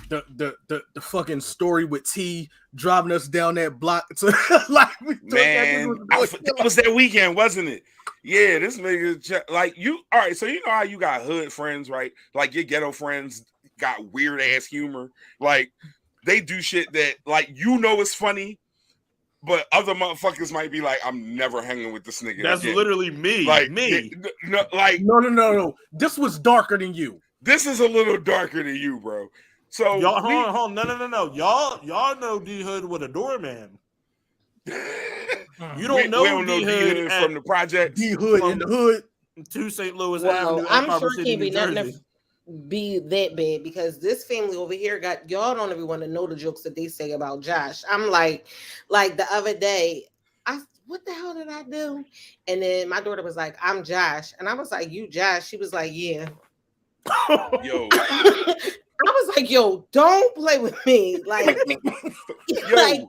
Speaker 2: the fucking story with T driving us down that block to like we
Speaker 1: Man, that was that weekend, wasn't it? Yeah, this nigga like you. All right, so you know how you got hood friends, right? Like your ghetto friends got weird ass humor. Like they do shit that like it's funny, but other motherfuckers might be like, I'm never hanging with this nigga.
Speaker 6: That's
Speaker 1: again.
Speaker 6: literally me.
Speaker 1: Like
Speaker 6: me.
Speaker 2: No. This was darker than you.
Speaker 1: This is a little darker than you, bro. So
Speaker 6: y'all hold on. No. Y'all know D Hood with a doorman. You don't know D Hood
Speaker 1: from the project.
Speaker 2: D Hood in the hood
Speaker 6: to St. Louis
Speaker 4: Well,
Speaker 6: Avenue.
Speaker 4: I'm sure it can't be nothing be that bad because this family over here got y'all don't even want to know the jokes that they say about Josh. I'm like the other day, what the hell did I do? And then my daughter was like, I'm Josh. And I was like, you Josh? She was like, yeah.
Speaker 1: Yo.
Speaker 4: I was like, yo, don't play with me. Like,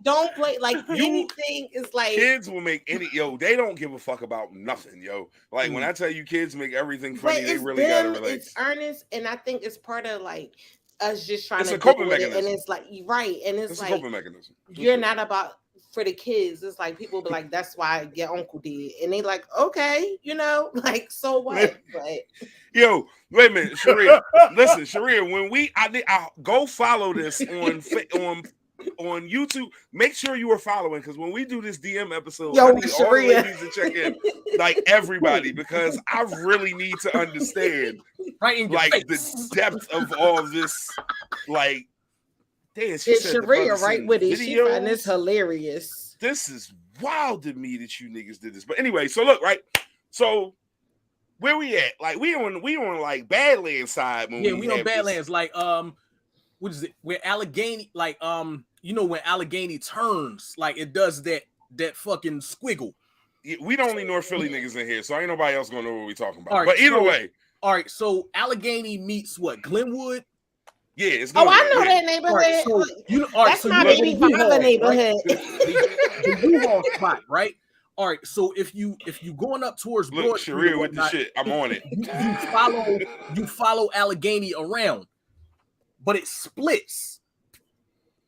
Speaker 4: don't play. Like, anything is like.
Speaker 1: Kids will make they don't give a fuck about nothing, yo. Like, when I tell you kids make everything funny, they really gotta relate.
Speaker 4: It's earnest, and I think it's part of, like, us just trying to
Speaker 1: a coping
Speaker 4: with
Speaker 1: mechanism.
Speaker 4: it. And it's like, right. And it's like,
Speaker 1: a coping mechanism.
Speaker 4: You're not about, for the kids, it's like, people be like, that's why your uncle did. And they like, okay, like, so what? But.
Speaker 1: Yo, wait a minute, Sharia. Listen, Sharia. When I go follow this on YouTube. Make sure you are following because when we do this DM episode, I need all the ladies to check in, like everybody, because I really need to understand, like the depth of all of this. Like, damn, she said
Speaker 4: Sharia right with it. She find this hilarious.
Speaker 1: This is wild to me that you niggas did this. But anyway, so look, right, so. Where we at? Like we on like Badlands side.
Speaker 2: When we on Badlands. Like what is it? Where Allegheny, like you know, when Allegheny turns, like it does that fucking squiggle.
Speaker 1: We the only North Philly niggas in here, so ain't nobody else gonna know what we talking about.
Speaker 2: All right,
Speaker 1: but either
Speaker 2: so-
Speaker 1: way,
Speaker 2: All right, so Allegheny meets what? Glenwood.
Speaker 1: yeah, it's
Speaker 4: Oh, I
Speaker 1: Glenwood,
Speaker 4: know
Speaker 1: yeah.
Speaker 4: that neighborhood.
Speaker 2: All right, so you know, all right,
Speaker 4: That's
Speaker 2: so
Speaker 4: my
Speaker 2: you know
Speaker 4: baby
Speaker 2: the U-Haul,
Speaker 4: father neighborhood.
Speaker 2: Right? The U-Haul spot, right? All right, so if you going up towards
Speaker 1: Look,
Speaker 2: Broad Street or
Speaker 1: Sharia with the
Speaker 2: whatnot,
Speaker 1: shit. I'm on it.
Speaker 2: you follow Allegheny around, but it splits.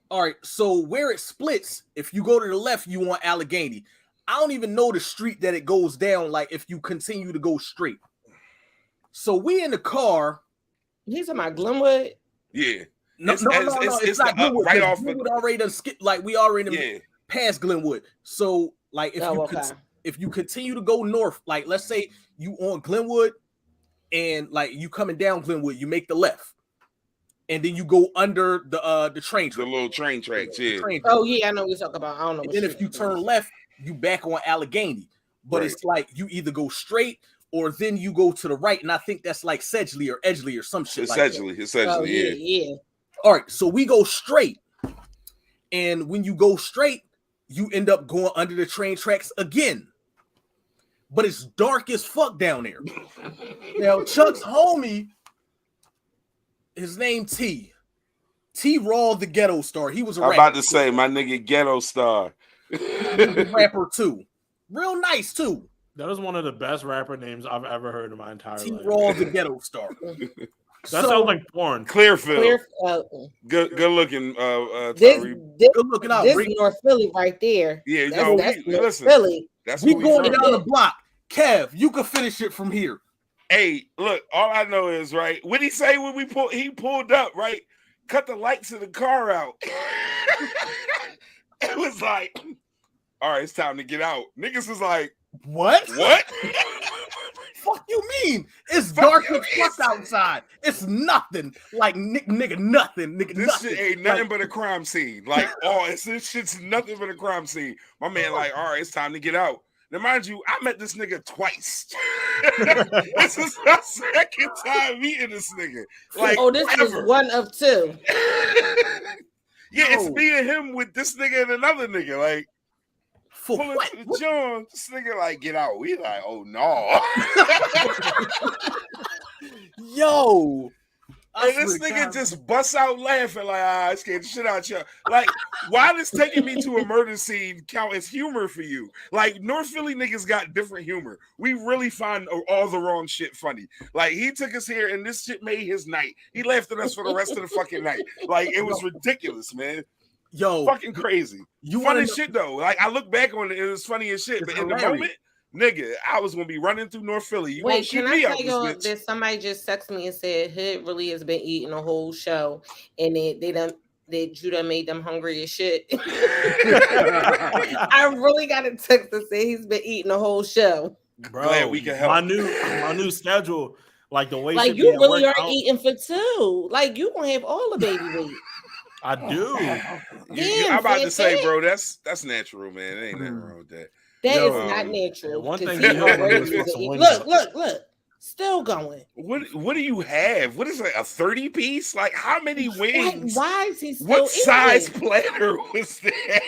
Speaker 2: All right, so where it splits, if you go to the left, you want Allegheny. I don't even know the street that it goes down. Like if you continue to go straight. So we in the car.
Speaker 4: He's in my Glenwood.
Speaker 1: Yeah.
Speaker 2: No,
Speaker 1: It's
Speaker 2: not
Speaker 1: the up
Speaker 2: Glenwood.
Speaker 1: right
Speaker 2: Right
Speaker 1: off
Speaker 2: Glenwood already done skip. Like we already past Glenwood. So like if you continue to go north, like let's say you on Glenwood and like you coming down Glenwood, you make the left. And then you go under the train track.
Speaker 1: The little train tracks, yeah.
Speaker 4: Oh yeah, I know what you're talking about. I don't know.
Speaker 2: And then if you turn left, you back on Allegheny. But it's like you either go straight or then you go to the right. And I think that's like Sedgley or Edgley or some shit.
Speaker 1: It's
Speaker 2: like
Speaker 1: Sedgley.
Speaker 2: that.
Speaker 1: It's Sedgley,
Speaker 4: yeah.
Speaker 2: All right, so we go straight. And when you go straight, you end up going under the train tracks again. But it's dark as fuck down there. Now, Chuck's homie, his name T. T Raw the Ghetto Star. He was a
Speaker 1: I'm
Speaker 2: rapper.
Speaker 1: about to say my nigga Ghetto Star.
Speaker 2: He was a rapper too. Real nice too.
Speaker 6: That is one of the best rapper names I've ever heard in my entire
Speaker 2: T
Speaker 6: life.
Speaker 2: Raw the Ghetto Star.
Speaker 6: That sounds like porn.
Speaker 1: Clearfield. Good looking
Speaker 4: This
Speaker 2: good looking out.
Speaker 4: This North Philly right there.
Speaker 1: Yeah,
Speaker 4: that's North
Speaker 1: listen.
Speaker 4: Philly.
Speaker 1: That's
Speaker 2: we going down the block. Kev, you can finish it from here.
Speaker 1: Hey, look, all I know is right. What did he say when he pulled up, right? Cut the lights of the car out. It was like, all right, it's time to get out. Niggas was like,
Speaker 2: what? Fuck you mean? It's dark as fuck outside. It's nothing. Like nigga, nothing. Nigga,
Speaker 1: this
Speaker 2: nothing.
Speaker 1: shit ain't nothing but a crime scene. Like, this shit's nothing but a crime scene. My man, like, all right, it's time to get out. Now, mind you, I met this nigga twice. This is my second time meeting this nigga. Like,
Speaker 4: this is one of two.
Speaker 1: Yeah, it's me and him with this nigga and another nigga. Like, pulling to the joint, this nigga like, get out. We like, oh no.
Speaker 2: Yo.
Speaker 1: And this nigga just busts out laughing like, I scared the shit out you. Like, why does taking me to a murder scene count as humor for you? Like, North Philly niggas got different humor. We really find all the wrong shit funny. Like, he took us here and this shit made his night. He laughed at us for the rest of the fucking night. Like, it was ridiculous, man.
Speaker 2: Yo,
Speaker 1: fucking crazy.
Speaker 2: You
Speaker 1: funny shit though. Like, I look back on it, it was funny as shit. But in the moment, nigga, I was gonna be running through North Philly. You
Speaker 4: Wait, can I tell you
Speaker 1: bitch.
Speaker 4: that somebody just texted me and said Hood really has been eating the whole show, and you done made them hungry as shit. I really got a text to say he's been eating the whole show.
Speaker 6: Bro,
Speaker 1: glad we can help.
Speaker 6: My new schedule, like the way
Speaker 4: like you really are eating for two. Like you gonna have all the baby weight.
Speaker 6: I do.
Speaker 1: I'm about to say, bro, that's natural, man. There ain't nothing wrong with that.
Speaker 4: That is not natural.
Speaker 6: One thing
Speaker 4: look, still going.
Speaker 1: What do you have? What is it? A 30 piece? Like how many wings?
Speaker 4: Like, why is he still
Speaker 1: what size
Speaker 4: eating?
Speaker 1: platter was that?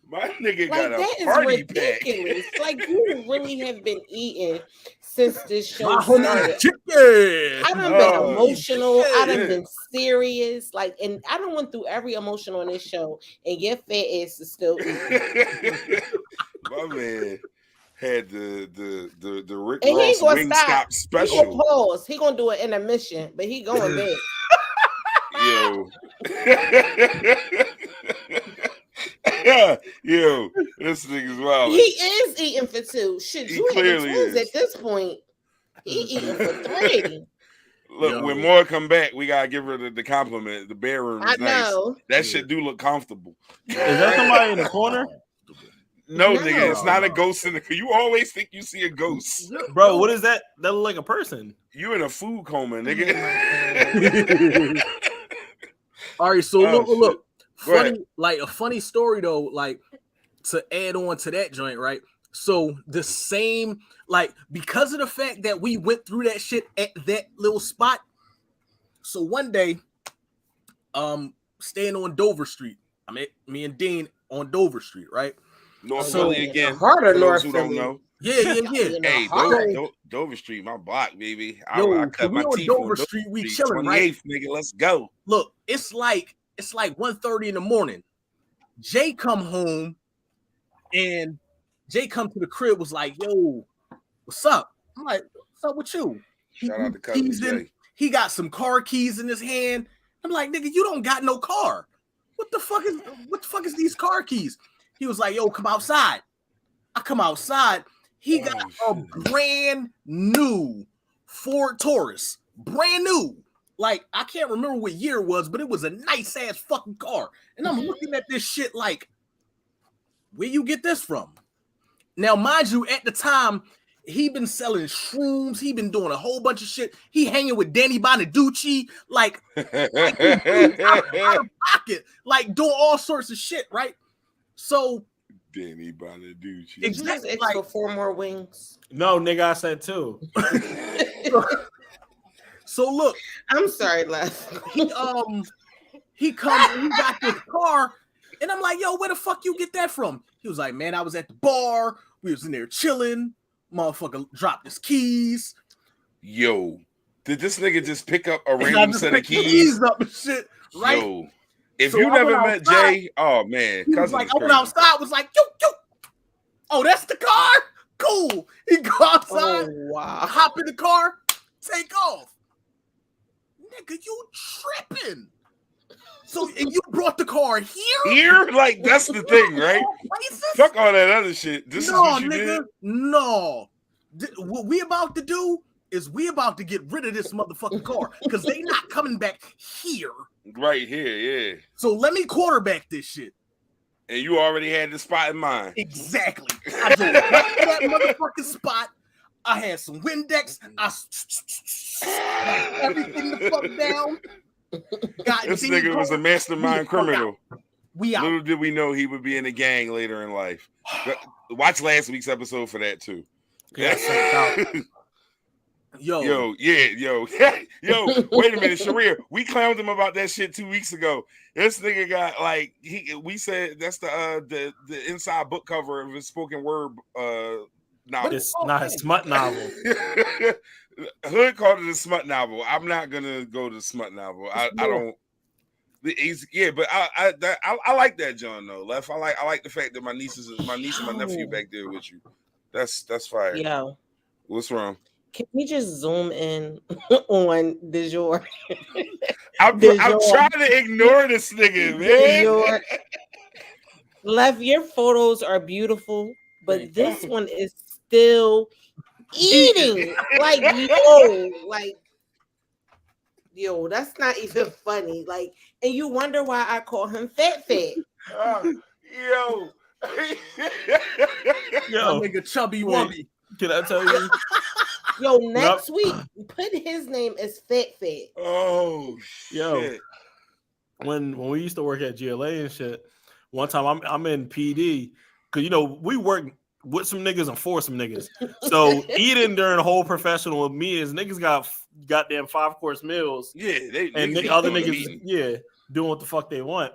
Speaker 1: My nigga
Speaker 4: like,
Speaker 1: got a
Speaker 4: that
Speaker 1: party
Speaker 4: is ridiculous.
Speaker 1: pack.
Speaker 4: Like you really have been eating since this show
Speaker 2: My
Speaker 4: started. I done been emotional. I done been serious. Like, and I done went through every emotional on this show, and your fat ass is still eating.
Speaker 1: My man had the Rick
Speaker 4: And he
Speaker 1: Ross
Speaker 4: gonna
Speaker 1: Wingstop
Speaker 4: stop.
Speaker 1: special.
Speaker 4: He gonna pause. He gonna do an intermission, but he going back.
Speaker 1: Yo. Yo, this nigga's wild.
Speaker 4: He is eating for two. Shit,
Speaker 1: He
Speaker 4: you having
Speaker 1: clearly
Speaker 4: twins
Speaker 1: is.
Speaker 4: at this point. He eating for three.
Speaker 1: Look, when Moore come back, we gotta give her the compliment. The bedroom is
Speaker 4: I know.
Speaker 1: nice. That shit do look comfortable.
Speaker 6: Is that somebody in the corner?
Speaker 1: No,
Speaker 4: No.
Speaker 1: nigga, it's not a ghost in the. You always think you see a ghost,
Speaker 6: Bro, what is that? That look like a person.
Speaker 1: You in a food coma, nigga.
Speaker 2: All right, so
Speaker 1: Oh,
Speaker 2: look.
Speaker 1: Go ahead.
Speaker 2: Funny, like a funny story though, like to add on to that joint, right? So the same, like because of the fact that we went through that shit at that little spot, So one day, staying on Dover Street. I mean, me and Dean on Dover Street, right?
Speaker 1: North
Speaker 2: So-
Speaker 1: Philly again.
Speaker 4: Heart
Speaker 1: For
Speaker 4: of
Speaker 1: those
Speaker 4: North
Speaker 1: who don't
Speaker 4: Philly.
Speaker 1: know.
Speaker 2: Yeah.
Speaker 1: Hey, Dover Street, my block, baby. I
Speaker 2: Yo,
Speaker 1: cut
Speaker 2: we
Speaker 1: my
Speaker 2: on
Speaker 1: teeth
Speaker 2: Dover
Speaker 1: on
Speaker 2: Street, we chilling,
Speaker 1: 28th,
Speaker 2: right?
Speaker 1: nigga. Let's go.
Speaker 2: Look, it's like 1:30 in the morning. Jay come home, and Jay come to the crib, was like, "Yo, what's up?" I'm like, "What's up with you?"
Speaker 1: Shout out to Cousin Jay.
Speaker 2: He got some car keys in his hand. I'm like, "Nigga, you don't got no car. What the fuck is these car keys?" He was like, "Yo, come outside." I come outside. He got a brand new Ford Taurus, brand new. Like, I can't remember what year it was, but it was a nice ass fucking car. And I'm looking at this shit like, where you get this from? Now, mind you, at the time, he been selling shrooms. He been doing a whole bunch of shit. He hanging with Danny Bonaducci, like out of pocket, like doing all sorts of shit, right? So
Speaker 1: Danny Bonaducci.
Speaker 4: Did you just ask for 4 more wings?
Speaker 6: No, nigga, I said 2.
Speaker 2: So look,
Speaker 4: I'm sorry, Les.
Speaker 2: he come and he got this car, and I'm like, "Yo, where the fuck you get that from?" He was like, "Man, I was at the bar. We was in there chilling. Motherfucker dropped his keys.
Speaker 1: Yo, did this nigga just pick up a
Speaker 2: And I
Speaker 1: random
Speaker 2: just
Speaker 1: set of
Speaker 2: picked the
Speaker 1: keys?
Speaker 2: up and shit, right?"
Speaker 1: Yo, if
Speaker 2: So
Speaker 1: you
Speaker 2: I
Speaker 1: never
Speaker 2: went
Speaker 1: met
Speaker 2: outside.
Speaker 1: Jay, oh man,
Speaker 2: He was
Speaker 1: cousin
Speaker 2: like,
Speaker 1: is
Speaker 2: I went
Speaker 1: crazy.
Speaker 2: outside, was like, yo. Oh, that's the car? Cool. He go outside,
Speaker 4: Oh wow.
Speaker 2: hop in the car, take off. Nigga, you tripping. So, and you brought the car here?
Speaker 1: Here, like that's the thing, right?
Speaker 2: Places?
Speaker 1: Fuck all that other shit. This is
Speaker 2: No,
Speaker 1: what you
Speaker 2: nigga,
Speaker 1: did.
Speaker 2: no. What we about to do is we about to get rid of this motherfucking car because they not coming back here.
Speaker 1: Right here, yeah.
Speaker 2: So let me quarterback this shit.
Speaker 1: And you already had the spot in mind.
Speaker 2: Exactly. I drove right to that motherfucking spot. I had some Windex. I everything the fuck down. Got
Speaker 1: This
Speaker 2: Dean
Speaker 1: nigga was a
Speaker 2: going.
Speaker 1: mastermind criminal.
Speaker 2: We out.
Speaker 1: Little did we know he would be in a gang later in life. Watch last week's episode for that too.
Speaker 2: Yo,
Speaker 1: Yo, yo, wait a minute, Sharir. We clowned him about that shit 2 weeks ago. This nigga got like we said that's the inside book cover of his spoken word novel.
Speaker 6: It's not a smut novel.
Speaker 1: Hood called it a smut novel. I'm not gonna go to smut novel. I don't. But I like that, John. Though, Left. I like the fact that my niece and my nephew back there with you. That's fire.
Speaker 4: Yo,
Speaker 1: What's wrong?
Speaker 4: can we just zoom in on Du jour?
Speaker 1: I'm trying to ignore this nigga, man.
Speaker 4: Left, your photos are beautiful, but this one is still eating. Yo, that's not even funny. Like, and you wonder why I call him Fat.
Speaker 1: Yo.
Speaker 6: Yo,
Speaker 2: nigga chubby
Speaker 6: wait.
Speaker 2: wubby.
Speaker 6: Can I tell you?
Speaker 4: Yo, next week, put his name as Fat.
Speaker 1: Oh,
Speaker 6: Yo.
Speaker 1: shit.
Speaker 6: When we used to work at GLA and shit, one time I'm in PD because we work with some niggas and for some niggas. So eating during the whole professional with me is niggas got goddamn 5-course meals.
Speaker 1: Yeah,
Speaker 6: And other niggas, doing what the fuck they want.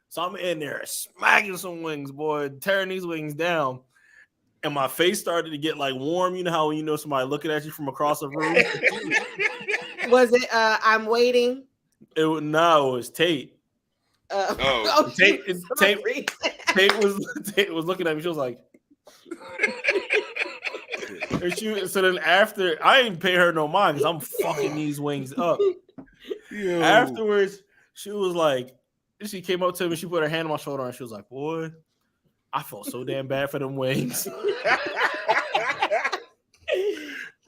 Speaker 6: So I'm in there smacking some wings, boy, tearing these wings down. And my face started to get like warm. You know how when somebody looking at you from across the room?
Speaker 4: Was it I'm waiting?
Speaker 6: It was Tate. Tate was looking at me. She was like, so then after, I ain't pay her no mind because I'm fucking these wings up.
Speaker 1: Yo.
Speaker 6: Afterwards, she was like, she came up to me, she put her hand on my shoulder, and she was like, boy, I felt so damn bad for them wings.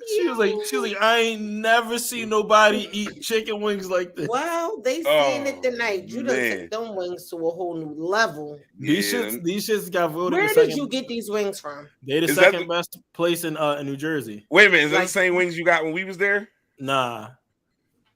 Speaker 6: She was like, I ain't never seen nobody eat chicken wings like this.
Speaker 4: Well, they saying it
Speaker 1: Oh,
Speaker 4: tonight. You done
Speaker 1: man.
Speaker 4: took them wings to a whole new level.
Speaker 6: These shits got voted.
Speaker 4: Where
Speaker 6: the
Speaker 4: did
Speaker 6: second,
Speaker 4: you get these wings from?
Speaker 6: They the
Speaker 1: Is that
Speaker 6: second best place in New Jersey.
Speaker 1: Wait a minute, is that
Speaker 4: Like-
Speaker 1: the same wings you got when we was there?
Speaker 6: Nah.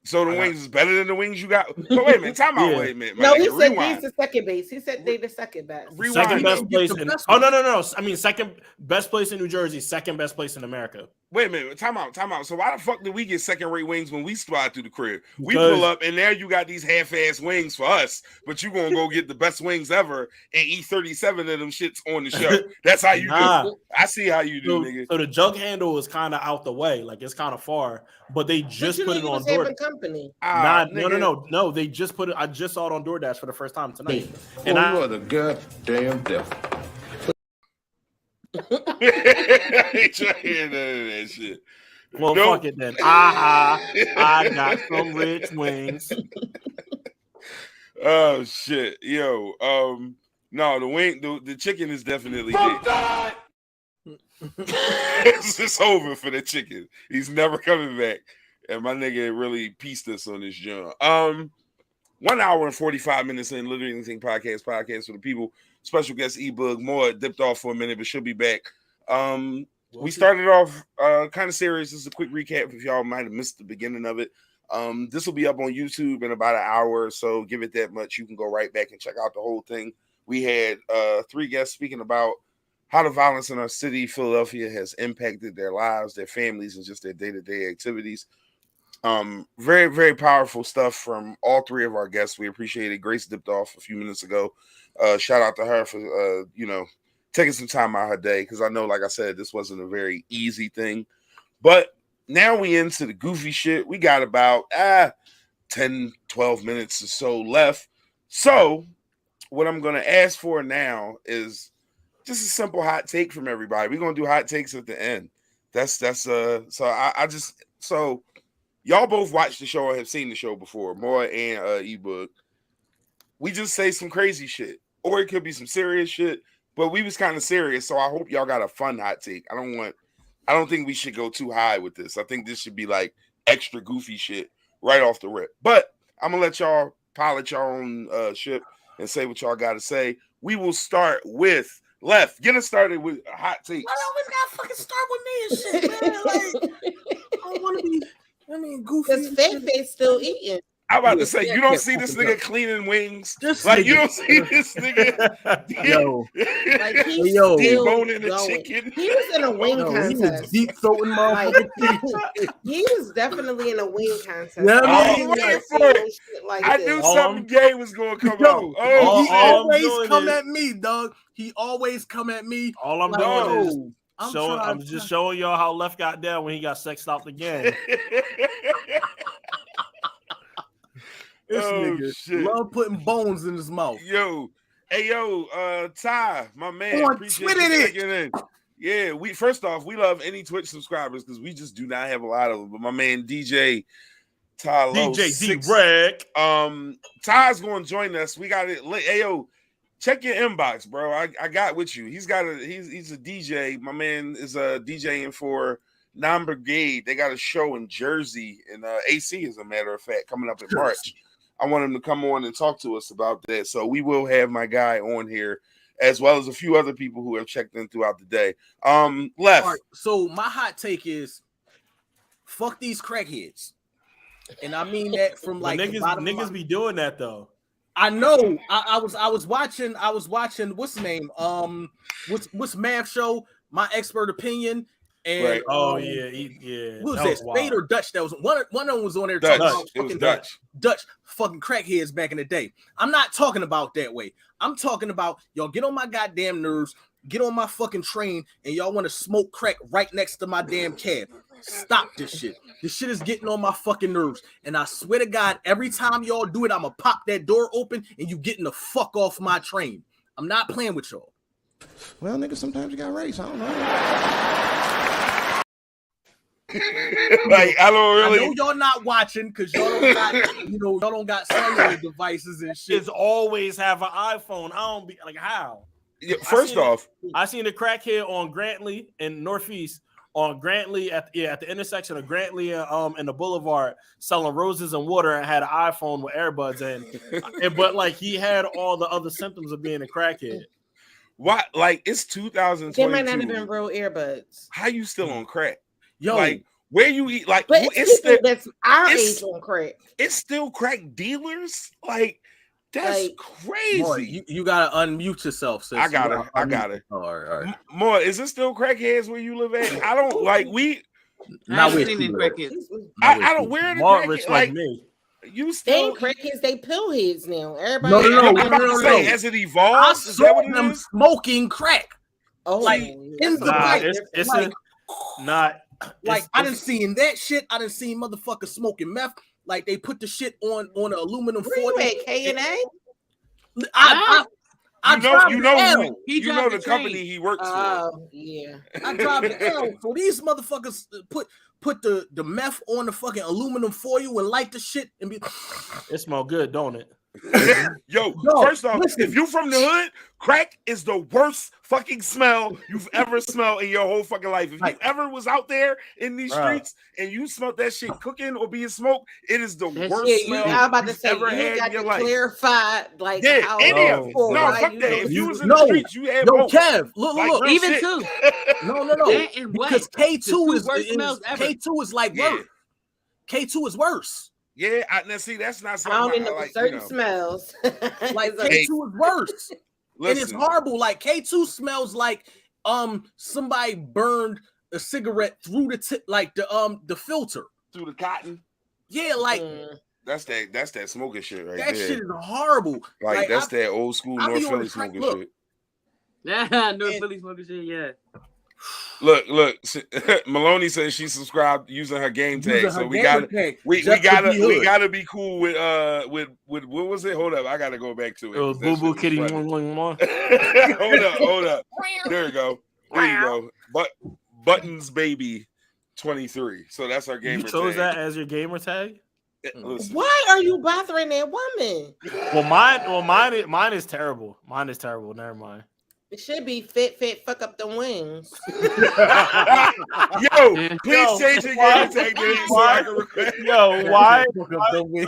Speaker 1: So the wings is better than the wings you got. But wait a minute, time out.
Speaker 6: Yeah.
Speaker 1: Wait a minute.
Speaker 4: No,
Speaker 1: My
Speaker 4: he
Speaker 1: nigga,
Speaker 4: said
Speaker 1: rewind.
Speaker 4: these the second base. He said they the second best.
Speaker 1: Rewind.
Speaker 6: Second
Speaker 2: You
Speaker 6: best
Speaker 2: didn't get
Speaker 6: place
Speaker 2: the
Speaker 6: in.
Speaker 2: best
Speaker 6: Oh
Speaker 2: one.
Speaker 6: no. I mean second best place in New Jersey. Second best place in America.
Speaker 1: Wait a minute, time out. So why the fuck did we get second-rate wings when we slide through the crib? We
Speaker 6: Because-
Speaker 1: pull up and there you got these half-ass wings for us, but you gonna go get the best wings ever and eat 37 of them shits on the show. That's how you
Speaker 6: Nah.
Speaker 1: do. I see how you do, nigga.
Speaker 6: So the jug handle is kind of out the way, like it's kind of far, but they just put it on DoorDash.
Speaker 4: company.
Speaker 6: No. They just put it. I just saw it on DoorDash for the first time tonight. And
Speaker 7: you
Speaker 6: I
Speaker 7: are the goddamn devil.
Speaker 1: Ain't trying to hear none of that shit.
Speaker 6: well,
Speaker 1: Nope.
Speaker 6: fuck it then. I got some rich wings.
Speaker 1: Oh shit, yo. No, the chicken is definitely dead. It's just over for the chicken. He's never coming back. And my nigga really pieced us on this joint. 1 hour and 45 minutes in Literally Anything podcast for the people. Special guest ebook. More dipped off for a minute, but she'll be back. We started off kind of serious. This is a quick recap if y'all might have missed the beginning of it. This will be up on YouTube in about an hour or so. Give it that much. You can go right back and check out the whole thing. We had 3 guests speaking about how the violence in our city, Philadelphia, has impacted their lives, their families, and just their day-to-day activities. Very, very powerful stuff from all 3 of our guests. We appreciate it. Grace dipped off a few minutes ago. Shout out to her for, taking some time out of her day, because I know, like I said, this wasn't a very easy thing. But now we into the goofy shit. We got about 10, 12 minutes or so left. So what I'm going to ask for now is just a simple hot take from everybody. We're going to do hot takes at the end. So y'all both watched the show or have seen the show before, Moore and ebook. We just say some crazy shit, or it could be some serious shit, but we was kind of serious. So I hope y'all got a fun hot take. I don't think we should go too high with this. I think this should be like extra goofy shit right off the rip. But I'm gonna let y'all pilot your own ship and say what y'all got to say. We will start with Left. Get us started with a hot take.
Speaker 2: I always gotta fucking start with me and shit, man. Like, I don't want to be, goofy.
Speaker 4: Because Fat Face still eating.
Speaker 1: I'm about to say, you don't see this nigga cleaning wings. Like, you don't see this nigga.
Speaker 6: Yo.
Speaker 4: Like, he's
Speaker 2: Yo.
Speaker 4: still
Speaker 1: Deboning the
Speaker 4: going.
Speaker 1: chicken.
Speaker 4: He was in a wing
Speaker 2: He
Speaker 4: contest.
Speaker 2: was deep throating motherfuckers.
Speaker 4: He was definitely in a wing contest.
Speaker 2: Yeah,
Speaker 1: I
Speaker 4: I
Speaker 1: was waiting
Speaker 4: ain't
Speaker 1: for it.
Speaker 4: no shit like
Speaker 1: I
Speaker 4: this.
Speaker 1: knew
Speaker 6: All
Speaker 1: something gay was going to come
Speaker 2: Yo,
Speaker 1: out. Oh,
Speaker 2: he
Speaker 1: shit.
Speaker 6: all I'm
Speaker 2: always
Speaker 6: doing
Speaker 2: come
Speaker 6: is-
Speaker 2: at me, dog. He always come at me.
Speaker 6: All I'm
Speaker 2: Like,
Speaker 6: doing is
Speaker 2: yo,
Speaker 6: I'm just showing y'all how Left got down when he got sexed out the game.
Speaker 2: This
Speaker 1: Oh,
Speaker 2: nigga
Speaker 1: shit.
Speaker 2: love putting bones in his mouth.
Speaker 1: Yo, hey, Ty, my man.
Speaker 2: On
Speaker 1: Appreciate
Speaker 2: Twitter
Speaker 1: you
Speaker 2: it.
Speaker 1: checking in. Yeah, first off, we love any Twitch subscribers because we just do not have a lot of them. But my man DJ Ty Lowe,
Speaker 6: DJ D-Rec.
Speaker 1: Ty's going to join us. We got it. Hey, yo, check your inbox, bro. I got with you. He's a DJ. My man is DJing for Non Brigade. They got a show in Jersey and AC, as a matter of fact, coming up in March. I want him to come on and talk to us about that. So we will have my guy on here, as well as a few other people who have checked in throughout the day. Left.
Speaker 2: All right, so my hot take is fuck these crackheads. And I mean that from like the bottom of
Speaker 6: niggas
Speaker 2: my-
Speaker 6: be doing that though.
Speaker 2: I know. I was watching what's the name? What's Math Show? My Expert Opinion. And
Speaker 1: Right.
Speaker 6: Oh yeah.
Speaker 2: what was that? Spade or Dutch? That was one of them was on there
Speaker 1: Dutch.
Speaker 2: talking about
Speaker 1: It was
Speaker 2: fucking
Speaker 1: Dutch.
Speaker 2: Dutch fucking crackheads back in the day. I'm not talking about that way. I'm talking about y'all get on my goddamn nerves, get on my fucking train, and y'all want to smoke crack right next to my damn cab. Stop this shit. This shit is getting on my fucking nerves. And I swear to God, every time y'all do it, I'ma pop that door open and you getting the fuck off my train. I'm not playing with y'all.
Speaker 7: Well, nigga, sometimes you got race. I don't know.
Speaker 1: Like, I don't
Speaker 2: I know
Speaker 1: really.
Speaker 2: y'all not watching because y'all don't got, y'all don't got cellular devices and shit.
Speaker 6: Kids always have an iPhone. I don't be like how.
Speaker 1: Yeah, first off,
Speaker 6: I seen a crackhead on Grantley in Northeast on Grantley at the intersection of Grantley and the Boulevard selling roses and water and had an iPhone with earbuds in. But like he had all the other symptoms of being a crackhead.
Speaker 1: why? Like, it's 2022.
Speaker 4: They might not have been real earbuds.
Speaker 1: How you still on crack?
Speaker 2: Yo,
Speaker 1: Like, where you eat? Like,
Speaker 4: But it's people
Speaker 1: still,
Speaker 4: that's our
Speaker 1: it's-
Speaker 4: age on crack.
Speaker 1: it's still crack dealers. Like, that's
Speaker 4: Like,
Speaker 1: crazy.
Speaker 2: Boy, you gotta unmute yourself. Sis.
Speaker 1: I got it.
Speaker 2: All right.
Speaker 1: More, is it still crackheads where you live at? I don't like
Speaker 2: Not
Speaker 3: I
Speaker 2: with
Speaker 3: ain't seen
Speaker 2: you.
Speaker 3: any crackheads.
Speaker 1: I don't wear the
Speaker 6: Mark
Speaker 1: crackhead,
Speaker 6: rich
Speaker 1: like
Speaker 6: like me.
Speaker 1: you
Speaker 4: They
Speaker 1: still.
Speaker 4: ain't crackheads, they pill heads now. Everybody.
Speaker 2: No, no,
Speaker 1: Yeah,
Speaker 2: no,
Speaker 1: I'm
Speaker 2: no,
Speaker 1: about
Speaker 2: no,
Speaker 1: to
Speaker 2: no,
Speaker 1: say,
Speaker 2: no.
Speaker 1: as it
Speaker 2: I
Speaker 1: evolves, is that
Speaker 2: saw
Speaker 1: what it
Speaker 2: them
Speaker 1: is?
Speaker 2: smoking crack.
Speaker 4: Oh,
Speaker 2: like,
Speaker 4: that's
Speaker 2: in the
Speaker 4: a
Speaker 6: Nah,
Speaker 2: pipe.
Speaker 6: it's
Speaker 2: Like,
Speaker 6: not.
Speaker 2: like I done seen that shit. I done seen motherfuckers smoking meth. Like they put the shit on an aluminum
Speaker 4: Where you
Speaker 2: foil.
Speaker 4: at, K&A?
Speaker 2: I
Speaker 1: You know,
Speaker 2: drive
Speaker 1: you
Speaker 2: the
Speaker 1: know,
Speaker 2: L.
Speaker 1: you know the company he works for.
Speaker 4: Oh, yeah.
Speaker 2: I drive the L. So these motherfuckers put the meth on the fucking aluminum foil and light the shit and be.
Speaker 6: It smell good, don't it?
Speaker 1: Yo,
Speaker 2: Dog,
Speaker 1: first off,
Speaker 2: listen.
Speaker 1: if you from the hood, crack is the worst fucking smell you've ever smelled in your whole fucking life. If you
Speaker 2: Right.
Speaker 1: ever was out there in these
Speaker 6: Bruh.
Speaker 1: streets and you smelled that shit cooking or being smoked, it is the
Speaker 3: That's-
Speaker 1: worst
Speaker 4: Yeah, you.
Speaker 1: smell
Speaker 4: I was about to
Speaker 1: you've
Speaker 4: say
Speaker 1: ever
Speaker 4: you
Speaker 1: had
Speaker 4: got
Speaker 1: in your
Speaker 4: to
Speaker 1: life.
Speaker 4: clarify like
Speaker 1: Yeah,
Speaker 4: how.
Speaker 1: any of it.
Speaker 4: for
Speaker 1: No,
Speaker 4: why
Speaker 1: fuck
Speaker 4: you
Speaker 1: that.
Speaker 4: know
Speaker 1: If you
Speaker 4: you-
Speaker 1: was in the
Speaker 2: No.
Speaker 1: streets, you had
Speaker 2: Yo,
Speaker 1: both.
Speaker 2: Kev, look,
Speaker 1: Like,
Speaker 2: look.
Speaker 1: real
Speaker 3: Even
Speaker 1: shit.
Speaker 3: two.
Speaker 2: No.
Speaker 3: That and what?
Speaker 2: Because
Speaker 3: The
Speaker 2: K2
Speaker 3: two
Speaker 2: is
Speaker 3: worst smells ever.
Speaker 2: K2 is like
Speaker 1: Yeah.
Speaker 2: worse. K2 is worse.
Speaker 1: Yeah, now see, that's not
Speaker 4: I
Speaker 1: something
Speaker 4: don't
Speaker 1: I
Speaker 4: know
Speaker 1: like.
Speaker 4: certain
Speaker 1: You know,
Speaker 4: smells.
Speaker 2: Like
Speaker 4: It's a-
Speaker 2: K2 is worse. And it's
Speaker 1: listen,
Speaker 2: horrible. Like K2 smells like somebody burned a cigarette through the filter.
Speaker 1: through the cotton.
Speaker 2: Yeah, like
Speaker 1: That's that smoking shit right
Speaker 2: that
Speaker 1: there.
Speaker 2: shit is horrible.
Speaker 1: Like that's
Speaker 2: I-
Speaker 1: that old school
Speaker 2: I be
Speaker 1: North
Speaker 2: on
Speaker 1: Philly
Speaker 2: the track-
Speaker 1: smoking
Speaker 2: look.
Speaker 1: shit.
Speaker 3: No
Speaker 2: And-
Speaker 3: Philly smoking shit. Yeah.
Speaker 1: Look, Maloney says she subscribed using her game tag,
Speaker 2: using
Speaker 1: so
Speaker 2: her
Speaker 1: we
Speaker 2: gamer
Speaker 1: got
Speaker 2: tag
Speaker 1: we
Speaker 2: just to be hood.
Speaker 1: gotta be cool with what was it? Hold up, I gotta go back to it.
Speaker 6: It was
Speaker 1: 'cause
Speaker 6: Boo
Speaker 1: that
Speaker 6: Boo
Speaker 1: shit
Speaker 6: Kitty.
Speaker 1: was funny.
Speaker 6: Mwah.
Speaker 1: hold up. There you go. But Buttons Baby 23. So that's our
Speaker 6: You
Speaker 1: gamer
Speaker 6: chose
Speaker 1: tag.
Speaker 6: that as your gamer tag?
Speaker 1: Listen,
Speaker 4: Why are you bothering that woman?
Speaker 6: Mine is terrible. Mine is terrible. Never mind.
Speaker 4: It should be fit, fuck up the wings.
Speaker 1: Yo, please change your gamer tag to so I can request.
Speaker 6: Yo, why?
Speaker 2: Fuck up the wing.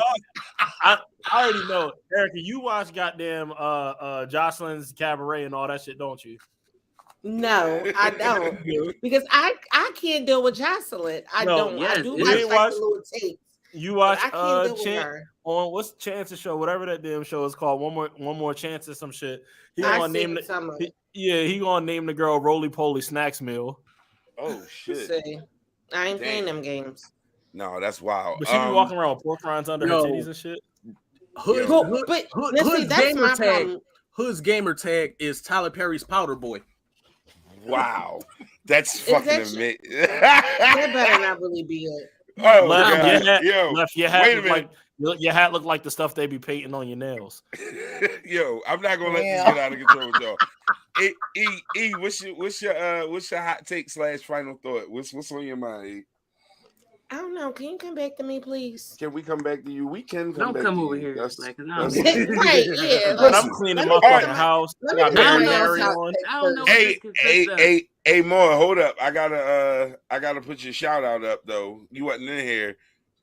Speaker 6: I already know, Erica. You watch goddamn Jocelyn's Cabaret and all that shit, don't you?
Speaker 4: No, I don't. Because I can't deal with Jocelyn. I
Speaker 6: No,
Speaker 4: don't.
Speaker 3: yes,
Speaker 4: I do
Speaker 3: you
Speaker 4: watch
Speaker 6: ain't
Speaker 4: like
Speaker 6: watch-
Speaker 4: the little tapes.
Speaker 6: You
Speaker 4: but
Speaker 6: watch
Speaker 4: I can't deal with
Speaker 6: Chance
Speaker 4: her.
Speaker 6: on what's Chance's show, whatever that damn show is called. One more chance or some shit. He
Speaker 4: I
Speaker 6: gonna name
Speaker 4: seen some of it.
Speaker 6: he gonna name the girl Roly Poly Snacks Meal.
Speaker 1: Oh shit.
Speaker 4: See, I ain't playing
Speaker 1: Damn.
Speaker 4: them games.
Speaker 1: No, that's wild.
Speaker 6: But she be walking around with pork rinds under her
Speaker 2: yo.
Speaker 6: titties and shit.
Speaker 2: Hood,
Speaker 4: But,
Speaker 2: Hood-
Speaker 4: but
Speaker 2: Hood-
Speaker 4: now see,
Speaker 2: Hood's
Speaker 4: that's
Speaker 2: gamer
Speaker 4: my
Speaker 2: tag.
Speaker 4: problem.
Speaker 2: Hood's gamer tag is Tyler Perry's Powder Boy.
Speaker 1: Wow. That's
Speaker 4: Is
Speaker 1: fucking
Speaker 4: that
Speaker 1: amazing.
Speaker 4: That better not really be it.
Speaker 1: Oh,
Speaker 6: Left
Speaker 1: God.
Speaker 6: your hat,
Speaker 1: Yo,
Speaker 6: left your
Speaker 1: wait
Speaker 6: hat
Speaker 1: a
Speaker 6: look
Speaker 1: minute.
Speaker 6: like your hat look like the stuff they be painting on your nails.
Speaker 1: Yo, I'm not gonna let this get out of control, y'all. What's your hot take / final thought? What's on your mind? E?
Speaker 4: I don't know. Can you come back to me, please?
Speaker 1: Can we come back to you? We can come
Speaker 3: Don't
Speaker 1: back
Speaker 3: come
Speaker 1: to
Speaker 3: over
Speaker 1: you.
Speaker 3: here.
Speaker 1: That's-
Speaker 3: Like,
Speaker 1: that's-
Speaker 4: Right, yeah.
Speaker 6: But
Speaker 4: like,
Speaker 6: I'm cleaning
Speaker 4: let
Speaker 6: my
Speaker 4: me
Speaker 6: fucking
Speaker 4: get my-
Speaker 6: house.
Speaker 4: let
Speaker 6: I
Speaker 4: me
Speaker 6: got
Speaker 4: get
Speaker 3: my
Speaker 6: Mary
Speaker 3: house
Speaker 6: Mary
Speaker 3: out.
Speaker 6: on.
Speaker 3: I don't know what
Speaker 1: Hey,
Speaker 3: this consists of.
Speaker 1: hey, Moore, hold up. I gotta put your shout out up though. You wasn't in here.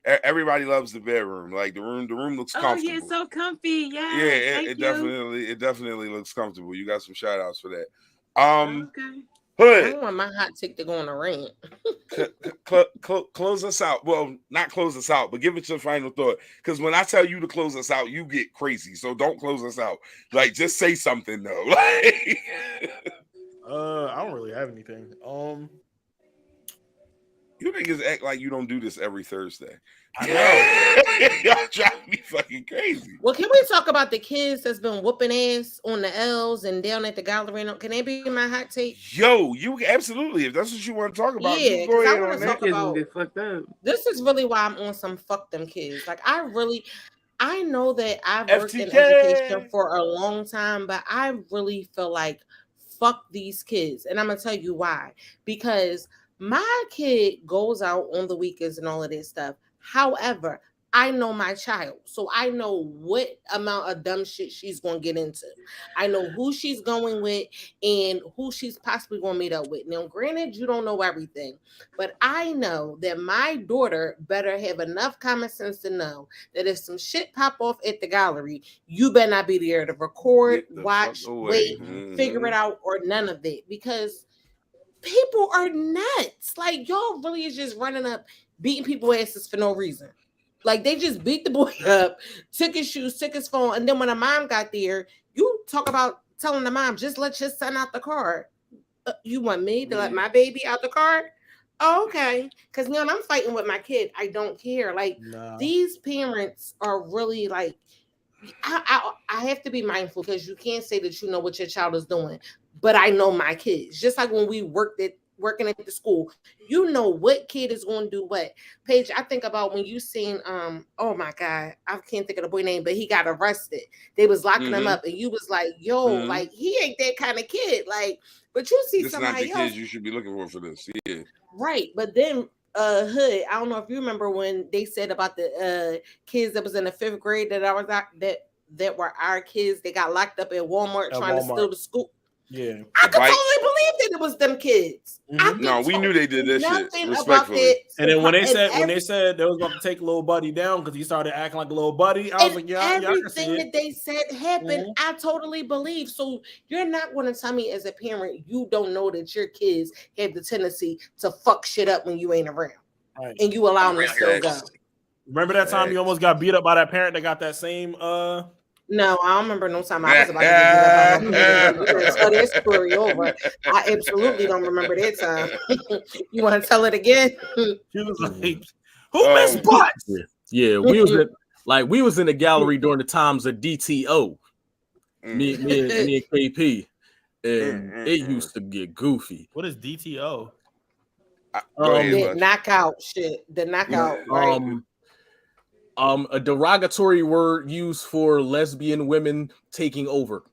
Speaker 1: Everybody loves the bedroom. Like the room looks
Speaker 3: Oh
Speaker 1: comfortable.
Speaker 3: yeah, it's so comfy. Yeah.
Speaker 1: Yeah,
Speaker 3: Thank
Speaker 1: it
Speaker 3: you.
Speaker 1: definitely looks comfortable. You got some shout outs for that.
Speaker 3: Okay.
Speaker 4: I
Speaker 1: Hood,
Speaker 4: don't want my hot take to go on a rant.
Speaker 1: close us out. Well, not close us out, but give it your final thought. Because when I tell you to close us out, you get crazy. So don't close us out. Like, just say something though. Like,
Speaker 6: I don't really have anything.
Speaker 1: you niggas act like you don't do this every Thursday.
Speaker 6: I know.
Speaker 1: Y'all drive me fucking crazy.
Speaker 4: Well, can we talk about the kids that's been whooping ass on the L's and down at the gallery? Can they be my hot take?
Speaker 1: Yo, you absolutely. If that's what you want to talk about,
Speaker 4: Yeah,
Speaker 1: you
Speaker 4: 'cause
Speaker 1: go
Speaker 4: I
Speaker 1: ahead
Speaker 4: wanna
Speaker 1: on
Speaker 4: talk
Speaker 1: that.
Speaker 3: Kids
Speaker 4: about-
Speaker 3: gonna get fucked up.
Speaker 4: This is really why I'm on some fuck them kids. Like I know that I've worked in
Speaker 1: FTK.
Speaker 4: education for a long time, but I really feel like fuck these kids. And I'm gonna tell you why. Because my kid goes out on the weekends and all of this stuff. However, I know my child, so I know what amount of dumb shit she's gonna get into. I know who she's going with and who she's possibly gonna meet up with. Now, granted, you don't know everything, but I know that my daughter better have enough common sense to know that if some shit pop off at the gallery, you better not be there to record,
Speaker 1: Get the
Speaker 4: watch,
Speaker 1: fuck away.
Speaker 4: wait,
Speaker 1: Mhm.
Speaker 4: figure it out, or none of it, because people are nuts. Like, y'all really is just running up, beating people asses for no reason. Like, they just beat the boy up, took his shoes, took his phone, and then when the mom got there, you talk about telling the mom, just let your son out the car. You want me to let my baby out the car? Oh, okay. Because now I'm fighting with my kid. I don't care. Like
Speaker 6: Nah.
Speaker 4: these parents are really like, I have to be mindful because you can't say that you know what your child is doing, but I know my kids. Just like when we working at the school, you know what kid is going to do what. Paige, I think about when you seen oh my God, I can't think of the boy name, but he got arrested. They was locking him up, and you was like, yo, like he ain't that kind of kid. Like, but you see
Speaker 1: It's not
Speaker 4: somebody
Speaker 1: the
Speaker 4: else,
Speaker 1: kids you should be looking for this. Yeah.
Speaker 4: right? But then Hood, I don't know if you remember when they said about the kids that was in the 5th grade that I was out that were our kids. They got locked up at Walmart trying to steal the school.
Speaker 6: Yeah,
Speaker 4: I could totally believe that it was them kids.
Speaker 1: No, we knew they did that shit. Respectfully.
Speaker 4: About that.
Speaker 6: And then when they said they was about to take little buddy down because he started acting like a little buddy, I was like, yeah,
Speaker 4: everything that they said happened, I totally believe. So you're not going to tell me as a parent you don't know that your kids have the tendency to fuck shit up when you ain't around,
Speaker 6: right?
Speaker 4: And you allow them to still go.
Speaker 6: Remember that time you almost got beat up by that parent that got that same
Speaker 4: No, I don't remember no time I was about to get beat up. Tell that story over. I absolutely don't remember that time. You want to tell it again?
Speaker 6: He was like, "Who missed butts?"
Speaker 2: Yeah, we was in the gallery during the times of DTO. Me and KP, and it used to get goofy.
Speaker 6: What is DTO?
Speaker 4: The knockout shit. The knockout. Right?
Speaker 2: A derogatory word used for lesbian women taking over.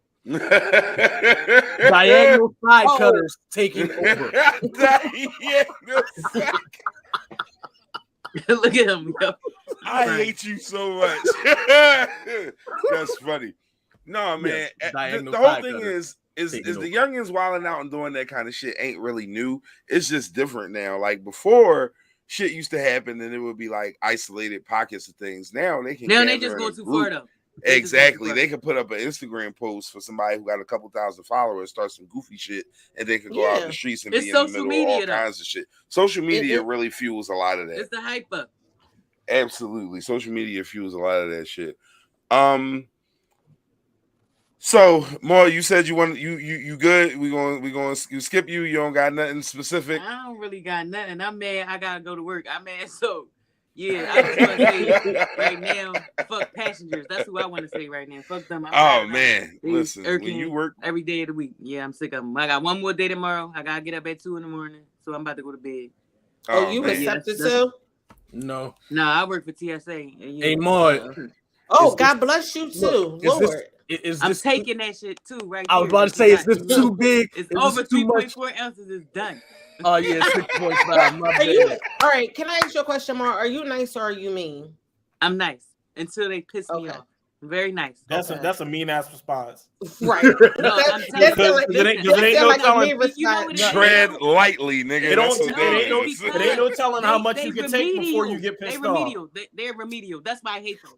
Speaker 2: Diagonal side cutters taking over.
Speaker 3: Look at him. Yo.
Speaker 1: I hate you so much. That's funny. No, man. The whole thing is the youngins wilding out and doing that kind of shit ain't really new. It's just different now. Like before, shit used to happen and it would be like isolated pockets of things. Now they can.
Speaker 3: Now they just go too far though.
Speaker 1: Exactly. They can put up an Instagram post for somebody who got a couple thousand followers, start some goofy shit, and they can go out in the streets and be in the middle of all kinds of shit. Social media really fuels a lot of that.
Speaker 3: It's the hype up.
Speaker 1: Absolutely. Social media fuels a lot of that shit. So Mo, you said you want you good. We going to skip you. You don't got nothing specific.
Speaker 3: I don't really got nothing. I'm mad. I gotta go to work. I'm mad. So yeah, I just want to say right now, fuck passengers. That's who I want to say right now. Fuck them.
Speaker 1: Man, listen. When you work
Speaker 3: every day of the week, yeah, I'm sick of them. I got one more day tomorrow. I gotta get up at 2 a.m, so I'm about to go to bed.
Speaker 4: Oh, you accepted too?
Speaker 2: No,
Speaker 3: I work for TSA.
Speaker 2: Hey, Mo.
Speaker 4: Oh, God bless you too, Lord.
Speaker 3: I'm taking that shit too, right?
Speaker 2: I was about to say, is this too big?
Speaker 3: It's over 3.4 ounces. It's done.
Speaker 2: Oh yeah, 6.5. My bad.
Speaker 4: All right, can I ask you a question, Mar? Are you nice or are you mean?
Speaker 3: I'm nice until they piss me off. Very nice.
Speaker 6: That's a mean ass response.
Speaker 4: Right.
Speaker 6: No, I'm
Speaker 1: tread lightly, nigga.
Speaker 6: It ain't no telling how much you can take before you get pissed off.
Speaker 3: They're remedial. That's why I hate them.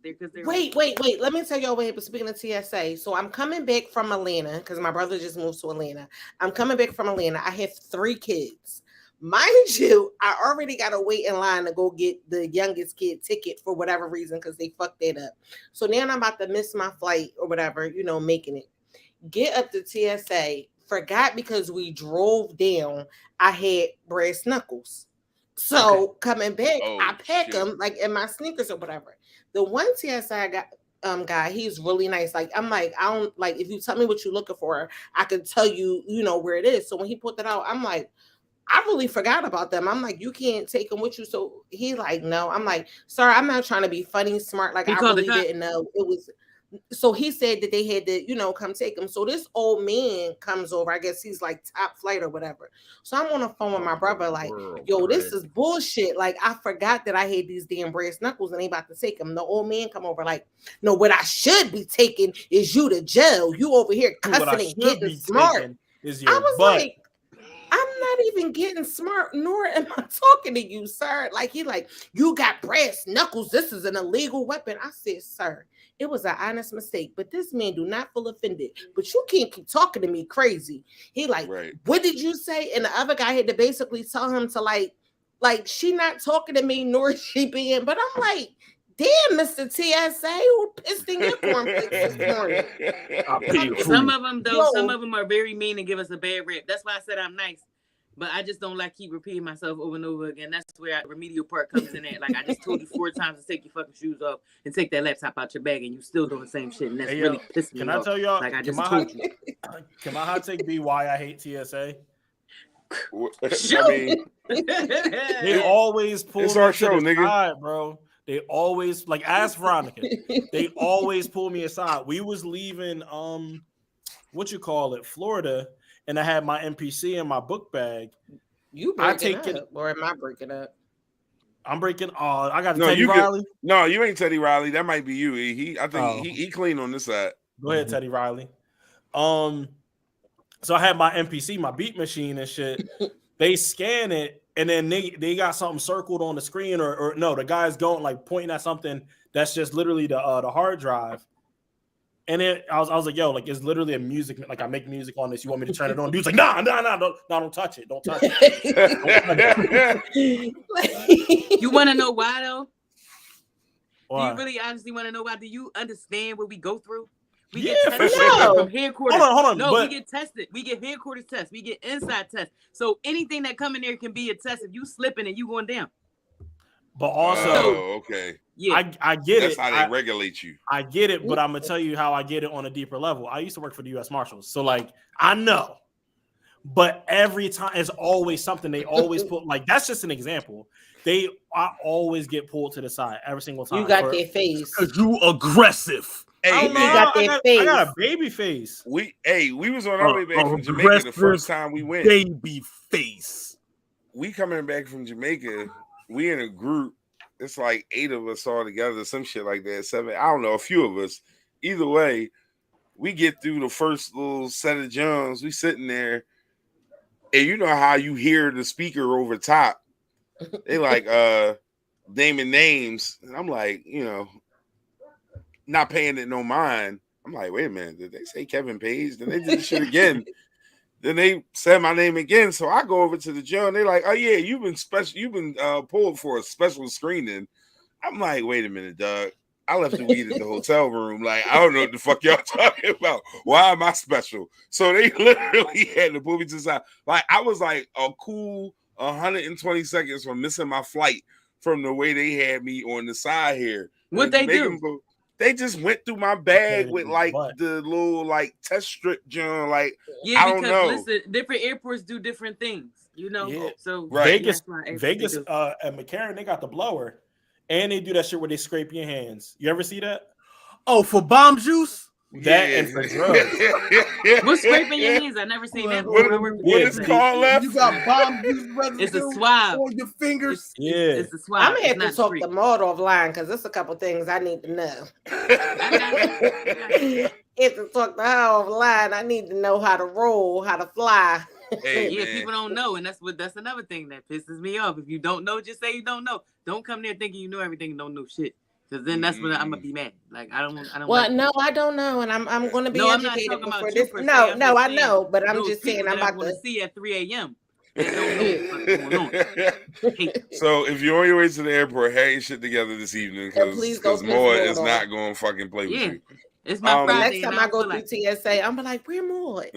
Speaker 4: Wait. Let me tell y'all what happened. Speaking of TSA, so I'm coming back from Atlanta because my brother just moved to Atlanta. I'm coming back from Atlanta. I have 3 kids. Mind you, I already got to wait in line to go get the youngest kid ticket for whatever reason because they fucked that up. So now I'm about to miss my flight or whatever, making it. Get up to TSA. Forgot because we drove down, I had brass knuckles. So coming back, I pack them like in my sneakers or whatever. The one TSA guy, he's really nice. Like I'm like, I don't like if you tell me what you're looking for, I can tell you, where it is. So when he put that out, I'm like, I really forgot about them. I'm like, you can't take them with you. So he like, no. I'm like, sorry, I'm not trying to be funny, smart. Like I really didn't know it was. So he said that they had to, come take him. So this old man comes over. I guess he's like top flight or whatever. So I'm on the phone with my brother, like, yo, this is bullshit. Like I forgot that I had these damn brass knuckles and they about to take him. The old man come over like, no, what I should be taking is you to jail. You over here cussing and getting smart. I was like, I'm not even getting smart, nor am I talking to you, sir. Like, you got brass knuckles. This is an illegal weapon. I said, sir, it was an honest mistake, but this man do not feel offended. But you can't keep talking to me crazy. He like, What did you say? And the other guy had to basically tell him to like she not talking to me, nor is she being. But I'm like, damn, Mr. TSA, who pissed in your cornflakes this morning?
Speaker 3: Some of them, though, some of them are very mean and give us a bad rep. That's why I said I'm nice. But I just don't like keep repeating myself over and over again. That's where the remedial part comes in at. Like I just told you 4 times to take your fucking shoes off and take that laptop out your bag, and you still doing the same shit, and that's really pissing me off.
Speaker 6: Can I tell y'all?
Speaker 3: Like I just told you.
Speaker 6: Can my hot take be why I hate TSA?
Speaker 1: I mean,
Speaker 6: They always pull
Speaker 1: It's our
Speaker 6: me
Speaker 1: show,
Speaker 6: to the
Speaker 1: nigga.
Speaker 6: side, bro. They always like ask Veronica. They always pull me aside. We was leaving Florida, and I had my MPC in my book bag.
Speaker 4: You
Speaker 6: I
Speaker 4: breaking
Speaker 6: take
Speaker 4: up, or am I breaking up?
Speaker 6: I'm breaking. I got
Speaker 1: No,
Speaker 6: Teddy
Speaker 1: you
Speaker 6: Riley.
Speaker 1: no, you ain't Teddy Riley. That might be you. I think
Speaker 6: Oh.
Speaker 1: he clean on this side.
Speaker 6: Go ahead, Teddy Riley. So I had my MPC, my beat machine and shit. They scan it, and then they got something circled on the screen, or no, the guy's going like pointing at something that's just literally the hard drive. And then I was like, yo, like it's literally a music, like I make music on this. You want me to turn it on? Dude's like, nah, don't touch it. Don't touch it.
Speaker 3: You want to know why though?
Speaker 6: Why?
Speaker 3: Do you really honestly want to know why? Do you understand what we go through? We
Speaker 6: Yeah,
Speaker 3: get
Speaker 6: for
Speaker 3: tested
Speaker 4: sure.
Speaker 3: from headquarters.
Speaker 6: Hold on,
Speaker 3: No,
Speaker 6: but-
Speaker 3: we get tested. We get headquarters tests. We get inside tests. So anything that come in there can be a test if you slipping and you going down.
Speaker 6: But also,
Speaker 1: oh, okay.
Speaker 3: Yeah.
Speaker 6: I get
Speaker 1: That's
Speaker 6: it.
Speaker 1: how they regulate you.
Speaker 6: I get it, but I'm gonna tell you how I get it on a deeper level. I used to work for the U.S. Marshals, so like I know. But every time, it's always something. They always put like that's just an example. I always get pulled to the side every single time.
Speaker 4: You got their face.
Speaker 2: Cause you aggressive.
Speaker 6: I
Speaker 1: Hey,
Speaker 6: don't know.
Speaker 1: man,
Speaker 4: got
Speaker 6: I
Speaker 4: that
Speaker 6: I got a
Speaker 4: face.
Speaker 6: baby face.
Speaker 1: we was on our way back from Jamaica the
Speaker 2: aggressive
Speaker 1: first time we went.
Speaker 2: Baby face.
Speaker 1: We coming back from Jamaica. We in a group. It's like 8 of us all together, some shit like that. 7, I don't know, a few of us. Either way, we get through the first little set of Johns. We sitting there, and you know how you hear the speaker over top. They like naming names, and I'm like, not paying it no mind. I'm like, wait a minute, did they say Kevin Page? Then they did the shit again. Then they said my name again, so I go over to the John. They're like, "Oh yeah, you've been pulled for a special screening." I'm like, "Wait a minute, dog. I left the weed at the hotel room. Like, I don't know what the fuck y'all talking about. Why am I special?" So they literally had to pull me to the side. Like, I was like a cool 120 seconds from missing my flight from the way they had me on the side here.
Speaker 3: What they do?
Speaker 1: They just went through my bag with like
Speaker 6: What?
Speaker 1: the little like test strip, John. Like,
Speaker 3: Yeah,
Speaker 1: I don't
Speaker 3: because
Speaker 1: know.
Speaker 3: listen, different airports do different things,
Speaker 6: Yeah.
Speaker 3: So
Speaker 1: Right.
Speaker 3: that's why everything
Speaker 6: Vegas,
Speaker 3: they do.
Speaker 6: at McCarran, they got the blower, and they do that shit where they scrape your hands. You ever see that?
Speaker 2: Oh, for bomb juice?
Speaker 6: That and for drugs.
Speaker 3: What's scraping your hands? I never seen that
Speaker 1: What,
Speaker 3: before. I worked for
Speaker 1: what
Speaker 6: Yeah,
Speaker 1: is
Speaker 3: TSA.
Speaker 1: called left?
Speaker 2: You got bomb juice residue
Speaker 3: It's a swab.
Speaker 2: on your fingers.
Speaker 6: Yeah.
Speaker 3: It's a swab.
Speaker 4: I'm gonna
Speaker 3: It's
Speaker 4: have to
Speaker 3: not
Speaker 4: talk
Speaker 3: street.
Speaker 4: to Maud offline because there's a couple things I need to know. If to talk to her offline, I need to know how to roll, how to fly.
Speaker 1: Hey,
Speaker 3: Yeah,
Speaker 1: man.
Speaker 3: people don't know, and that's another thing that pisses me off. If you don't know, just say you don't know. Don't come there thinking you know everything and don't know shit. Because then that's when I'm gonna be mad. Like I don't.
Speaker 4: Well,
Speaker 3: like
Speaker 4: no, I don't know, and I'm going to be
Speaker 3: No, I'm not
Speaker 4: educated
Speaker 3: talking about
Speaker 4: before
Speaker 3: you
Speaker 4: this.
Speaker 3: per se.
Speaker 4: No,
Speaker 3: I'm
Speaker 4: no,
Speaker 3: just
Speaker 4: I
Speaker 3: saying
Speaker 4: know, but I'm
Speaker 3: those
Speaker 4: just saying
Speaker 3: people
Speaker 4: I'm
Speaker 3: that
Speaker 4: about
Speaker 3: want
Speaker 4: to.
Speaker 3: to see at 3 a.m. They don't know what's going on. Hate
Speaker 1: So if you're on your way to the airport, have your shit together this evening
Speaker 4: And please don't
Speaker 1: because
Speaker 4: piss
Speaker 1: Moa
Speaker 4: Maud
Speaker 1: is
Speaker 4: off.
Speaker 1: not going to fucking play with
Speaker 3: Yeah.
Speaker 1: you.
Speaker 3: It's my Friday.
Speaker 4: Next time
Speaker 3: and
Speaker 4: I
Speaker 3: don't
Speaker 4: go
Speaker 3: feel
Speaker 4: through
Speaker 3: like it.
Speaker 4: TSA, I'm like, where Maud?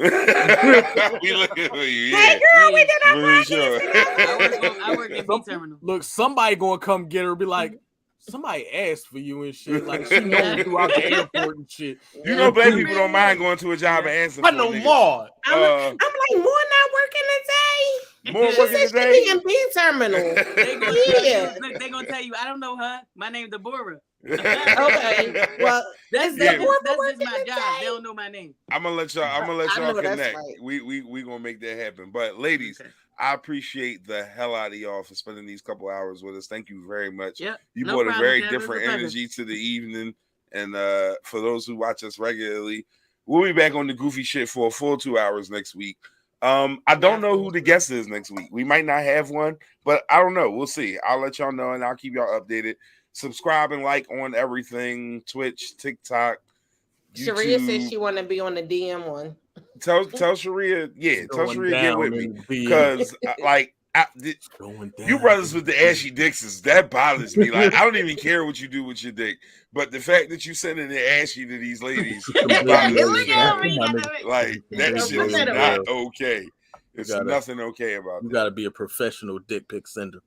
Speaker 1: We looking for you,
Speaker 4: Hey,
Speaker 1: yeah.
Speaker 4: girl, we did our
Speaker 1: For
Speaker 4: podcast.
Speaker 1: sure.
Speaker 3: I work in B terminal.
Speaker 2: Look, somebody gonna come get her and be like, somebody asked for you and shit. Like she knows you out the airport and shit.
Speaker 1: You know, black people don't mind going to a job and answering.
Speaker 6: I
Speaker 1: for
Speaker 6: know
Speaker 1: a nigga.
Speaker 6: more.
Speaker 4: I'm like, Maud not working today.
Speaker 1: More
Speaker 4: She
Speaker 1: working
Speaker 4: said she
Speaker 1: today.
Speaker 4: be in B terminal.
Speaker 3: They gonna tell
Speaker 4: Yeah.
Speaker 3: you, look, they gonna tell you, I don't know her. My name's Deborah.
Speaker 4: Okay. Well,
Speaker 3: That's
Speaker 1: Yeah.
Speaker 3: that's just
Speaker 4: working
Speaker 3: my job.
Speaker 4: today.
Speaker 3: They don't know my name.
Speaker 1: I'm gonna let y'all. I'm gonna let
Speaker 4: I
Speaker 1: y'all
Speaker 4: know that's
Speaker 1: connect.
Speaker 4: right.
Speaker 1: We gonna make that happen. But ladies,
Speaker 3: Okay.
Speaker 1: I appreciate the hell out of y'all for spending these couple hours with us. Thank you very much.
Speaker 3: Yep.
Speaker 1: You
Speaker 3: No
Speaker 1: brought a
Speaker 3: problem,
Speaker 1: very
Speaker 3: Kev. It was a
Speaker 1: different
Speaker 3: pleasure.
Speaker 1: energy to the evening. And for those who watch us regularly, we'll be back on the goofy shit for a full 2 hours next week. I don't know who the guest is next week. We might not have one, but I don't know. We'll see. I'll let y'all know and I'll keep y'all updated. Subscribe and like on everything: Twitch, TikTok,
Speaker 4: Sharia
Speaker 1: YouTube.
Speaker 4: said she want to be on the DM one.
Speaker 1: Tell Sharia, yeah, tell
Speaker 2: Going
Speaker 1: Sharia get
Speaker 2: down
Speaker 1: with me
Speaker 2: in the bed.
Speaker 1: because
Speaker 2: Going
Speaker 1: you
Speaker 2: down.
Speaker 1: brothers with the ashy dicks that bothers me. Like, I don't even care what you do with your dick, but the fact that you sending the ashy to these ladies bothers
Speaker 3: Here
Speaker 1: the
Speaker 3: we
Speaker 1: shit out
Speaker 3: go.
Speaker 1: of me. Like that shit is not okay. It's
Speaker 2: gotta-
Speaker 1: nothing okay about
Speaker 2: You
Speaker 1: that.
Speaker 2: got to be a professional dick pic sender.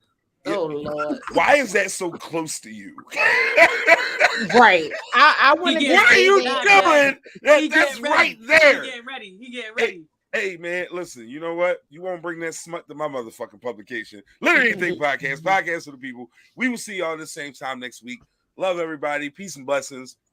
Speaker 4: Oh Lord.
Speaker 1: Why is that so close to you?
Speaker 4: Right. I want to
Speaker 3: He
Speaker 4: get
Speaker 1: What are you
Speaker 3: Nah,
Speaker 1: doing?
Speaker 3: He
Speaker 1: That's
Speaker 3: getting
Speaker 1: right
Speaker 3: ready.
Speaker 1: there.
Speaker 3: He getting ready. He getting ready.
Speaker 1: Hey man, listen, you know what? You won't bring that smut to my motherfucking publication. Literally Anything podcast for the people. We will see y'all at the same time next week. Love everybody. Peace and blessings.